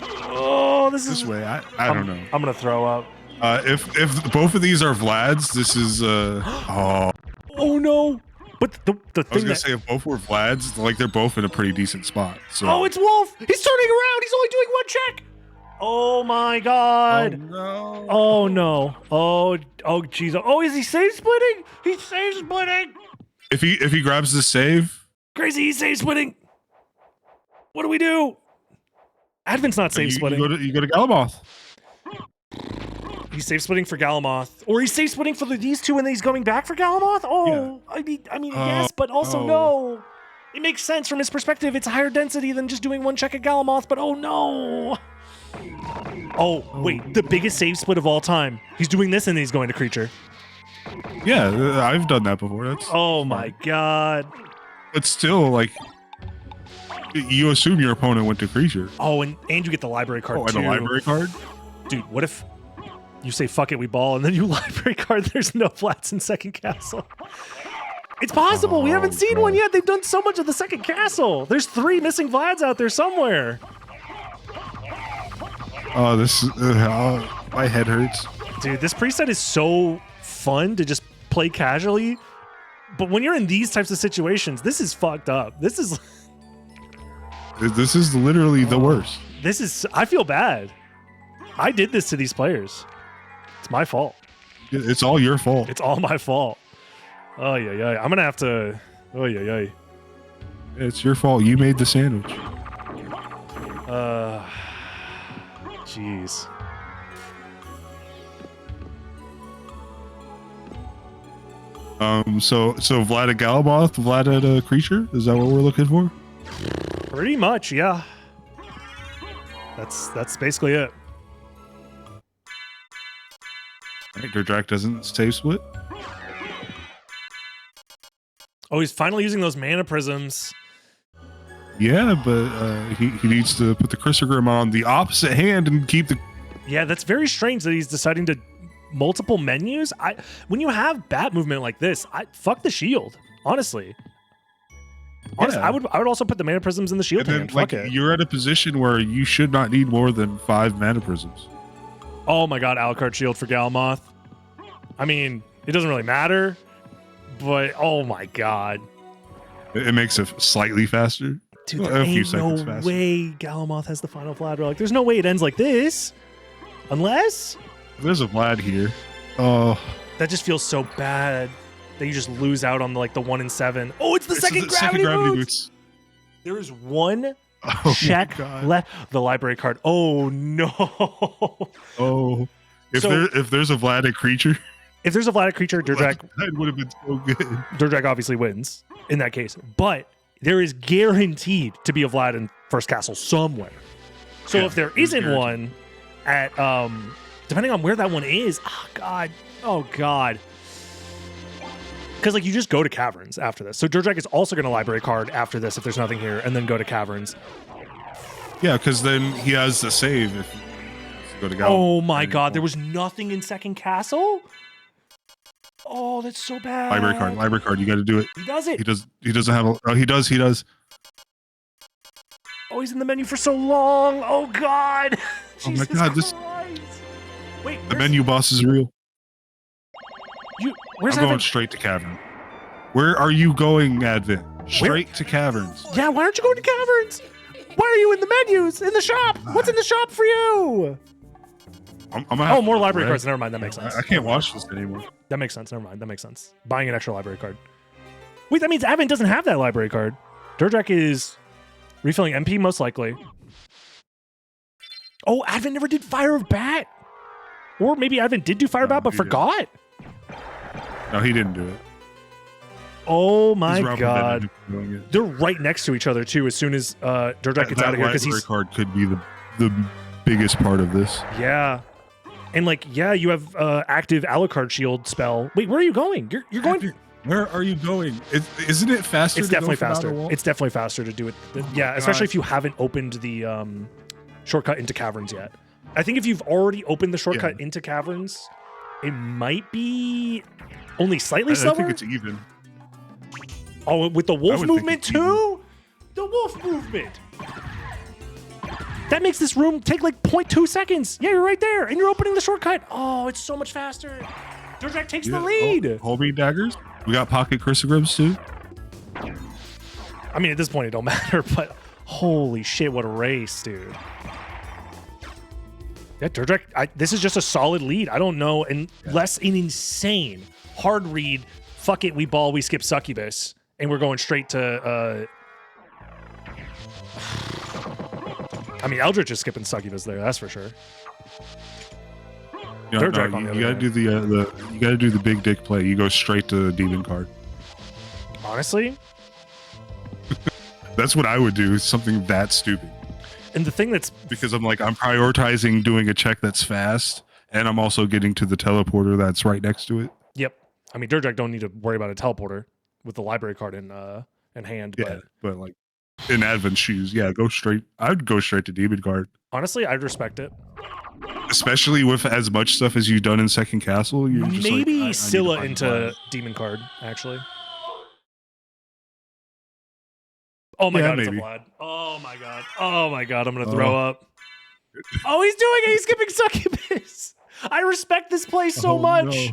this way. I don't know. I'm gonna throw up. If both of these are Vlad's, this is Oh no! But the thing I was gonna say if both were Vlad's, like they're both in a pretty decent spot. So. Oh, it's Wolf! He's turning around. He's only doing 1 check. Oh my god! Oh no! Oh no! Oh jeez! Oh, is he save splitting? He's save splitting. If he grabs the save, crazy! He's save splitting. What do we do? Advent's not save splitting. You go to Galamoth. He's safe splitting for Galamoth, or he's safe splitting for these 2, and then he's going back for Galamoth. Oh, yeah. I mean, yes, but also no. It makes sense from his perspective. It's higher density than just doing 1 check at Galamoth. But oh no. Oh wait, the biggest save split of all time. He's doing this, and then he's going to creature. Yeah, I've done that before. That's my god. But still, like, you assume your opponent went to creature. Oh, and you get the library card too. And a library card? Dude, what if you say fuck it, we ball, and then you library card there's no flats in second castle? It's possible. We haven't Oh, seen one God. yet. They've done so much of the second castle. There's 3 missing Vlads out there somewhere. Oh, this my head hurts. Dude, this preset is so fun to just play casually. But when you're in these types of situations, this is fucked up. This is Literally the worst. I feel bad. I did this to these players. It's my fault. It's all your fault. It's all my fault. Oh yeah. I'm gonna have to. Oh yeah. It's your fault. You made the sandwich. Jeez. So Vlad a Galaboth, Vlad a creature? Is that what we're looking for? Pretty much, yeah. That's basically it. Right, DerDrach doesn't save split. Oh, he's finally using those mana prisms. Yeah, but he needs to put the Chrysogram on the opposite hand and keep the. Yeah, that's very strange that he's deciding to multiple menus. When you have bat movement like this, fuck the shield. Honestly, Yeah. I would also put the mana prisms in the shield And then, hand. Fuck like, it. you're at a position where you should not need more than 5 mana prisms. Oh my god, Alucard shield for Galmoth. I mean, it doesn't really matter, but oh my god. It makes it slightly faster. Dude, Well, there a few ain't no seconds faster. way Galmoth has the final Vlad relic. There's no way it ends like this. Unless There's a Vlad here. Oh, that just feels so bad that you just lose out on the 1 in 7. Oh, it's the it's second the gravity, boots. boots. There is one Oh my check God. left. The library card. Oh no. Oh, if So- there's a Vlad a creature, If there's a Vlad creature, DerDrach that would have been so good. DerDrach obviously wins in that case. But there is guaranteed to be a Vlad in first castle somewhere. So Yeah, if there it's isn't guaranteed. one at depending on where that one is, oh god. Because you just go to caverns after this. So DerDrach is also going to library card after this if there's nothing here, and then go to caverns. Yeah, because then he has the save if he wants to go to Gal. Oh my god, there was nothing in second castle? Oh, that's so bad. Library card. You got to do it. He does it. He doesn't have a. Oh, he does. Oh, he's in the menu for so long. Oh god. Oh my Jesus God, this- Christ. Wait, The menu boss is real. Where's I'm going Advent? straight to cavern. Where are you going, Advent? Straight to caverns. Yeah, why aren't you going to caverns? Why are you in the menus? In the shop? What's in the shop for you? I'm gonna have Oh, more to library red. cards. Never mind. That makes sense. I can't watch this anymore. That makes sense. Never mind. That makes sense. Buying an extra library card. Wait, that means Advent doesn't have that library card. DerDrach is refilling MP most likely. Oh, Advent never did Fire of Bat. Or maybe Advent did do Fire of No, Bat, but he didn't. forgot. No, he didn't do it. Oh my He's Robin god. Bennett doing it. They're right next to each other too as soon as DerDrach gets That out of here because library he's card could be the biggest part of this. yeah. And you have active Alucard shield spell. Wait, where are you going? You're going. Where are you going? Isn't it faster? It's to go definitely from outer faster. wall? It's definitely faster to do it. Yeah, God. especially if you haven't opened the shortcut into caverns yet. I think if you've already opened the shortcut into caverns, it might be only slightly I slower. think it's even. Oh, with the wolf would think movement it's even. too? The wolf movement. That makes this room take 0.2 seconds. Yeah, you're right there. And you're opening the shortcut. Oh, it's so much faster. DerDrach takes the lead. Homing daggers. We got pocket chrysograms too. I mean, at this point, it don't matter, but holy shit, what a race, dude. Yeah, DerDrach, this is just a solid lead. I don't know, unless an insane hard read, fuck it, we ball, we skip succubus, and we're going straight to, I mean, Eldritch is skipping succubus there, that's for sure. No, DerDrach no, on the you other gotta do you gotta do the big dick play. You go straight to the demon card. Honestly, That's what I would do. Something that stupid. and the thing that's Because I'm prioritizing doing a check that's fast, and I'm also getting to the teleporter that's right next to it. yep. I mean, DerDrach don't need to worry about a teleporter with the library card in hand, Yeah, but in Advent shoes, yeah, go straight. I'd go straight to demon card, but honestly, I'd respect it. especially with as much stuff as you've done in Second Castle. You're just Maybe I need to Scylla find into Vlad. demon card, actually. Oh my Yeah, god, maybe. it's a Vlad. Oh my god. Oh my god, I'm gonna throw up. Oh, he's doing it. He's skipping succubus. I respect this play so Oh, much. no.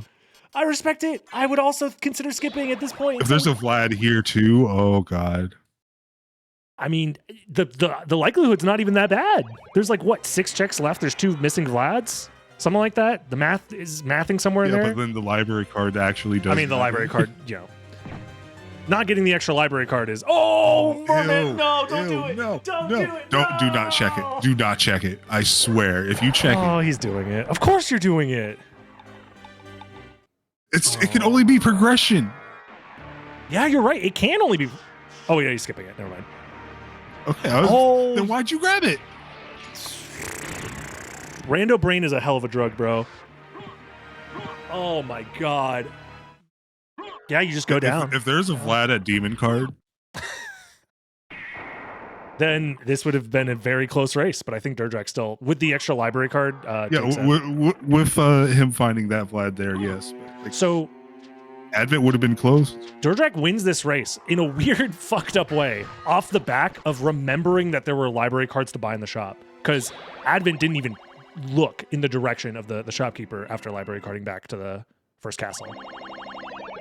I respect it. I would also consider skipping at this point. If there's a Vlad here too, oh god. I mean, the likelihood's not even that bad. There's like what 6 checks left. There's 2 missing Vlads, something like that. The math is mathing somewhere in Yeah, there. but then the library card actually does. I mean, the matter. library card. You know, not getting the extra library card is. Oh, Merman, Ew, no, don't do ew, it. No, Don't no, do it. Don't do not check it. Do not check it. I swear, if you check Oh, it, he's doing it. Of course you're doing it. it can only be progression. Yeah, you're right. It can only be. Oh yeah, he's skipping it. Never mind. Okay, Oh. then why'd you grab it? Rando brain is a hell of a drug, bro. Oh my god. Yeah, you just go down. If there's a Vlad at Demon card, Then this would have been a very close race, but I think DerDrach still, with the extra library card, yeah, takes it. with him finding that Vlad there, yes. Like, So Advent would have been close. DerDrach wins this race in a weird, fucked up way off the back of remembering that there were library cards to buy in the shop. Because Advent didn't even look in the direction of the shopkeeper after library carding back to the first castle.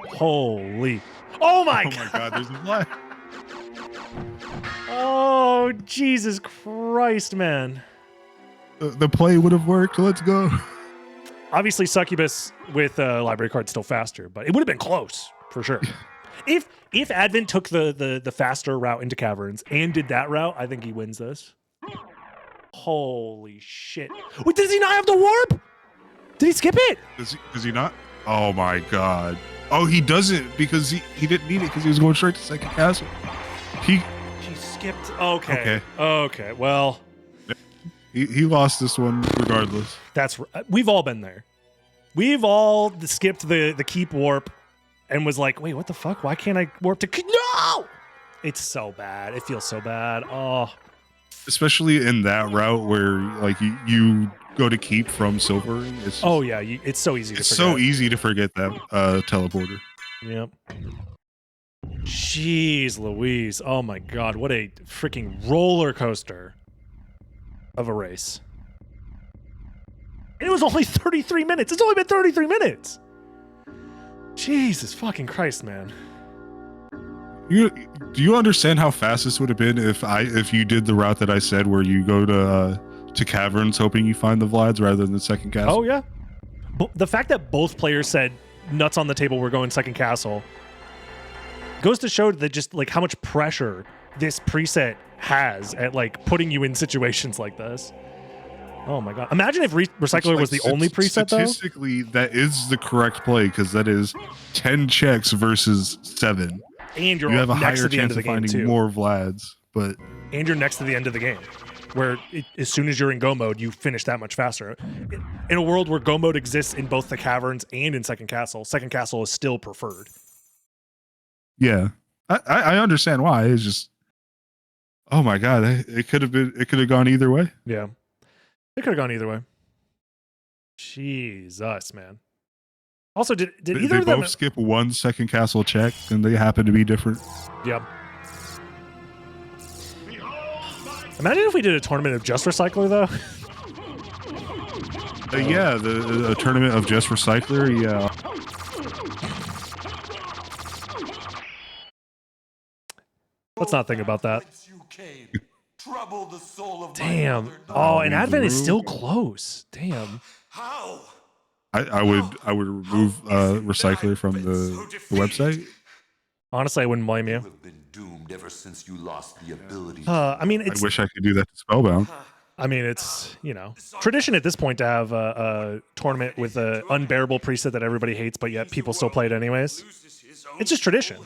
Holy. Oh my Oh god. my god, there's a Vlad. Oh, Jesus Christ, man. The play would have worked. Let's go. Obviously, Succubus with library card still faster, but it would have been close for sure. if Advent took the faster route into caverns and did that route, I think he wins this. Holy shit! Wait, does he not have the warp? Did he skip it? Does he not? Oh my god. Oh, he doesn't because he didn't need it because he was going straight to second castle. He skipped. Okay. Well, he lost this one regardless. we've all been there. We've all skipped the keep warp and was like, wait, what the fuck? Why can't I warp to no? It's so bad. It feels so bad. Oh. Especially in that route where like you go to keep from silver. It's It's so easy to it's forget. so easy to forget that teleporter. Yep. Jeez Louise. Oh my god, what a freaking roller coaster of a race. And it was only 33 minutes. It's only been 33 minutes. Jesus fucking Christ, man. Do you understand how fast this would have been if you did the route that I said where you go to caverns hoping you find the Vlads rather than the second castle? Oh yeah. The fact that both players said nuts on the table, we're going second castle, goes to show that just like how much pressure this preset has at like putting you in situations like this. Oh my god! Imagine if Recycler was the only preset though. Statistically, that is the correct play because that is 10 checks versus 7. And you're You have a next higher to the end chance of the of game finding too. more Vlads, but And you're next to the end of the game, where as soon as you're in go mode, you finish that much faster. In a world where go mode exists in both the caverns and in second castle is still preferred. yeah, I understand why. It's just, oh my god, it could have gone either way. Yeah, it could have gone either way. Jesus, man. Also, did They either of them both skip one second castle check, and they happen to be different. Yep. Imagine if we did a tournament of just Recycler, though. Yeah, the tournament of just Recycler. Yeah, Let's not think about that. Whence you came, trouble the soul of my Damn. mother, Oh, and leave the Advent is room. still close. Damn. How? I would remove Recycler from the website. Honestly, I wouldn't blame You you. have been doomed ever since you lost the ability. I mean, I it's. wish I could do that to Spellbound. I mean, it's tradition at this point to have a tournament with an unbearable preset that everybody hates, but yet people still play it anyways. It's just tradition.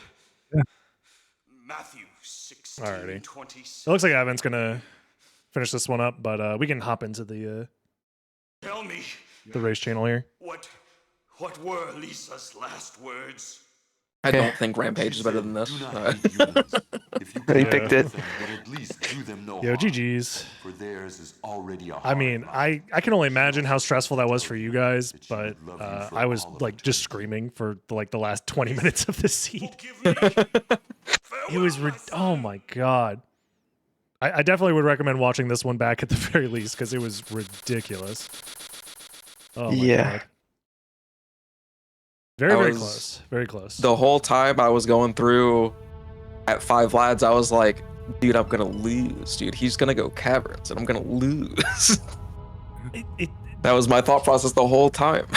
Matthew 16, Alrighty. 26. It looks like Advent's gonna finish this one up, but we can hop into the Tell me, race channel here. what were Lisa's last words? I Okay. don't think Rampage is better than this. Do not hate humans. If you He can picked hurt it. them, then at least do them no Yo, harm, GG's. for theirs is already a I hard mean, life. I can only imagine how stressful that was for you guys, That she but would love you for I was all of like just eternity. screaming for like the last 20 minutes of this seed. Forgive me. It was oh my god. I definitely would recommend watching this one back at the very least because it was ridiculous. Oh my god. Very close. Very close. The whole time I was going through at 5 lads, I was like, dude, I'm gonna lose, dude. He's gonna go caverns and I'm gonna lose. That was my thought process the whole time.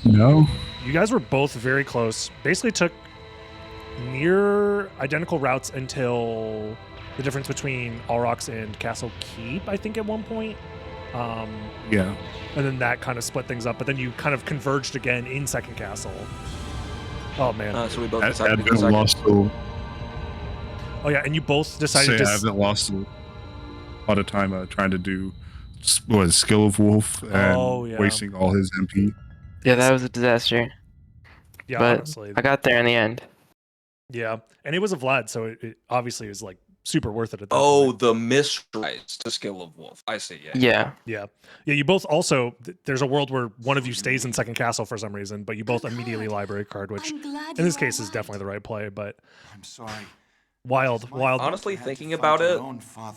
No. You guys were both very close. Basically took near identical routes until the difference between Alrox and Castle Keep, I think, at one point. Yeah. And then that kind of split things up, but then you kind of converged again in Second Castle. Oh, man. So we both decided to do Advent second. lost a, Oh, yeah, and you both decided say to... Advent lost a lot of time trying to do Skill of Wolf and wasting all his MP. Yeah, that was a disaster. Yeah, But honestly. I got there in the end. Yeah, and it was a Vlad, so it obviously was like super worth it at that Oh, point. the mistrise to Skill of Wolf. I see, Yeah. Yeah, you both also, there's a world where one of you stays in Second Castle for some reason, but you both immediately library card, which in this case is definitely the right play, but I'm sorry. wild. Honestly, thinking about it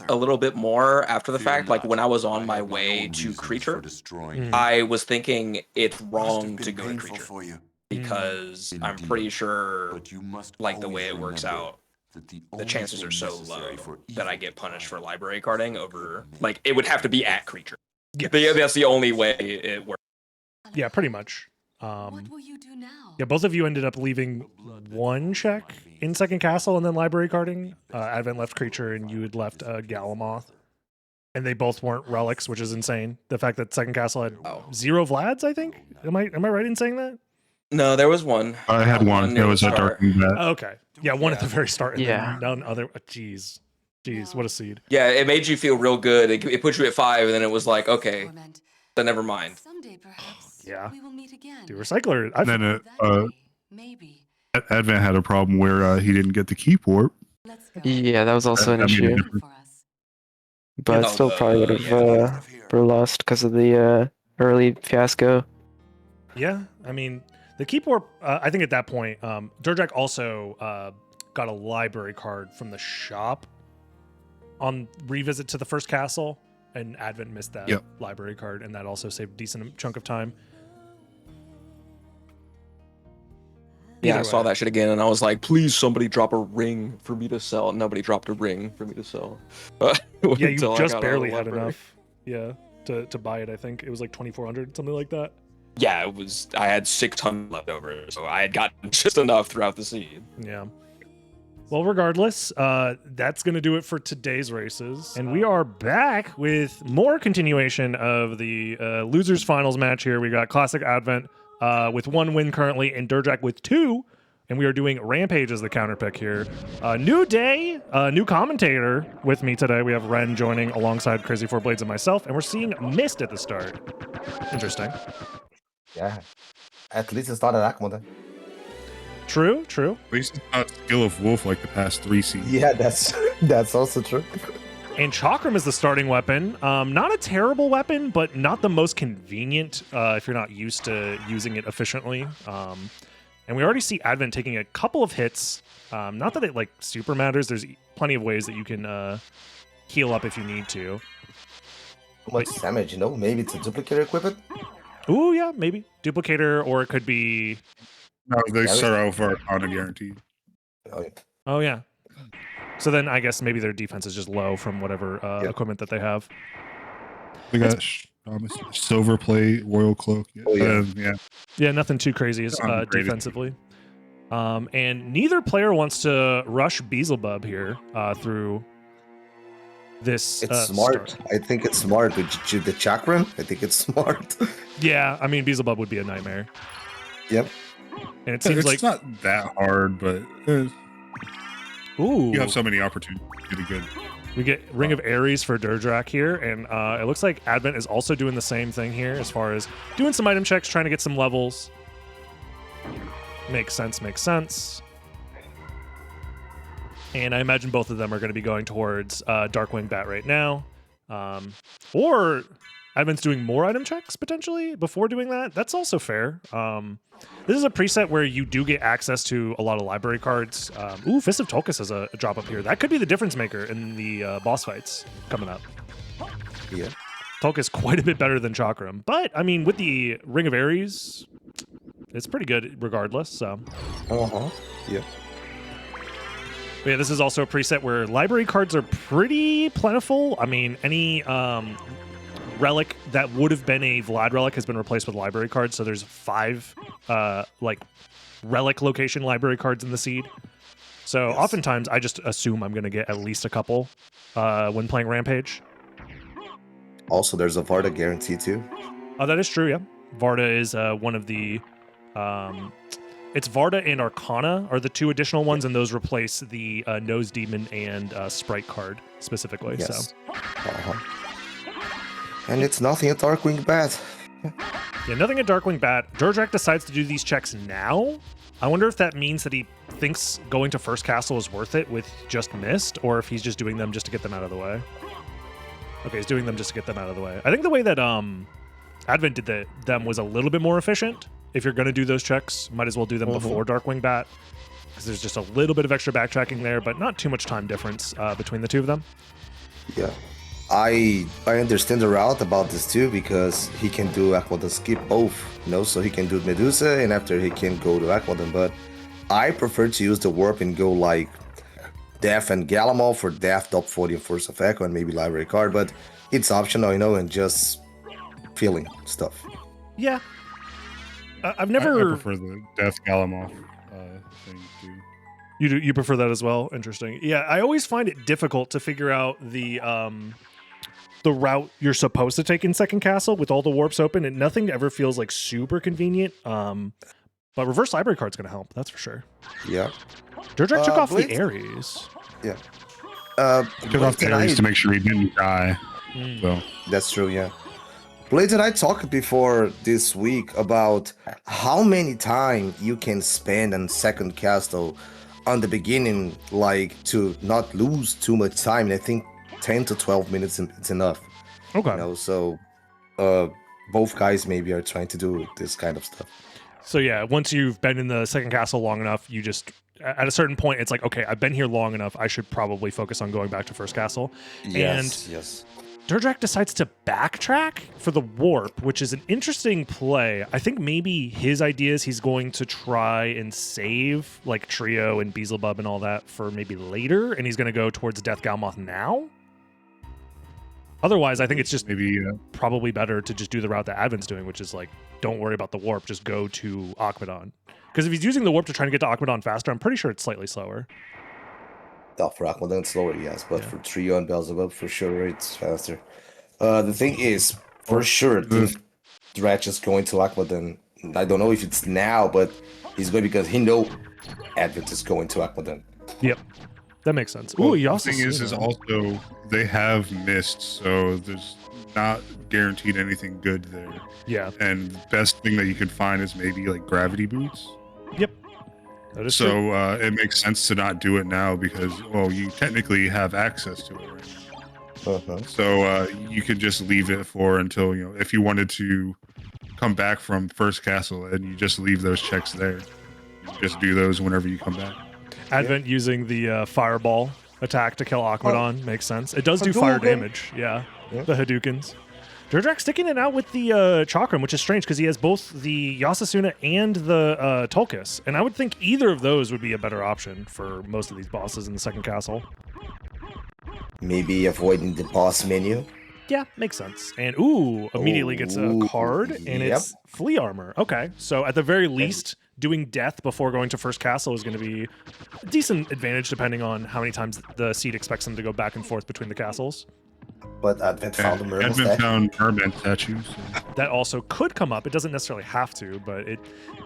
a little bit more after the fact, like when I was on my way to Creature, I was thinking it's wrong to go to Creature because I'm pretty sure, like the way it works out, the chances are so low that I get punished for library carding over, like it would have to be at Creature. Yes. That's the only way it works. Yeah, pretty much. What will you do now? Yeah, both of you ended up leaving one check in Second Castle and then library carding. Advent left Creature and you had left Galamoth. And they both weren't relics, which is insane. The fact that Second Castle had 0 Vlads, I think. Am I right in saying that? No, there was one. I had one. It was a Dark Bat. Okay. Yeah, one at the very start. And Yeah. then none other. Jeez, what a seed. Yeah, it made you feel real good. It put you at 5, and then it was like, okay, then never mind. Someday, perhaps, Yeah. we will meet again. Dude, Recycler. And then That day, maybe. Advent had a problem where he didn't get the keep warp. Let's go. Yeah, that was also an That made a issue. difference. For us. But Oh, still probably would yeah. have lost because of the early fiasco. Yeah, I mean, the Keep Warp, I think at that point, DerDrach also got a library card from the shop on revisit to the first castle, and Advent missed that library card, and that also saved a decent chunk of time. Yeah, Either I saw way. that shit again, and I was like, please, somebody drop a ring for me to sell. Nobody dropped a ring for me to sell. Yeah, you Until I just got out of barely the had library. enough. Yeah, to buy it, I think. It was like 2,400, something like that. Yeah, it was. I had 600 left over, so I had gotten just enough throughout the seed. Yeah. Well, regardless, that's going to do it for today's races. And we are back with more continuation of the losers finals match here. We got ClassicAdvent with 1 win currently and DerDrach with 2. And we are doing Rampage as the counter pick here. New day, new commentator with me today. We have Ren joining alongside Crazy Four Blades and myself. And we're seeing Mist at the start. Interesting. Yeah. At least it's not an Akmode. True. At least it's not Skill of Wolf like the past 3 seasons. Yeah, that's also true. And Chakram is the starting weapon. Not a terrible weapon, but not the most convenient if you're not used to using it efficiently. And we already see Advent taking a couple of hits. Not that it like super matters. There's plenty of ways that you can heal up if you need to. Too much damage, you know? Maybe it's a duplicator equipment? Ooh, yeah, maybe. Duplicator, or it could be... No, they start out for Arcana guaranteed. Oh, yeah. Oh, yeah. So then I guess maybe their defense is just low from whatever equipment that they have. They got Silver Plate, Royal Cloak. Oh, yeah. Yeah, nothing too crazy defensively. And neither player wants to rush Beelzebub here through this. It's smart. start. I think it's smart with the Chakram. I think it's smart. Yeah, I mean, Beelzebub would be a nightmare. Yep. And it seems It's like... not that hard, but Ooh. you have so many opportunities to get good. We get Ring of Ares for DerDrach here, and it looks like Advent is also doing the same thing here as far as doing some item checks, trying to get some levels. Makes sense. And I imagine both of them are going to be going towards Darkwing Bat right now. Or Advent's doing more item checks potentially before doing that. That's also fair. This is a preset where you do get access to a lot of library cards. Ooh, Fist of Tulkas has a drop up here. That could be the difference maker in the boss fights coming up. Yeah. Tulkas quite a bit better than Chakram. But, I mean, with the Ring of Ares, it's pretty good regardless, so. Yeah. But yeah, this is also a preset where library cards are pretty plentiful. I mean, any relic that would have been a Vlad relic has been replaced with library cards. So there's 5 like relic location library cards in the seed. So oftentimes I just assume I'm going to get at least a couple when playing Rampage. Also, there's a Varda guarantee too. Oh, that is true, yeah. Varda is one of the... it's Varda and Arcana are the 2 additional ones, and those replace the Nose Demon and Sprite card specifically. Yes. So. And it's nothing a Darkwing Bat. Yeah, nothing at Darkwing Bat. DerDrach decides to do these checks now. I wonder if that means that he thinks going to first castle is worth it with just Mist, or if he's just doing them just to get them out of the way. Okay, he's doing them just to get them out of the way. I think the way that Advent did them was a little bit more efficient. If you're going to do those checks, might as well do them before Darkwing Bat, because there's just a little bit of extra backtracking there, but not too much time difference between the 2 of them. Yeah. I understand the route about this too, because he can do Aquadon skip both, so he can do Medusa and after he can go to Aquadon, but I prefer to use the warp and go like Death and Gallimall for Death, top 40 and Force of Echo and maybe library card, but it's optional, and just feeling stuff. Yeah. I've never... I prefer the Death Gallimall thing too. You prefer that as well? Interesting. Yeah, I always find it difficult to figure out the route you're supposed to take in second castle with all the warps open, and nothing ever feels like super convenient. But reverse library card's gonna help, that's for sure. Yeah. DerDrach took off Blade? the Ares. Yeah. Took off the Ares to make sure he didn't die. So That's true, yeah. Blades and I talked before this week about how many time you can spend on second castle on the beginning, like to not lose too much time. And I think 10 to 12 minutes it's enough. Okay. So both guys maybe are trying to do this kind of stuff. So yeah, once you've been in the second castle long enough, you just at a certain point it's like, okay, I've been here long enough, I should probably focus on going back to first castle. Yes, and yes. DerDrach decides to backtrack for the warp, which is an interesting play. I think maybe his idea is he's going to try and save like Trio and Beelzebub and all that for maybe later, and he's going to go towards Death Galmoth now. Otherwise, I think it's just maybe probably better to just do the route that Advent's doing, which is like, don't worry about the warp, just go to Akmadon. Because if he's using the warp to try and get to Akmadon faster, I'm pretty sure it's slightly slower. Oh, for Aquadon it's slower, yes, but for Trio and Beelzebub, for sure, it's faster. The thing is, for sure, DerDrach is going to Aquadon. I don't know if it's now, but he's going because he know Advent is going to Aquadon. Yep, that makes sense. Well, Ooh, the thing is also they have missed, so there's not guaranteed anything good there. Yeah. And the best thing that you could find is maybe like gravity boots. Yep. That is so true. It makes sense to not do it now because, well, you technically have access to it right now. So you could just leave it for until, if you wanted to come back from first castle and you just leave those checks there. You just do those whenever you come back. Advent using the fireball attack to kill Akmadon makes sense. It does do fire damage. Yeah. The Hadoukens. DerDrach sticking it out with the Chakram, which is strange because he has both the Yasasuna and the Tulkas. And I would think either of those would be a better option for most of these bosses in the second castle. Maybe avoiding the boss menu. Yeah, makes sense. And immediately gets a card, and it's Flea Armor. Okay, so at the very least, doing death before going to first castle is going to be a decent advantage depending on how many times the seed expects them to go back and forth between the castles. But Advent found a merman Advent statue. found merman statues. So. That also could come up. It doesn't necessarily have to, but it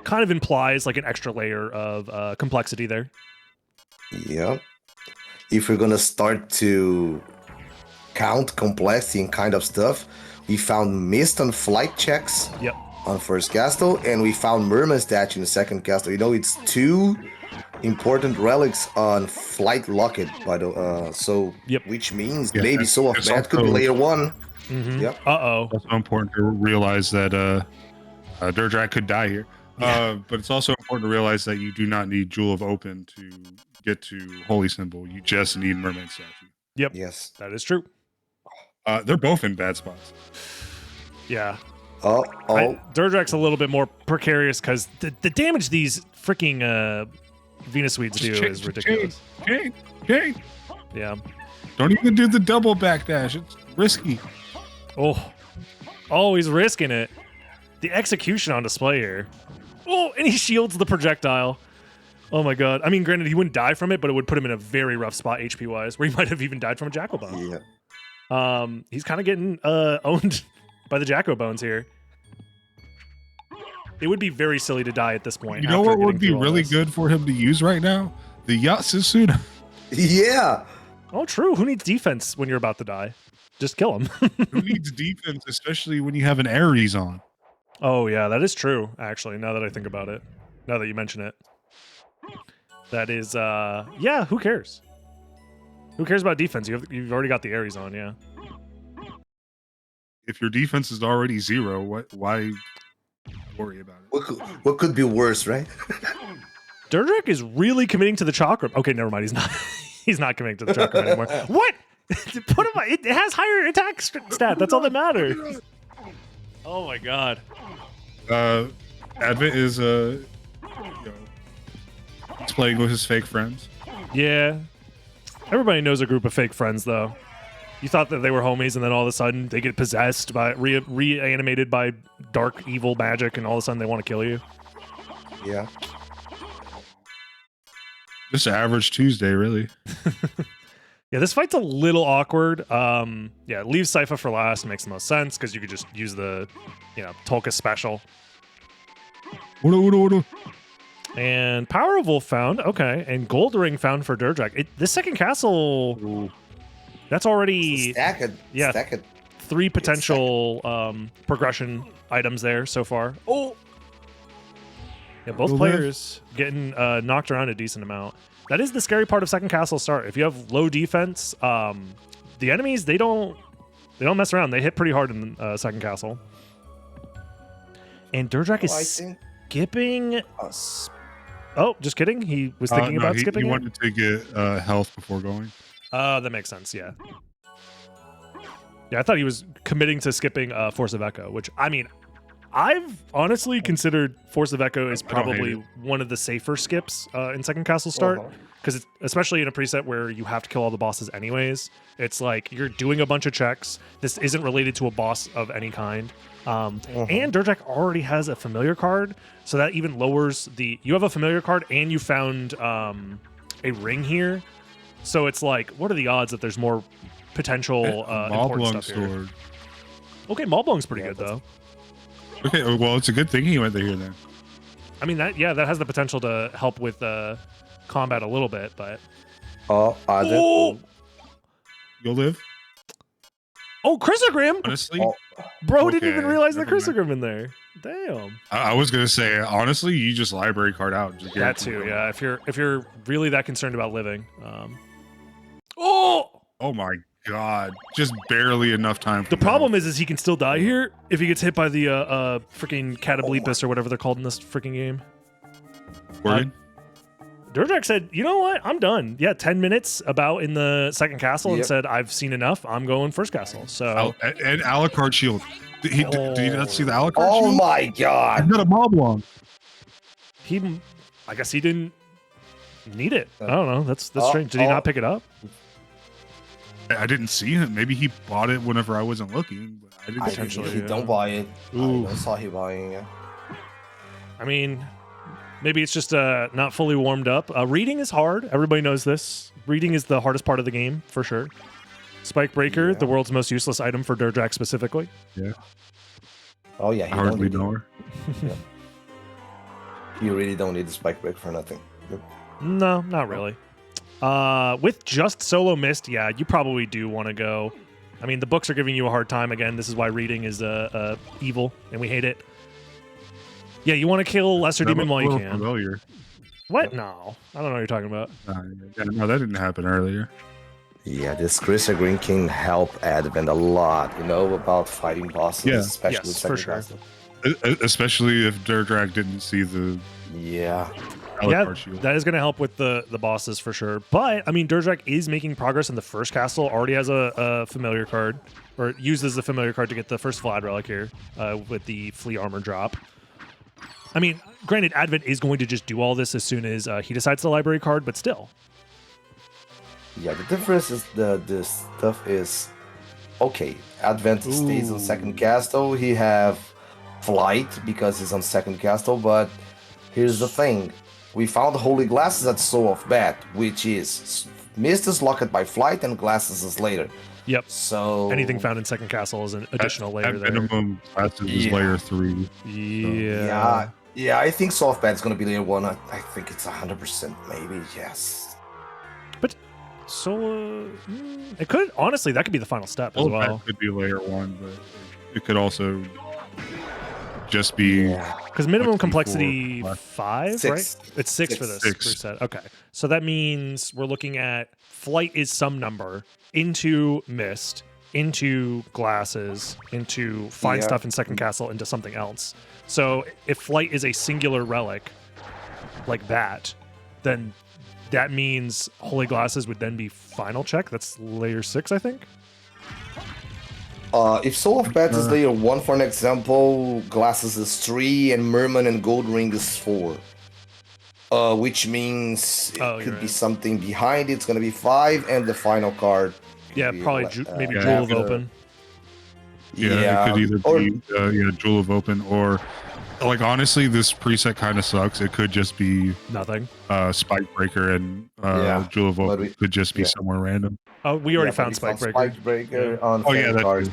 kind of implies like an extra layer of complexity there. Yeah. If we're going to start to count complexity and kind of stuff, we found mist on flight checks on first castle, and we found merman statue in the second castle. It's 2 important relics on flight locket, by the which means maybe Soul of Bat could be layer 1. Mm-hmm. Yep. Uh-oh. Also important to realize that DerDrach could die here. But it's also important to realize that you do not need Jewel of Open to get to Holy Symbol. You just need Mermaid Statue. Yep. Yes. That is true. They're both in bad spots. Yeah. Oh. DerDrach's a little bit more precarious because the damage these freaking Venus Weeds do is ridiculous. Chain. Yeah. Don't even do the double backdash. It's risky. Oh, he's risking it. The execution on display here. Oh, and he shields the projectile. Oh my god. I mean, granted, he wouldn't die from it, but it would put him in a very rough spot HP-wise, where he might have even died from a Jackal Bone. Yeah. He's kind of getting owned by the Jacko Bones here. It would be very silly to die at this point. You know what would be really good for him to use right now? The Yatsusuna. Yeah. Oh, true. Who needs defense when you're about to die? Just kill him. Who needs defense, especially when you have an Ares on? Oh, yeah, that is true, actually, now that I think about it. Now that you mention it. That is, yeah, who cares? Who cares about defense? You've already got the Ares on, yeah. If your defense is already 0, why worry about it? What could be worse, right? DerDrach is really committing to the chakra. Okay, never mind. He's not. He's not committing to the chakra anymore. What? Put him. It has higher attack stat. That's all that matters. Oh my god. Advent is he's playing with his fake friends. Yeah. Everybody knows a group of fake friends, though. You thought that they were homies, and then all of a sudden they get possessed by reanimated by dark evil magic, and all of a sudden they want to kill you. Yeah. Just an average Tuesday, really. Yeah, this fight's a little awkward. Yeah, leave Sypha for last makes the most sense because you could just use the, Tolka special. And Power of Wolf found, okay, and Gold Ring found for DerDrach. This second castle, that's already Stack it. 3 potential progression items there so far. Oh, yeah, both players getting knocked around a decent amount. That is the scary part of second castle start. If you have low defense, the enemies they don't mess around. They hit pretty hard in second castle. And DerDrach is skipping. Oh, just kidding. He was thinking about skipping. He wanted to get health before going. That makes sense. Yeah. Yeah, I thought he was committing to skipping Force of Echo, which I mean, I've honestly considered Force of Echo is probably one of the safer skips in second castle start, because it's especially in a preset where you have to kill all the bosses anyways. It's like you're doing a bunch of checks. This isn't related to a boss of any kind. And DerDrach already has a familiar card, so that even lowers the... You have a familiar card and you found a ring here. So it's like, what are the odds that there's more potential important stuff here? Okay, Maulblung's pretty good though. Okay, well, it's a good thing he went there then. I mean, that has the potential to help with combat a little bit, but... You'll live? Oh, Chrysogram! Honestly? Bro didn't even realize the Chrysogram in there. Damn. I was going to say, honestly, you just library card out. Just that too, yeah. If you're really that concerned about living. Oh my god. Just barely enough time. The problem is he can still die here if he gets hit by the freaking Catoblepus or whatever they're called in this freaking game. DerDrach said, you know what? I'm done. Yeah, 10 minutes about in the second castle and said, I've seen enough. I'm going first castle. So and Alucard shield. Did you not see the Alucard shield? Oh my god. He's got a Maulblung. I guess he didn't need it. I don't know. That's strange. Did he not pick it up? I didn't see him. Maybe he bought it whenever I wasn't looking. But I didn't see him. He don't buy it. I saw him buying it. I mean, maybe it's just not fully warmed up. Reading is hard. Everybody knows this. Reading is the hardest part of the game, for sure. Spike Breaker, the world's most useless item for DerDrach specifically. Yeah. Oh, yeah. I hardly know her. You really don't need the Spike Breaker for nothing. Yep. No, not really. With just Solo Mist, yeah, you probably do want to go. I mean, the books are giving you a hard time again. This is why reading is evil, and we hate it. Yeah, you want to kill Lesser Demon while you can. Familiar. What? No. I don't know what you're talking about. No, that didn't happen earlier. Yeah, this Crystal Green can help Advent a lot, about fighting bosses, Yeah. especially Yes, with for second sure. class. Especially if DerDrach didn't see the Yeah. Alucard shield. that is going to help with the bosses for sure. But I mean, DerDrach is making progress in the first castle. Already has a familiar card, or uses the familiar card to get the first Vlad relic here with the flea armor drop. I mean, granted, Advent is going to just do all this as soon as he decides the library card, but still. Yeah, the difference is this stuff is okay. Advent stays on second castle. He have flight because he's on second castle, but here's the thing. We found holy glasses at Soul of Bat, which is Mist is locked by flight and glasses is later. Yep. So Anything found in second castle is an additional layer at there. minimum, classes is layer 3. Yeah, I think Soul of Bat is gonna be layer 1. I think it's 100% maybe, yes. But so it could honestly that could be the final step as well. That could be layer 1, but it could also just be Because minimum like complexity 4, 5, 6. right? It's 6 for this 6. preset. Okay, so that means we're looking at flight is some number into mist, into glasses, into find stuff in second castle, into something else. So if flight is a singular relic like that, then that means holy glasses would then be final check. That's layer 6, I think. If Soul of Bat is layer 1, for an example, glasses is 3, and Merman and Gold Ring is 4. Which means it could be something behind it. It's gonna be 5, and the final card. Yeah, be probably maybe Jewel of Open. Yeah, it could either be Jewel of Open or, like, honestly, this preset kind of sucks. It could just be Nothing. Spike Breaker, and Jewel of Open could just be somewhere random. Oh, we already found Spike Breaker. Spike Breaker on Oh yeah, cards.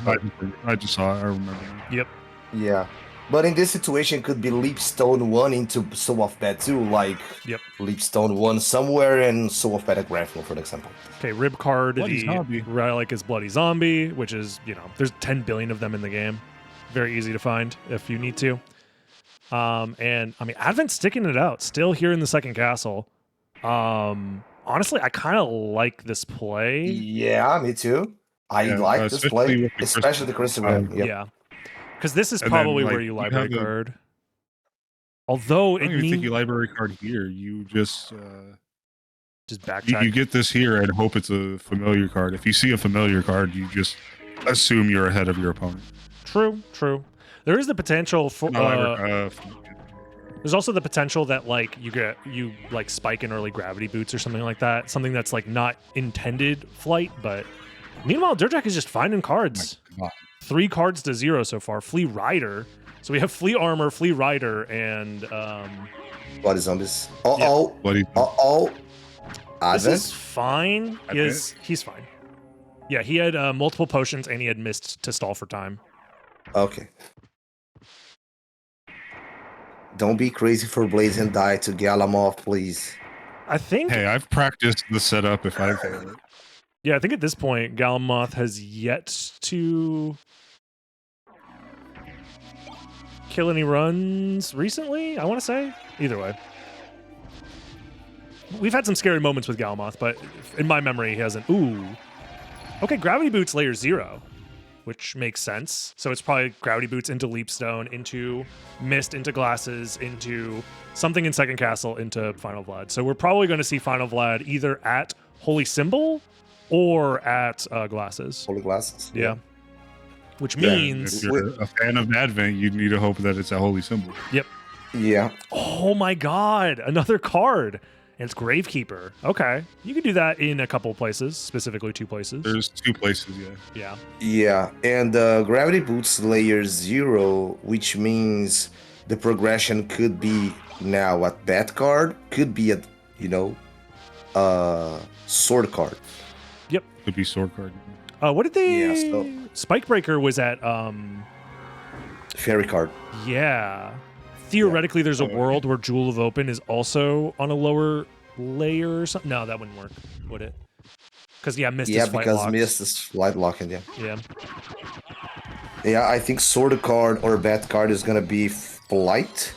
I just saw it. I remember. Yep. Yeah. But in this situation, could be Leapstone 1 into Soul of Bat 2, like Leapstone 1 somewhere and Soul of Bat at Graphical, for example. Okay, Rib Card, Bloody the Zombie. relic is Bloody Zombie, which is, there's 10 billion of them in the game. Very easy to find if you need to. And, I mean, Advent's sticking it out, still here in the second castle. Honestly, I kind of like this play. Yeah, me too. I like this play, especially the Crystal Ram. Yeah. Because this is And probably then, where like, you you library have a- card. Although I don't it even think you means library card here. You just backtrack. you get this here and hope it's a familiar card. If you see a familiar card, you just assume you're ahead of your opponent. True. There is the potential for. There's also the potential that like you like spike in early gravity boots or something like that. Something that's like not intended flight, but meanwhile, DerDrach is just finding cards. Oh my God. 3 cards to 0 so far. Flea Rider. So we have Flea Armor, Flea Rider, and Bloody Zombies. Bloody this is fine. He's fine. Yeah, he had multiple potions and he had missed to stall for time. Okay. Don't be crazy for Blaze and die to Galamoth, please. I think. Hey, I've practiced the setup if I fail it. Yeah, I think at this point, Galamoth has yet to kill any runs recently, I want to say. Either way. We've had some scary moments with Galamoth, but in my memory, he hasn't. Ooh. Okay, Gravity Boots layer 0, which makes sense. So it's probably Gravity Boots into Leapstone, into Mist, into Glasses, into something in Second Castle, into Final Vlad. So we're probably going to see Final Vlad either at Holy Symbol or at Glasses. Holy Glasses. Yeah. Which means... If you're a fan of Advent, you need to hope that it's a holy symbol. Yep. Yeah. Oh my god, another card. And it's Gravekeeper. Okay. You can do that in a couple places, specifically 2 places. There's 2 places, Yeah. Yeah, and Gravity Boots layer 0, which means the progression could be now at Bat card, could be at, Sword card. Yep. Could be sword card. What did they... Yeah, so- Spikebreaker was at... Fairy card. Yeah. Theoretically, there's a world where Jewel of Open is also on a lower layer or something. No, that wouldn't work, would it? Because, Mist is flight because locked. Mist is flight locking, yeah. Yeah. Yeah, I think Sword card or Bat card is gonna be flight.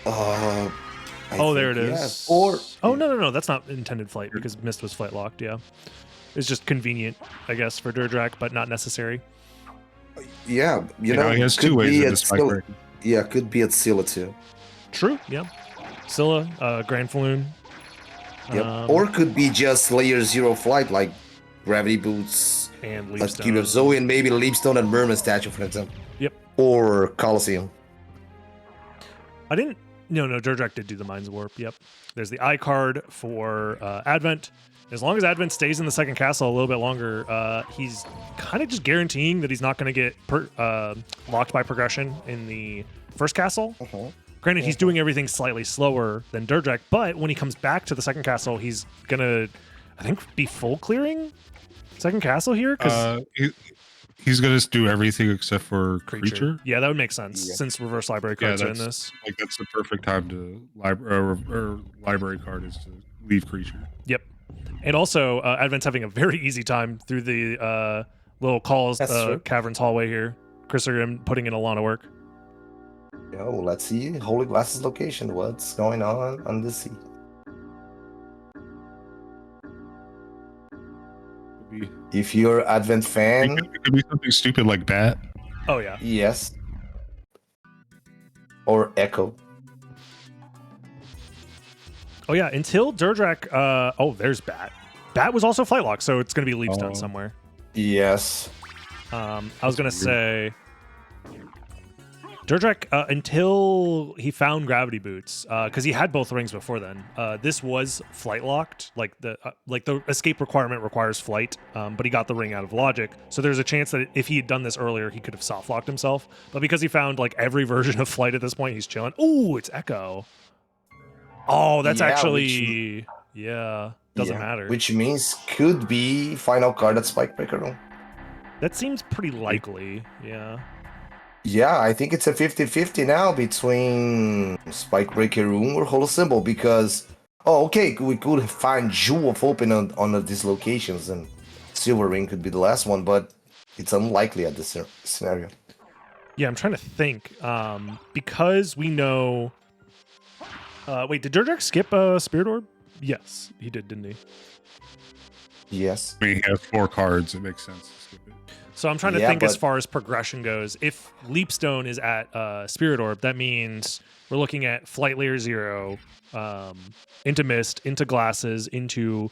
There it is. Yes. Or Oh, no. That's not intended flight because Mist was flight locked, yeah. is just convenient, I guess, for DerDrach, but not necessary. Yeah, you know, he has could two ways be in at the spike Scylla. breaker. Yeah, could be at Scylla too. True, yeah. Scylla, Grand Falloon. Yep. Or could be just layer 0 flight, like Gravity Boots, and like Leapstone. Cube of Zoe, and maybe Leapstone and Merman Statue, for example. Yep. Or Colosseum. I didn't. No, DerDrach did do the Mind's Warp. Yep. There's the I card for Advent. As long as Advent stays in the second castle a little bit longer, he's kind of just guaranteeing that he's not going to get locked by progression in the first castle. Granted, he's doing everything slightly slower than DerDrach, but when he comes back to the second castle, he's going to, I think, be full clearing second castle here. He's gonna do everything except for creature. Yeah, that would make sense since reverse library cards are in this. Like that's the perfect time to library card is to leave creature. Yep, and also Advent's having a very easy time through the little caverns hallway here. Chris are putting in a lot of work. Yo, let's see Holy Glass's location. What's going on the sea? If you're Advent fan, it could be something stupid like Bat. Oh yeah. Yes. Or Echo. Oh yeah. Until DerDrach. Oh, there's Bat. Bat was also flight locked, so it's gonna be Leapstone somewhere. Yes. I was gonna say DerDrach until he found Gravity Boots, because he had both rings before then. This was flight locked, like the escape requirement requires flight, but he got the ring out of logic. So there's a chance that if he had done this earlier, he could have soft locked himself. But because he found like every version of flight at this point, he's chilling. Ooh, it's Echo. Oh, that's actually doesn't matter. Which means could be final card at Spike Breaker Room. That seems pretty likely. Yeah. Yeah, I think it's a 50-50 now between Spike Breaker Room or Holo Symbol because, we could find Jewel of Open on these locations and Silver Ring could be the last one, but it's unlikely at this scenario. Yeah, I'm trying to think. Because we know... wait, did DerDrach skip Spirit Orb? Yes, he did, didn't he? Yes. I mean, he has 4 cards. It makes sense to skip it. So I'm trying to think as far as progression goes. If Leapstone is at Spirit Orb, that means we're looking at Flight Layer 0, into Mist, into Glasses, into...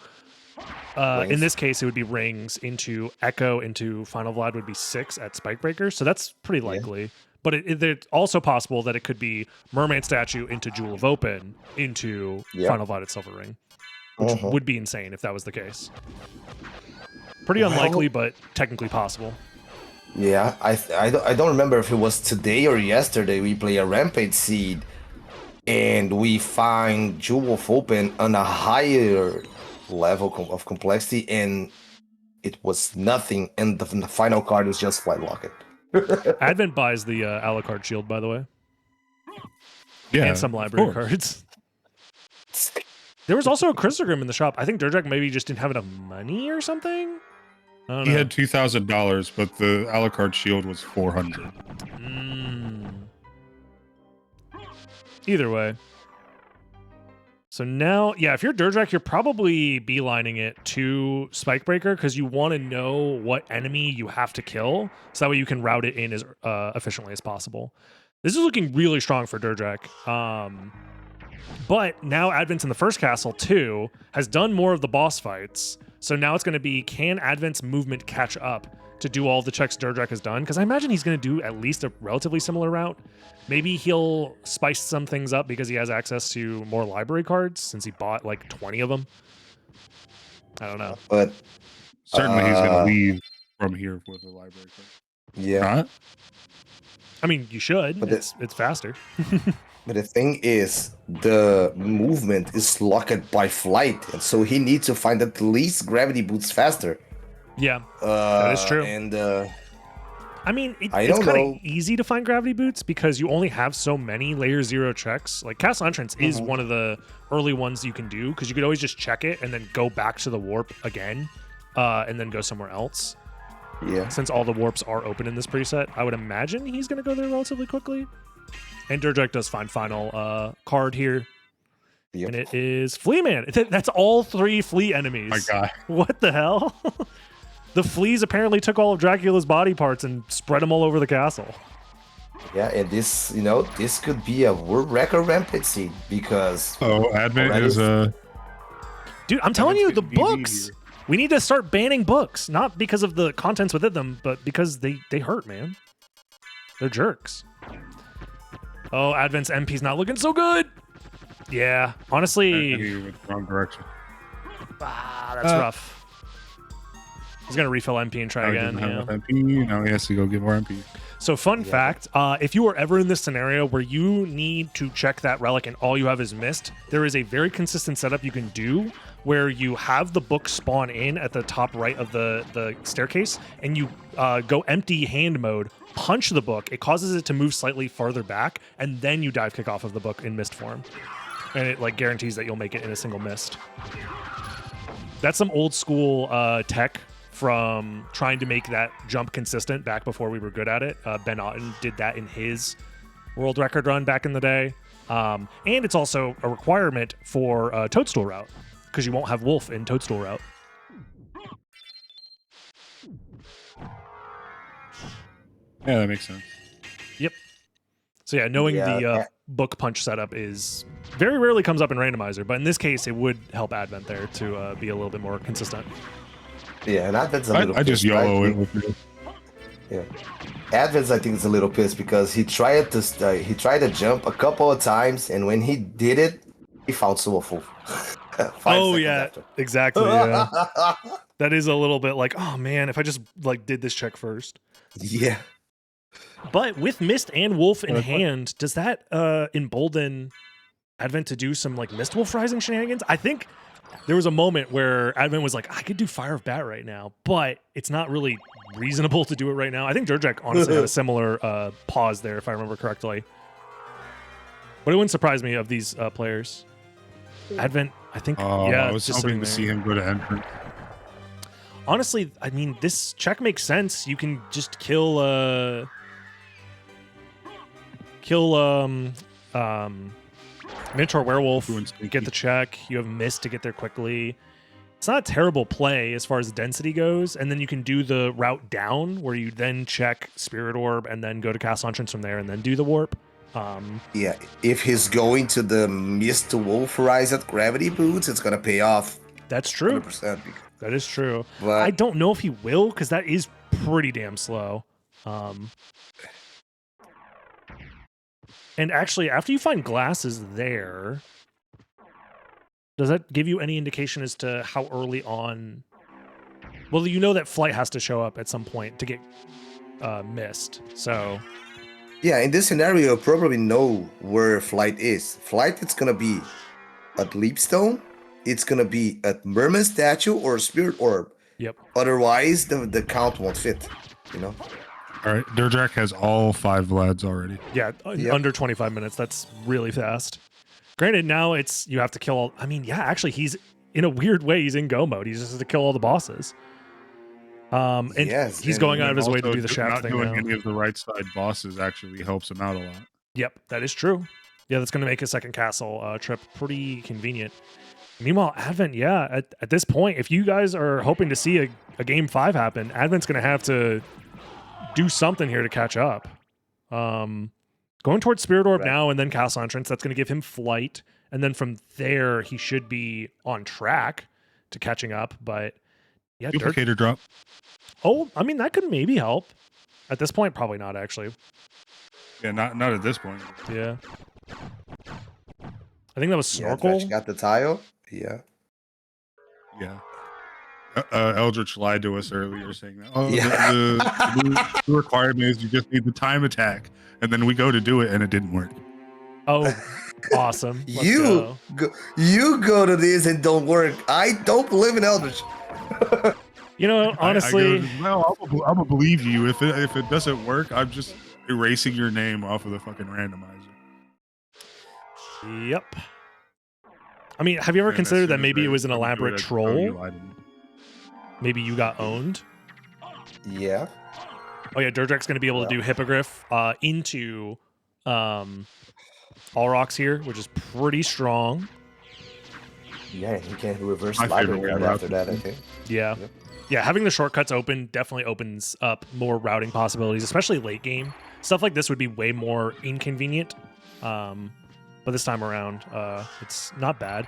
in this case, it would be Rings, into Echo, into Final Vlad would be 6 at Spikebreaker. So that's pretty likely. Yeah. But it's also possible that it could be Merman Statue into Jewel of Open into Final Vlad at Silver Ring, which would be insane if that was the case. Pretty unlikely, but technically possible. Yeah, I don't remember if it was today or yesterday we play a Rampage Seed and we find Jewel of Open on a higher level of complexity and it was nothing and the final card is just Flight Locket. Advent buys the Alucard shield, by the way. Yeah, and some library cards. There was also a Chrysogrim in the shop. I think DerDrach maybe just didn't have enough money or something. He had $2,000, but the Alucard shield was $400. Either way. So now, if you're DerDrach, you're probably beelining it to Spikebreaker because you want to know what enemy you have to kill, so that way you can route it in as efficiently as possible. This is looking really strong for DerDrach. But now Advent's in the first castle too, has done more of the boss fights. So now it's going to be, can Advent's movement catch up to do all the checks DerDrach has done? Because I imagine he's going to do at least a relatively similar route. Maybe he'll spice some things up because he has access to more library cards since he bought like 20 of them. I don't know. But certainly he's going to leave from here with a library card. Yeah. Not? I mean, you should. But it's faster. But the thing is, the movement is locked by flight, and so he needs to find at least Gravity Boots faster. Yeah, that is true. And I mean, it's kind of easy to find Gravity Boots because you only have so many Layer 0 checks. Like Castle Entrance is one of the early ones you can do because you could always just check it and then go back to the warp again and then go somewhere else. Yeah. Since all the warps are open in this preset, I would imagine he's going to go there relatively quickly. And DerDrach does find final card here. Yep. And it is Flea Man. That's all 3 flea enemies. My God. What the hell? The fleas apparently took all of Dracula's body parts and spread them all over the castle. Yeah, and this, this could be a world record rampage scene because Advent already- is Dude, I'm telling you, the getting BD books. here. We need to start banning books, not because of the contents within them, but because they hurt, man. They're jerks. Oh, Advent's MP's not looking so good. Yeah, honestly, the wrong direction. that's rough. He's gonna refill MP and try again. Didn't have Yeah. enough MP. Now he has to go get more MP. So fun fact, if you are ever in this scenario where you need to check that relic and all you have is mist, there is a very consistent setup you can do where you have the book spawn in at the top right of the staircase and you go empty hand mode, punch the book, it causes it to move slightly farther back, and then you dive kick off of the book in mist form. And it like guarantees that you'll make it in a single mist. That's some old school tech from trying to make that jump consistent back before we were good at it. Ben Otten did that in his world record run back in the day. And it's also a requirement for Toadstool Route because you won't have Wolf in Toadstool Route. Yeah, that makes sense. Yep. So yeah, knowing the book punch setup is very rarely comes up in Randomizer, but in this case, it would help Advent there to be a little bit more consistent. Yeah, and Advent's a little I just pissed, right? YOLO it with you. Yeah, Advent's I think is a little pissed because he tried to jump a couple of times, and when he did it, he found Soulful. Oh yeah, exactly. Yeah. That is a little bit like, oh man, if I just like did this check first. Yeah. But with Mist and Wolf in hand, does that embolden Advent to do some like Mist Wolf Rising shenanigans? I think there was a moment where Advent was like, I could do Fire of Bat right now, but it's not really reasonable to do it right now. I think DerDrach honestly had a similar pause there, if I remember correctly. But it wouldn't surprise me of these players. Advent, I think, yeah. I was just hoping to sitting see him go to entrance. Honestly, I mean, this check makes sense. You can just kill Minotaur Werewolf, get the check. You have Mist to get there quickly. It's not a terrible play as far as density goes, and then you can do the route down where you then check Spirit Orb and then go to Castle Entrance from there and then do the warp. Yeah, if he's going to the Mist to Wolferize Gravity Boots, it's gonna pay off. That's true. 100%. That is true. But I don't know if he will because that is pretty damn slow. And actually, after you find glasses there, does that give you any indication as to how early on? Well, you know that Flight has to show up at some point to get missed. So yeah, in this scenario, you'll probably know where Flight is. Flight, it's gonna be at Leapstone. It's gonna be at Merman Statue or Spirit Orb. Yep. Otherwise, the count won't fit. You know. All right, DerDrach has all 5 Vlads already. yeah, under 25 minutes. That's really fast. Granted, now it's you have to kill all. I mean, yeah, actually, he's in a weird way. He's in go mode. He just has to kill all the bosses. And Yes, he's and going out of his way to Also, do the shaft not thing doing now. any of the right side bosses actually helps him out a lot. Yep, that is true. Yeah, that's going to make a second castle trip pretty convenient. Meanwhile, Advent, yeah, at this point, if you guys are hoping to see a game 5 happen, Advent's going to have to do something here to catch up. Going towards Spirit Orb now and then Castle Entrance, that's going to give him flight. And then from there, he should be on track to catching up. But yeah, Duplicator drop. Oh, I mean, that could maybe help. At this point, probably not, actually. Yeah, not at this point. Yeah. I think that was Yeah, Snorkel. Dredge got the tile. Yeah. Yeah. Eldritch lied to us earlier saying that. Oh, Yeah. the requirement is you just need the time attack. And then we go to do it and it didn't work. Oh, awesome. Let's You go. you go to this and don't work. I don't believe in Eldritch. You know, honestly, I'm gonna believe you. If it doesn't work, I'm just erasing your name off of the fucking randomizer. yep. I mean, have you ever And as considered soon that as maybe I it was an come to elaborate it, I tell you, troll? I didn't. Maybe you got owned? Yeah. Oh yeah, DerDrach's going to be able to do Hippogriff into All Rocks here, which is pretty strong. Yeah, he can reverse My favorite library way card to route after that, I think. Yeah. Yep. Yeah, having the shortcuts open definitely opens up more routing possibilities, especially late game. Stuff like this would be way more inconvenient. But this time around, it's not bad.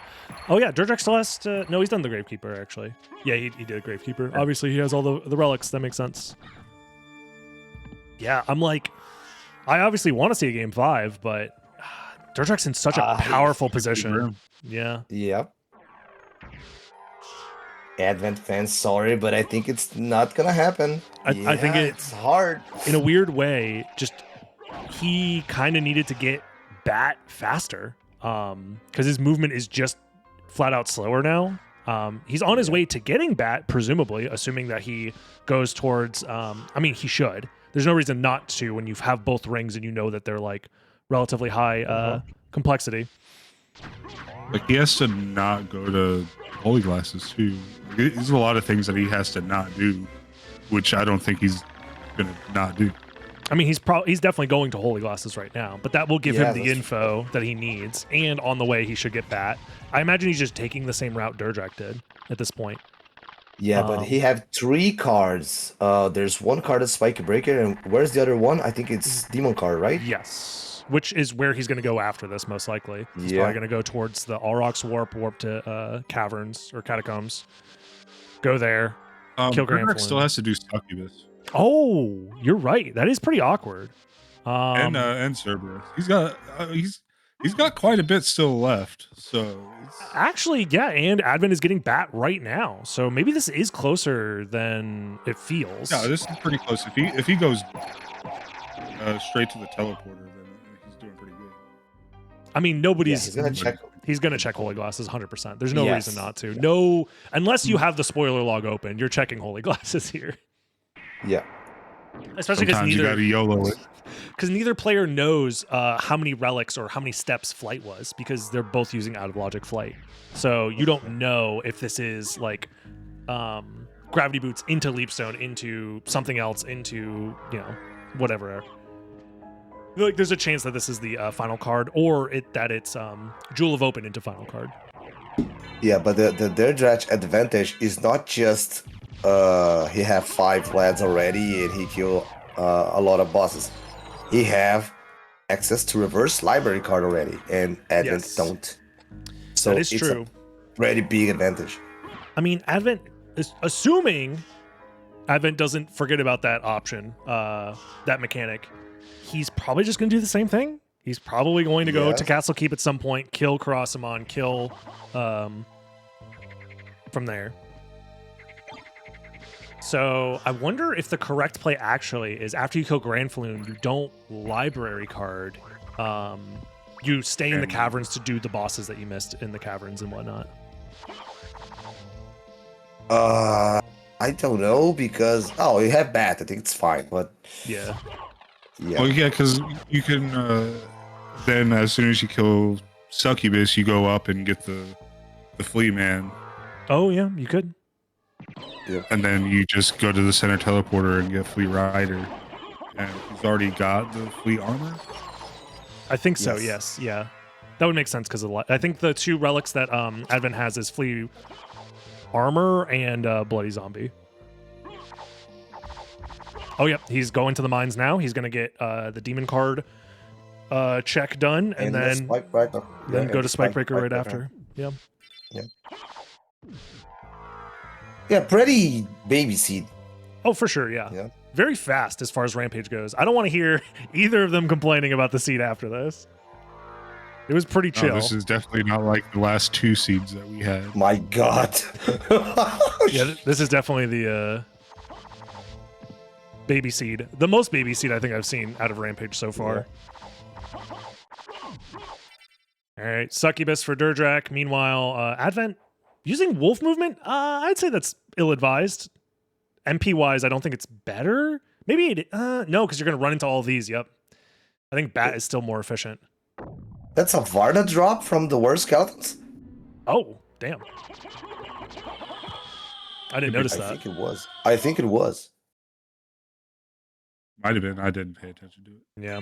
Oh yeah, DerDrach still has to... No, he's done the Gravekeeper, actually. Yeah, he did Gravekeeper. Obviously, he has all the relics. That makes sense. Yeah, I'm like... I obviously want to see a Game 5, but DerDrach's in such a powerful position. Yeah. Yep. Advent fans, sorry, but I think it's not gonna happen. I think it's hard. In a weird way, just he kind of needed to get bat faster because his movement is just flat out slower now. He's on his way to getting bat, presumably, assuming that he goes towards... I mean, he should. There's no reason not to when you have both rings and you know that they're like relatively high complexity. Like he has to not go to holy glasses too. There's a lot of things that he has to not do, which I don't think he's gonna not do. I mean, he's definitely going to holy glasses right now, but that will give him the that's info that he needs, and on the way he should get bat. I imagine he's just taking the same route DerDrach did at this point. Yeah, but he have 3 cards. There's one card that's Spike Breaker, and where's the other one? I think it's Demon card, right? Yes, which is where he's going to go after this, most likely. He's Yeah. probably going to go towards the Aurochs warp to caverns or catacombs. Go there, kill Grand DerDrach still has to do Succubus Oh, you're right. That is pretty awkward. and Cerberus. He's got quite a bit still left. So Actually, yeah, and Advent is getting bat right now, so maybe this is closer than it feels. no, this is pretty close. If he goes straight to the teleporter, then he's doing pretty good. I mean, nobody's. he's gonna check. He's gonna check holy glasses 100%. There's no Yes. reason not to. No, unless you have the spoiler log open, you're checking holy glasses here. Yeah. Especially because Sometimes you got to YOLO it. neither player knows how many relics or how many steps flight was, because they're both using out of logic flight. So you don't know if this is like gravity boots into leapstone, into something else, into whatever. Like there's a chance that this is the final card, or that it's Jewel of Open into final card. Yeah, but the DerDrach advantage is not just he have 5 lads already and he kill a lot of bosses. He have access to reverse library card already, and Advent Yes. don't. So That is it's true. a pretty big advantage. I mean, Advent is assuming Advent doesn't forget about that option, that mechanic. He's probably just going to do the same thing. He's probably going to go Yeah. to Castle Keep at some point, kill Karasamon, kill from there. So I wonder if the correct play actually is after you kill Granfloon, you don't library card. You stay in the caverns to do the bosses that you missed in the caverns and whatnot. I don't know because you have bat. I think it's fine, but Yeah. yeah. Well, yeah, because you can then as soon as you kill Succubus, you go up and get the Flea Man, Oh yeah, you could. and then you just go to the center teleporter and get Fleet Rider, and he's already got the Fleet Armor. I think so. Yes. Yes. Yeah. That would make sense because I think the 2 relics that Advent has is Flea Armor and Bloody Zombie. Oh yep, he's going to the mines now. He's gonna get the demon card check done, and the then Spike Breaker. then Yeah, go and to Spike Breaker right Breaker. after. Yeah. Yeah, pretty baby seed. Oh, for sure. Yeah. Yeah. Very fast as far as Rampage goes. I don't want to hear either of them complaining about the seed after this. It was pretty chill. No, this is definitely not like the last 2 seeds that we had. My God. Yeah, this is definitely the baby seed. The most baby seed I think I've seen out of Rampage so far. All right, Succubus for DerDrach. Meanwhile, Advent using wolf movement, I'd say that's ill-advised. MP-wise, I don't think it's better. Maybe no, because you're going to run into all of these. Yep. I think Bat is still more efficient. That's a Varda drop from the worst skeletons? Oh, damn. I didn't notice I that. think it was. I think it was. Might have been. I didn't pay attention to it. Yeah.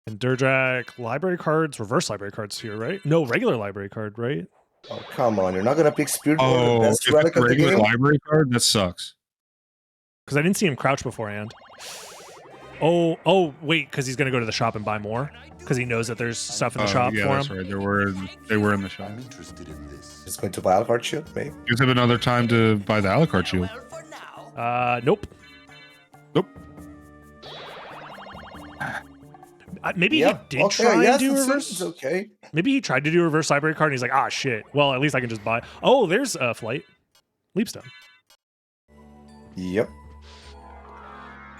And DerDrach library cards, reverse library cards here, right? No, regular library card, right? Oh, come on. You're not going to pick Speedrun, Oh, the if best it's relic a of the regular game? library card, that sucks. Because I didn't see him crouch beforehand. Oh, wait, because he's going to go to the shop and buy more? Because he knows that there's stuff in the shop Yeah, for that's him? right. They were in the shop. I'm interested in this. Just going to buy a card shield, maybe? Gives him another time to buy the Alucard shield. Nope. Nope. Maybe Yeah, he did okay, try yes, and do it's reverse. okay. Maybe he tried to do a reverse library card and he's like, ah, shit. Well, at least I can just buy. Oh, there's a flight. Leapstone. Yep.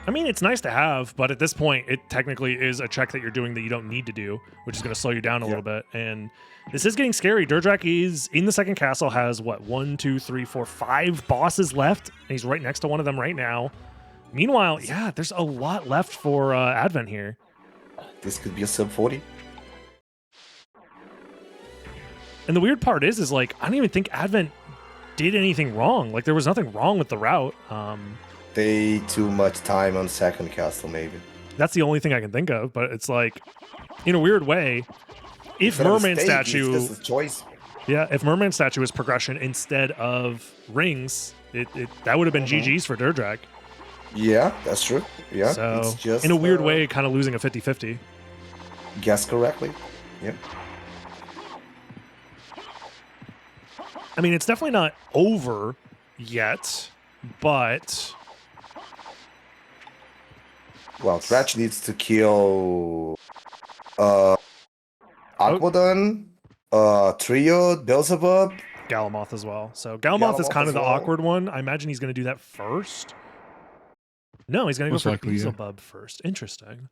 I mean, it's nice to have, but at this point, it technically is a check that you're doing that you don't need to do, which is going to slow you down a little bit. And this is getting scary. DerDrach is in the second castle, has what, 1, 2, 3, 4, 5 bosses left, and he's right next to one of them right now. Meanwhile, yeah, there's a lot left for Advent here. This could be a sub 40. And the weird part is like, I don't even think Advent did anything wrong. Like, there was nothing wrong with the route. They too much time on second castle, maybe. That's the only thing I can think of, but it's like, in a weird way, if Instead of a Merman stake, it's Statue, just a choice. yeah, if Merman Statue is progression instead of rings, that would have been GG's for DerDrach. Yeah, that's true. Yeah, So, it's just in a weird way, kind of losing a 50-50. Guess correctly. Yep. I mean, it's definitely not over yet, but Well, Dratch needs to kill Aquadon, Trio, Beelzebub. Galamoth as well. So Galamoth is Galamoth kind of as the well. awkward one. I imagine he's going to do that first. No, he's going to go Most for likely, yeah. Beelzebub first. Interesting.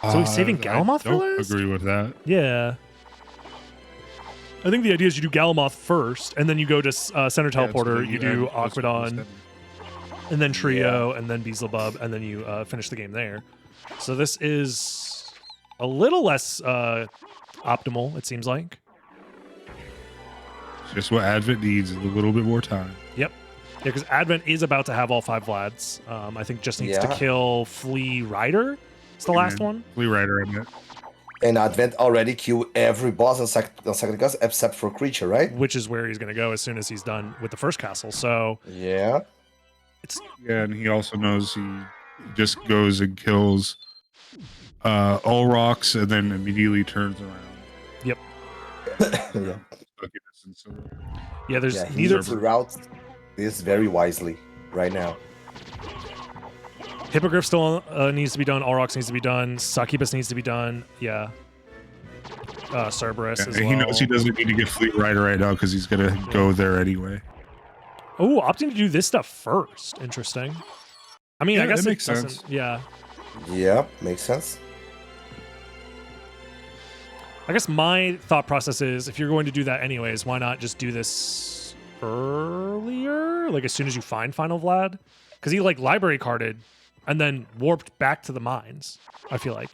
So he's saving Galamoth for I don't last? agree with that. Yeah. I think the idea is you do Galamoth first, and then you go to Center Teleporter, you do Aquadon, and then Trio, and then Beelzebub, and then you finish the game there. So this is a little less optimal, it seems like. It's just what Advent needs is a little bit more time. Yep. Yeah, because Advent is about to have all 5 Vlads. I think just needs to Yeah. kill Flea Rider. It's the last one. Flea Rider, I meant. And Advent already killed every boss on second castle except for Creature, right? Which is where he's going to go as soon as he's done with the first castle. So Yeah. it's Yeah, and he also knows he just goes and kills all rocks and then immediately turns around. yep. Yeah. Yeah, there's Yeah, he neither needs to route this very wisely right now. Hippogriff still needs to be done. Aurochs needs to be done. Succubus needs to be done. Yeah. Cerberus as And well. he knows he doesn't need to get Fleet Rider right now because he's gonna go there anyway. Oh, opting to do this stuff first. Interesting. I mean, Yeah, I guess that it makes doesn't. sense. Yeah. Yeah, makes sense. I guess my thought process is if you're going to do that anyways, why not just do this earlier? Like as soon as you find Final Vlad? Because he like library carded and then warped back to the mines, I feel like.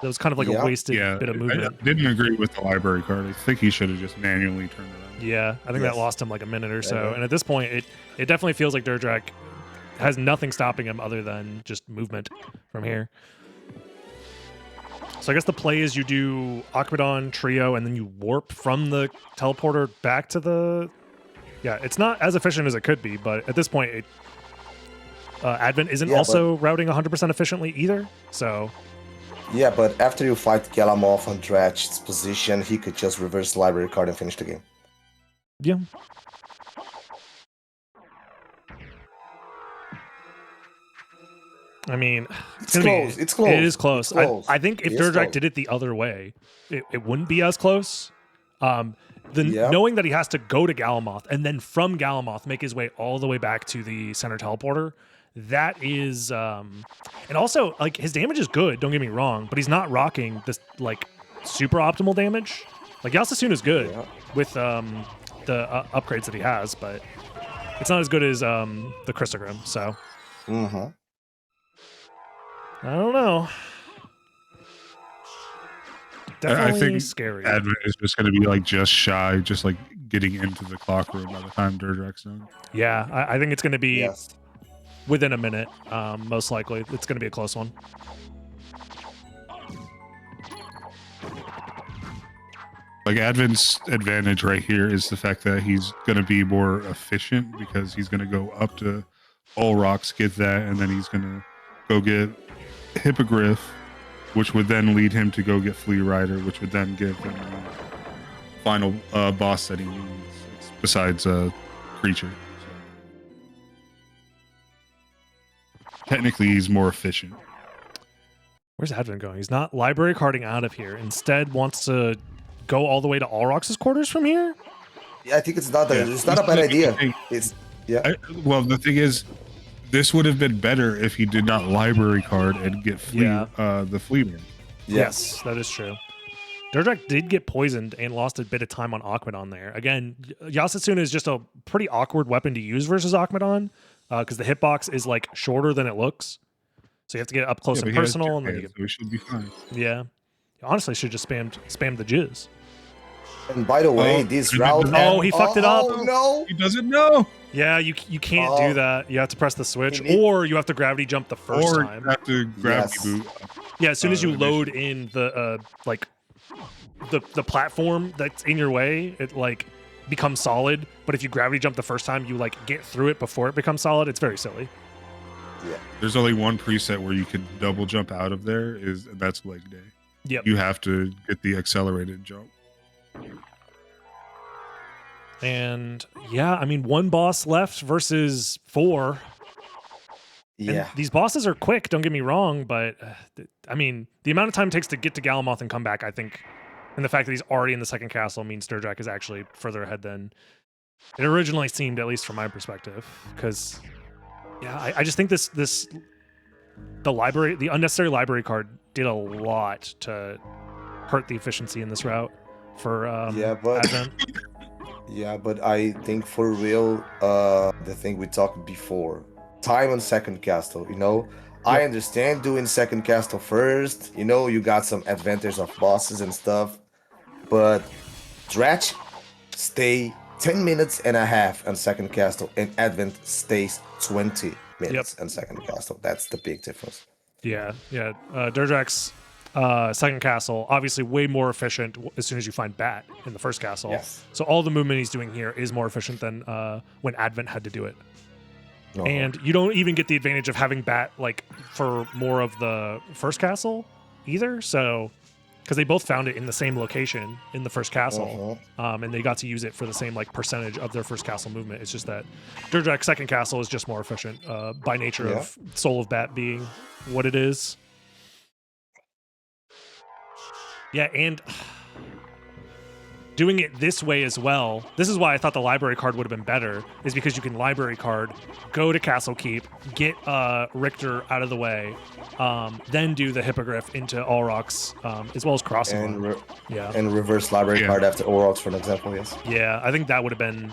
That was kind of like Yeah. a wasted Yeah, bit of I movement. didn't agree with the library card. I think he should have just manually turned around. Yeah, I think Yes. that lost him like a minute or so. Yeah. And at this point, it definitely feels like DerDrach has nothing stopping him other than just movement from here. So I guess the play is you do Aquadon, Trio, and then you warp from the teleporter back to the... Yeah, it's not as efficient as it could be, but at this point, Advent isn't Yeah, also routing 100% efficiently either. So Yeah, but after you fight Galamoth on Dratch's position, he could just reverse the library card and finish the game. yeah. I mean, It's gonna close. It's close. It is close. It's close. I think if It is DerDrach close. did it the other way, it wouldn't be as close. Yeah. Knowing that he has to go to Galamoth and then from Galamoth make his way all the way back to the center teleporter, that is, and also like his damage is good. Don't get me wrong, but he's not rocking this like super optimal damage. Like Yasusun is good Yeah. with the upgrades that he has, but it's not as good as the Christogrim. So Mm-hmm. I don't know. Definitely I think scary. Advent is just going to be like just shy, just like getting into the clock room by the time DerDrach's done. Yeah, I think it's going to be Yes. within a minute. Most likely, it's going to be a close one. Like Advent's advantage right here is the fact that he's going to be more efficient because he's going to go up to all rocks, get that, and then he's going to go get Hippogriff, which would then lead him to go get Flea Rider, which would then give him the final boss that he needs besides Creature. So, technically, he's more efficient. Where's Advent going? He's not library carding out of here. Instead, wants to go all the way to Alrox's quarters from here. Yeah, I think it's not a bad idea. It's Well, the thing is, this would have been better if he did not library card and get the Flea Man. Yes, that is true. DerDrach did get poisoned and lost a bit of time on Akmadon there. Again, Yasetsuna is just a pretty awkward weapon to use versus Akmadon because the hitbox is like shorter than it looks. So you have to get up close and personal. And then you get, so it should be fine. Yeah. Honestly, should just spam the jizz. And by the way, this route. Oh, he fucked it up. Oh no! He doesn't know. Yeah, you can't do that. You have to press the switch, or you have to gravity jump the first time. Or you have to gravity boot. Yeah, as soon as you load in the the platform that's in your way, it like becomes solid. But if you gravity jump the first time, you like get through it before it becomes solid. It's very silly. Yeah. There's only one preset where you can double jump out of there. That's leg day. Yep. You have to get the accelerated jump. And yeah, I mean, one boss left versus 4. Yeah. And these bosses are quick, don't get me wrong, but I mean, the amount of time it takes to get to Galamoth and come back, I think, and the fact that he's already in the second castle means DerDrach is actually further ahead than it originally seemed, at least from my perspective. Because, yeah, I just think the unnecessary library card did a lot to hurt the efficiency in this route for Advent. Yeah, but I think for real, the thing we talked before, time on second castle, I understand doing second castle first, you got some advantage of bosses and stuff, but Drach stay 10 minutes and a half on second castle and Advent stays 20 minutes on second castle. That's the big difference. Yeah. DerDrach's second castle, obviously way more efficient as soon as you find Bat in the first castle. Yes. So all the movement he's doing here is more efficient than when Advent had to do it. Oh. And you don't even get the advantage of having Bat like for more of the first castle either. So, because they both found it in the same location in the first castle, and they got to use it for the same like percentage of their first castle movement. It's just that DerDrach's second castle is just more efficient by nature of Soul of Bat being what it is. Yeah, and doing it this way as well, this is why I thought the library card would have been better, is because you can library card, go to Castle Keep, get Richter out of the way, then do the Hippogriff into Alrox, as well as crossing one. And reverse library card after Alrox, for an example, yes. Yeah, I think that would have been,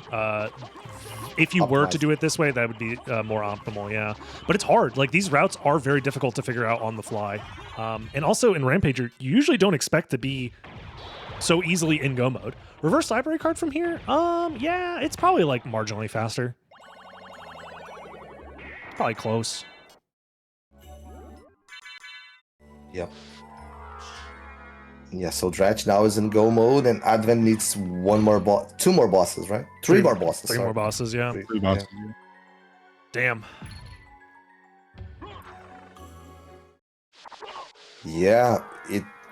if you were to do it this way, that would be more optimal, yeah. But it's hard. Like, these routes are very difficult to figure out on the fly. And also in Rampage, you usually don't expect to be so easily in go mode. Reverse library card from here? Yeah, it's probably like marginally faster. It's probably close. Yep. Yeah, so Drach now is in go mode, and Advent needs one more boss, 2 more bosses, right? 3 more bosses. 3 more bosses, yeah. 3 bosses. Yeah. Damn. Yeah,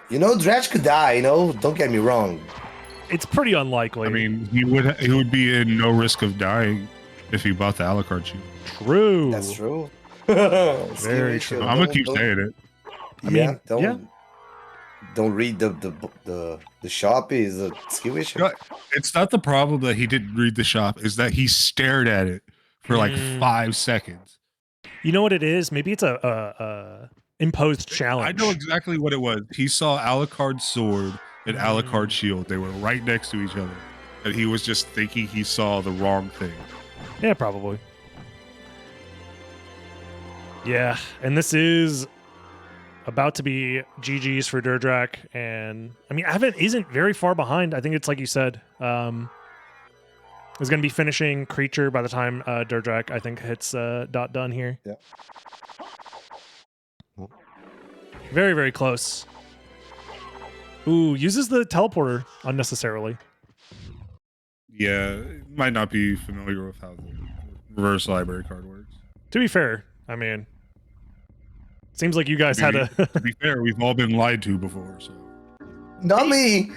Drach could die, don't get me wrong. It's pretty unlikely. I mean, he would be in no risk of dying if he bought the Alucard shield. True. That's true. Very true. I'm gonna keep saying it. I mean, don't read the shop is a skill issue. No, it's not the problem that he didn't read the shop, is that he stared at it for like 5 seconds. You know what it is? Maybe it's a imposed challenge. I know exactly what it was. He saw Alucard's sword and Alucard's shield. They were right next to each other. And he was just thinking he saw the wrong thing. Yeah, probably. Yeah, and this is about to be GG's for DerDrach. And, I mean, Advent isn't very far behind. I think it's like you said. Is going to be finishing Creature by the time DerDrach, I think, hits done here. Yeah. Very, very close. Ooh, uses the teleporter unnecessarily. Yeah, might not be familiar with how the reverse library card works. To be fair, I mean, seems like you guys had a... To be fair, we've all been lied to before, so. Not me.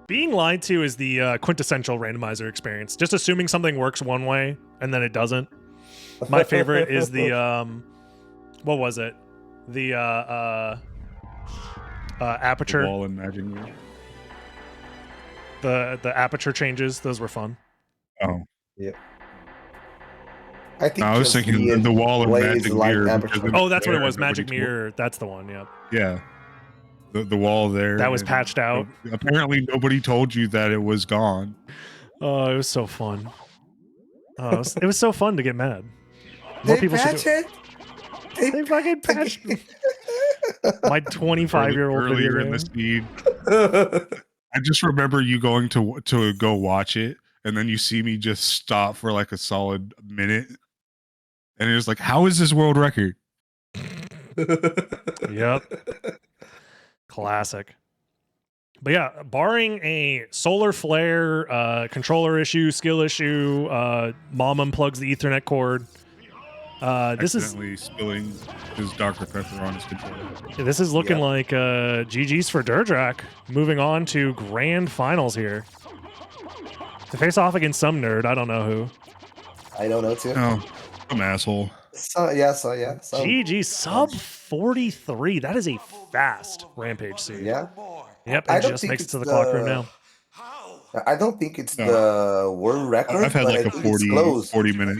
Being lied to is the quintessential randomizer experience. Just assuming something works one way and then it doesn't. My favorite is the what was it? The aperture. The wall and magic mirror. The aperture changes. Those were fun. Oh. Yeah. I think No, I was just thinking the wall and plays magic like mirror. aperture. because Oh, that's what it there, was. Magic nobody told- mirror. That's the one. Yep. Yeah. The wall there. That was and patched out. Apparently, nobody told you that it was gone. Oh, it was so fun. Oh, it was so fun to get mad. More They people should patch do it. it. They fucking patched my 25-year-old video Earlier in the game. seed. I just remember you going to go watch it, and then you see me just stop for like a solid minute, and it was like, "How is this world record?" Yep. Classic. But yeah, barring a solar flare, controller issue, skill issue, mom unplugs the Ethernet cord. This is Accidentally spilling his Dr. Pepper on his controller. this is looking like GG's for DerDrach. Moving on to grand finals here. To face off against some nerd, I don't know who. I don't know too. Oh, some asshole. So yeah. GG sub 43. That is a fast Rampage seed. Yeah. Yep, I it don't just think makes it it's to the clock room now. I don't think it's No. the world record. I've had but like I a think it's 40 close. minute.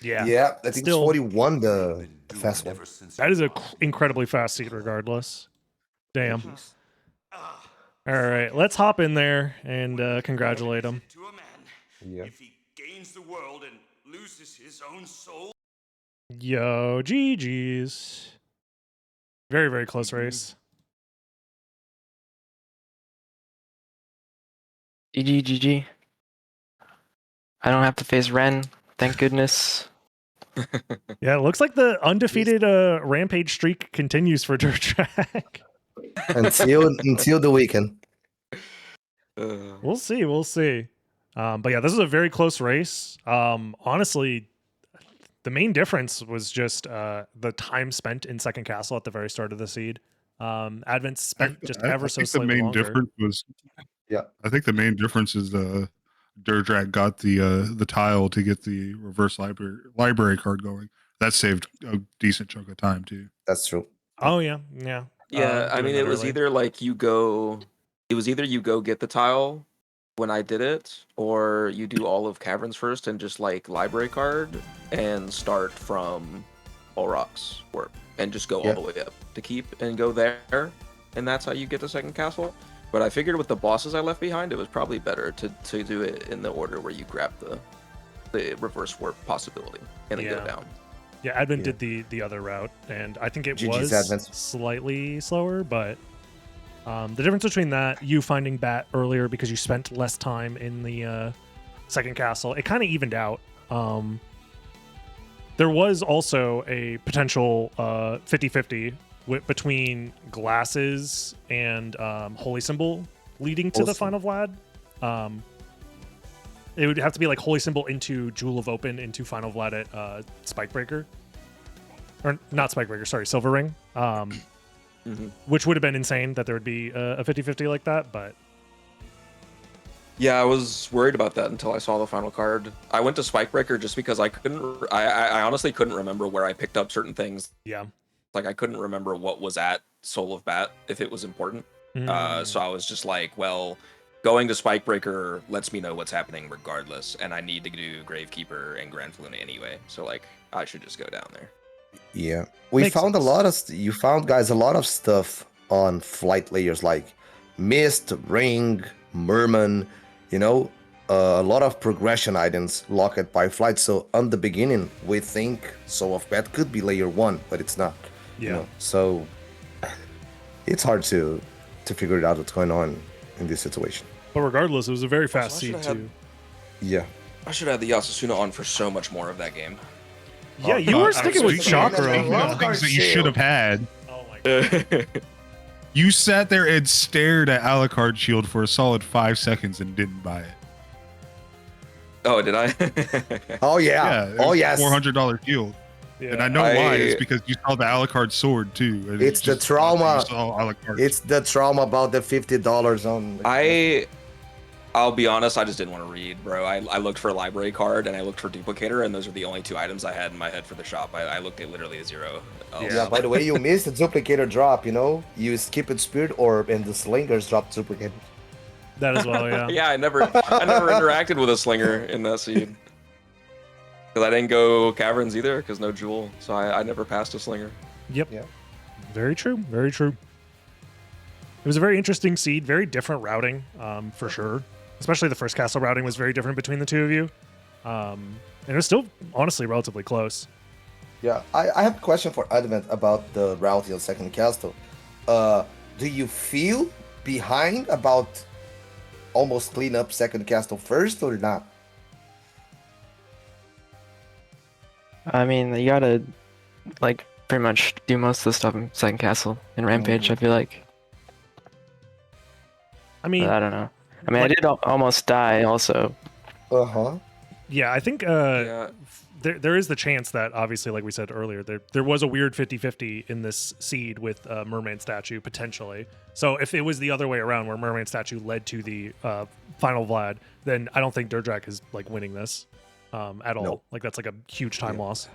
Yeah. Yeah, I think Still- it's 41 the fast one. That is a incredibly fast seed regardless. Damn. All right, let's hop in there and congratulate him. To a man, Yeah. if he gains the world and loses his own soul. Yo, GG's. Very, very close race. GG. I don't have to face Ren. Thank goodness. Yeah, it looks like the undefeated Rampage streak continues for DerDrach. until the weekend. We'll see. We'll see. But yeah, this is a very close race. Honestly, the main difference was just the time spent in second castle at the very start of the seed. Advent spent just ever so think slightly the main longer. difference was. Yeah. I think the main difference is DerDrach got the tile to get the reverse library card going. That saved a decent chunk of time too. That's true. Oh yeah. Yeah, I doing mean, that it was early. either like you go get the tile when I did it, or you do all of Caverns first and just like library card and start from All Rocks Warp and just go all the way up to keep and go there, and that's how you get the second castle. But I figured with the bosses I left behind, it was probably better to do it in the order where you grab the reverse warp possibility and then go down. Yeah, Advent did the other route, and I think it GG's was Advent. slightly slower, but the difference between that, you finding Bat earlier because you spent less time in the second castle, it kind of evened out. There was also a potential 50-50 between Glasses and Holy Symbol leading to the Awesome. final Vlad. It would have to be like Holy Symbol into Jewel of Open into Final Vlad at Spikebreaker. Or not Spikebreaker, sorry, Silver Ring. Which would have been insane that there would be a 50-50 like that, but... Yeah, I was worried about that until I saw the final card. I went to Spikebreaker just because I honestly couldn't remember where I picked up certain things. Yeah. Like, I couldn't remember what was at Soul of Bat, if it was important. So I was just like, well, going to Spikebreaker lets me know what's happening regardless, and I need to do Gravekeeper and Grand Fluna anyway, so, like, I should just go down there. Yeah, we Makes found sense. you found, guys, a lot of stuff on flight layers like Mist, Ring, Merman, you know, a lot of progression items locked by flight. So on the beginning, we think Soul of Bat could be layer 1, but it's not. Yeah. You know? So it's hard to figure it out what's going on in this situation. But regardless, it was a very fast I seed, should've had- too. Yeah. I should have the Yasasuna on for so much more of that game. Yeah, you were sticking with Speaking of Chakra. things that you should have had. Oh my god. You sat there and stared at Alucard Shield for a solid 5 seconds and didn't buy it. Oh, did I? Oh yeah. it Oh was yes. $400 shield. Yeah. And I know why. It's because you saw the Alucard sword too. And It's the just thought that trauma. You saw Alucard. It's the trauma about the $50 on. I'll be honest, I just didn't want to read, bro. I looked for a library card and I looked for duplicator, and those are the only 2 items I had in my head for the shop. I looked at literally a 0. Yeah. By the way, you missed the duplicator drop. You know, you skipped Spirit Orb and the Slingers dropped duplicator. That as well, yeah. Yeah, I never interacted with a slinger in that seed. Because I didn't go caverns either, because no jewel. So I never passed a slinger. Yep. Yeah. Very true. Very true. It was a very interesting seed, very different routing, for sure. Especially the first castle routing was very different between the two of you. And it was still, honestly, relatively close. Yeah, I have a question for Advent about the routing of second castle. Do you feel behind about almost clean up second castle first or not? I mean, you gotta like pretty much do most of the stuff in second castle in Rampage. I feel like. I mean, But I don't know. I mean, I did almost die also. yeah, I think Yeah. there is the chance that, obviously, like we said earlier, there was a weird 50-50 in this seed with Merman Statue, potentially. So if it was the other way around, where Merman Statue led to the final Vlad, then I don't think DerDrach is like winning this at all. No. Like, that's like a huge time loss.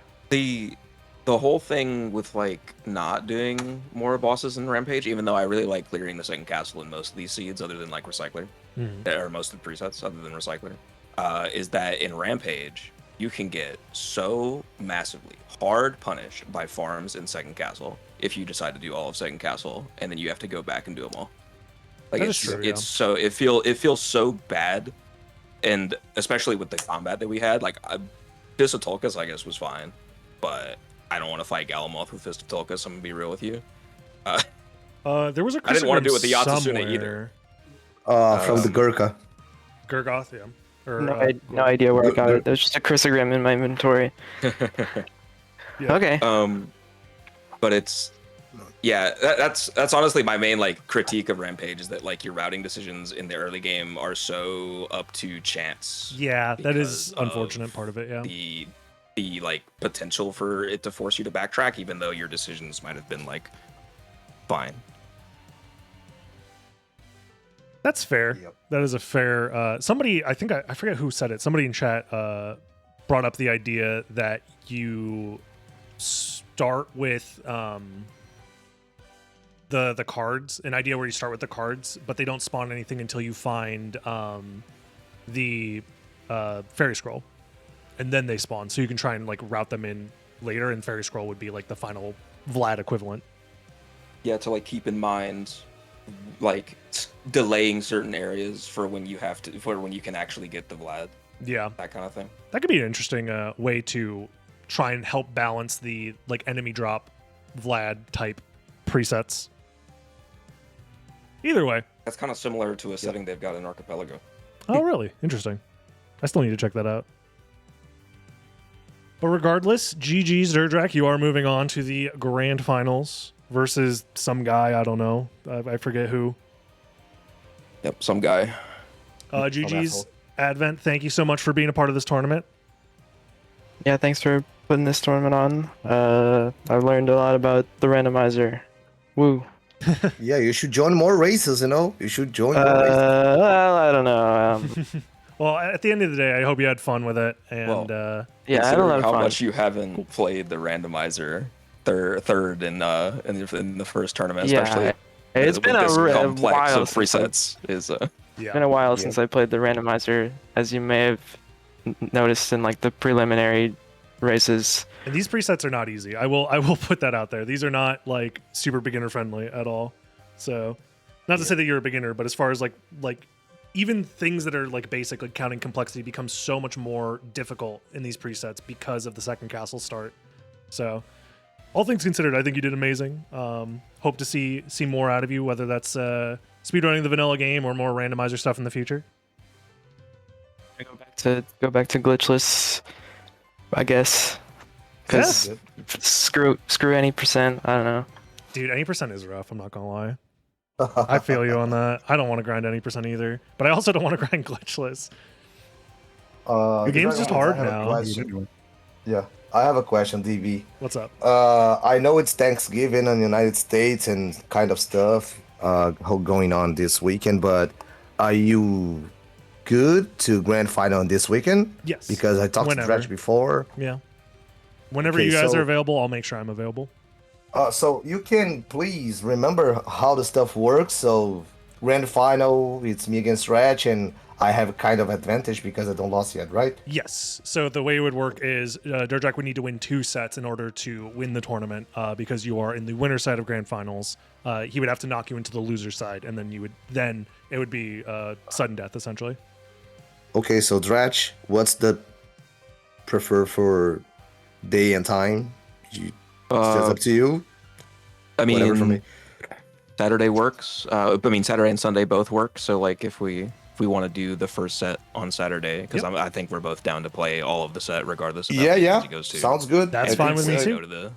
The whole thing with like not doing more bosses in Rampage, even though I really like clearing the second castle in most of these seeds, other than like Recycler, or most of the presets, other than Recycler, is that in Rampage you can get so massively hard punished by farms in second castle if you decide to do all of second castle, and then you have to go back and do them all. Like, That it's is true, it's so it feels so bad, and especially with the combat that we had, like Fist of Tulkas, I guess, was fine, but I don't want to fight Galamoth with Fist of Tulkas. I'm gonna be real with you. There was a I didn't want to do it with the Crucigram Yatsuna either. From the Gurkha. Gurgoth, yeah. Or, No idea where I got it. There's just a crucigram in my inventory. Yeah. Okay. But it's that's honestly my main like critique of Rampage, is that like your routing decisions in the early game are so up to chance. Yeah, that is because unfortunate of part of it, yeah. The like potential for it to force you to backtrack, even though your decisions might have been like fine. That's fair. Yep. That is a fair. Somebody, I think I forget who said it. Somebody in chat brought up the idea that you start with the cards, an idea where you start with the cards, but they don't spawn anything until you find the fairy scroll, and then they spawn. So you can try and like route them in later, and fairy scroll would be like the final Vlad equivalent. Yeah, to like keep in mind like delaying certain areas for when you can actually get the Vlad, Yeah, that kind of thing. that could be an interesting way to try and help balance the like enemy drop Vlad type presets. Either way. That's kind of similar to a setting they've got in Archipelago. Oh, really? Interesting. I still need to check that out. But regardless, GG's DerDrach, you are moving on to the grand finals versus some guy, I don't know. I forget who. Yep, some guy. GG's Advent, thank you so much for being a part of this tournament. Yeah, thanks for putting this tournament on. I've learned a lot about the randomizer. Woo. Yeah, you should join more races, you know? You should join more races. Well, I don't know. Well, at the end of the day, I hope you had fun with it. And Yeah, I had a lot of how fun. much you haven't played the randomizer third in the first tournament, Yeah, especially. it's with been this a complex while of since I- presets. Is It's been a while since I played the randomizer, as you may have noticed in like the preliminary races. And these presets are not easy. I will put that out there. These are not like super beginner friendly at all. So, not to say that you're a beginner, but as far as like even things that are like basic, like counting complexity, becomes so much more difficult in these presets because of the second castle start. So, all things considered, I think you did amazing. Hope to see more out of you, whether that's speedrunning the vanilla game or more randomizer stuff in the future. Go back to glitchless, I guess. Because screw any percent. I don't know. Dude, any percent is rough. I'm not gonna lie. I feel you on that. I don't want to grind any percent either, but I also don't want to grind glitchless. The game's just hard now. Yeah, I have a question, DB. What's up? I know it's Thanksgiving in the United States and kind of stuff going on this weekend, but are you good to grand final this weekend? Yes. Because I talked to DerDrach before. Yeah. Whenever Okay, you guys so- are available, I'll make sure I'm available. So you can please remember how the stuff works. So grand final, it's me against DerDrach, and I have a kind of advantage because I don't lost yet, right? Yes. So the way it would work is DerDrach would need to win 2 sets in order to win the tournament because you are in the winner side of grand finals. He would have to knock you into the loser side, and then it would be sudden death essentially. Okay, so DerDrach, what's the prefer for day and time? It's up to you. I Whatever for mean, me. Saturday works. Saturday and Sunday both work. So like if we want to do the first set on Saturday, because I think we're both down to play all of the set regardless of how many games he goes to. Sounds good. That's I fine think with me so. too. Go to the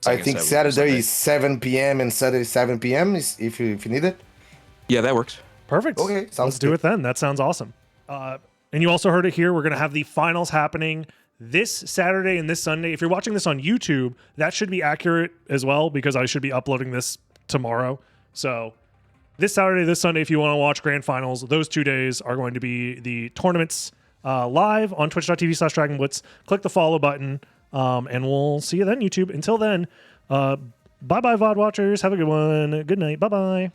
I second think set Saturday Sunday. is 7 p.m. and Saturday 7 p.m. if you need it. Yeah, that works. Perfect. Okay, sounds Let's do good. it then. That sounds awesome. And you also heard it here. We're going to have the finals happening this Saturday and this Sunday. If you're watching this on YouTube, that should be accurate as well because I should be uploading this tomorrow. So this Saturday, this Sunday, if you want to watch grand finals, those 2 days are going to be the tournaments live on twitch.tv/DragonBlitz. Click the follow button, and we'll see you then, YouTube. Until then, bye-bye, VOD watchers. Have a good one. Good night. Bye-bye.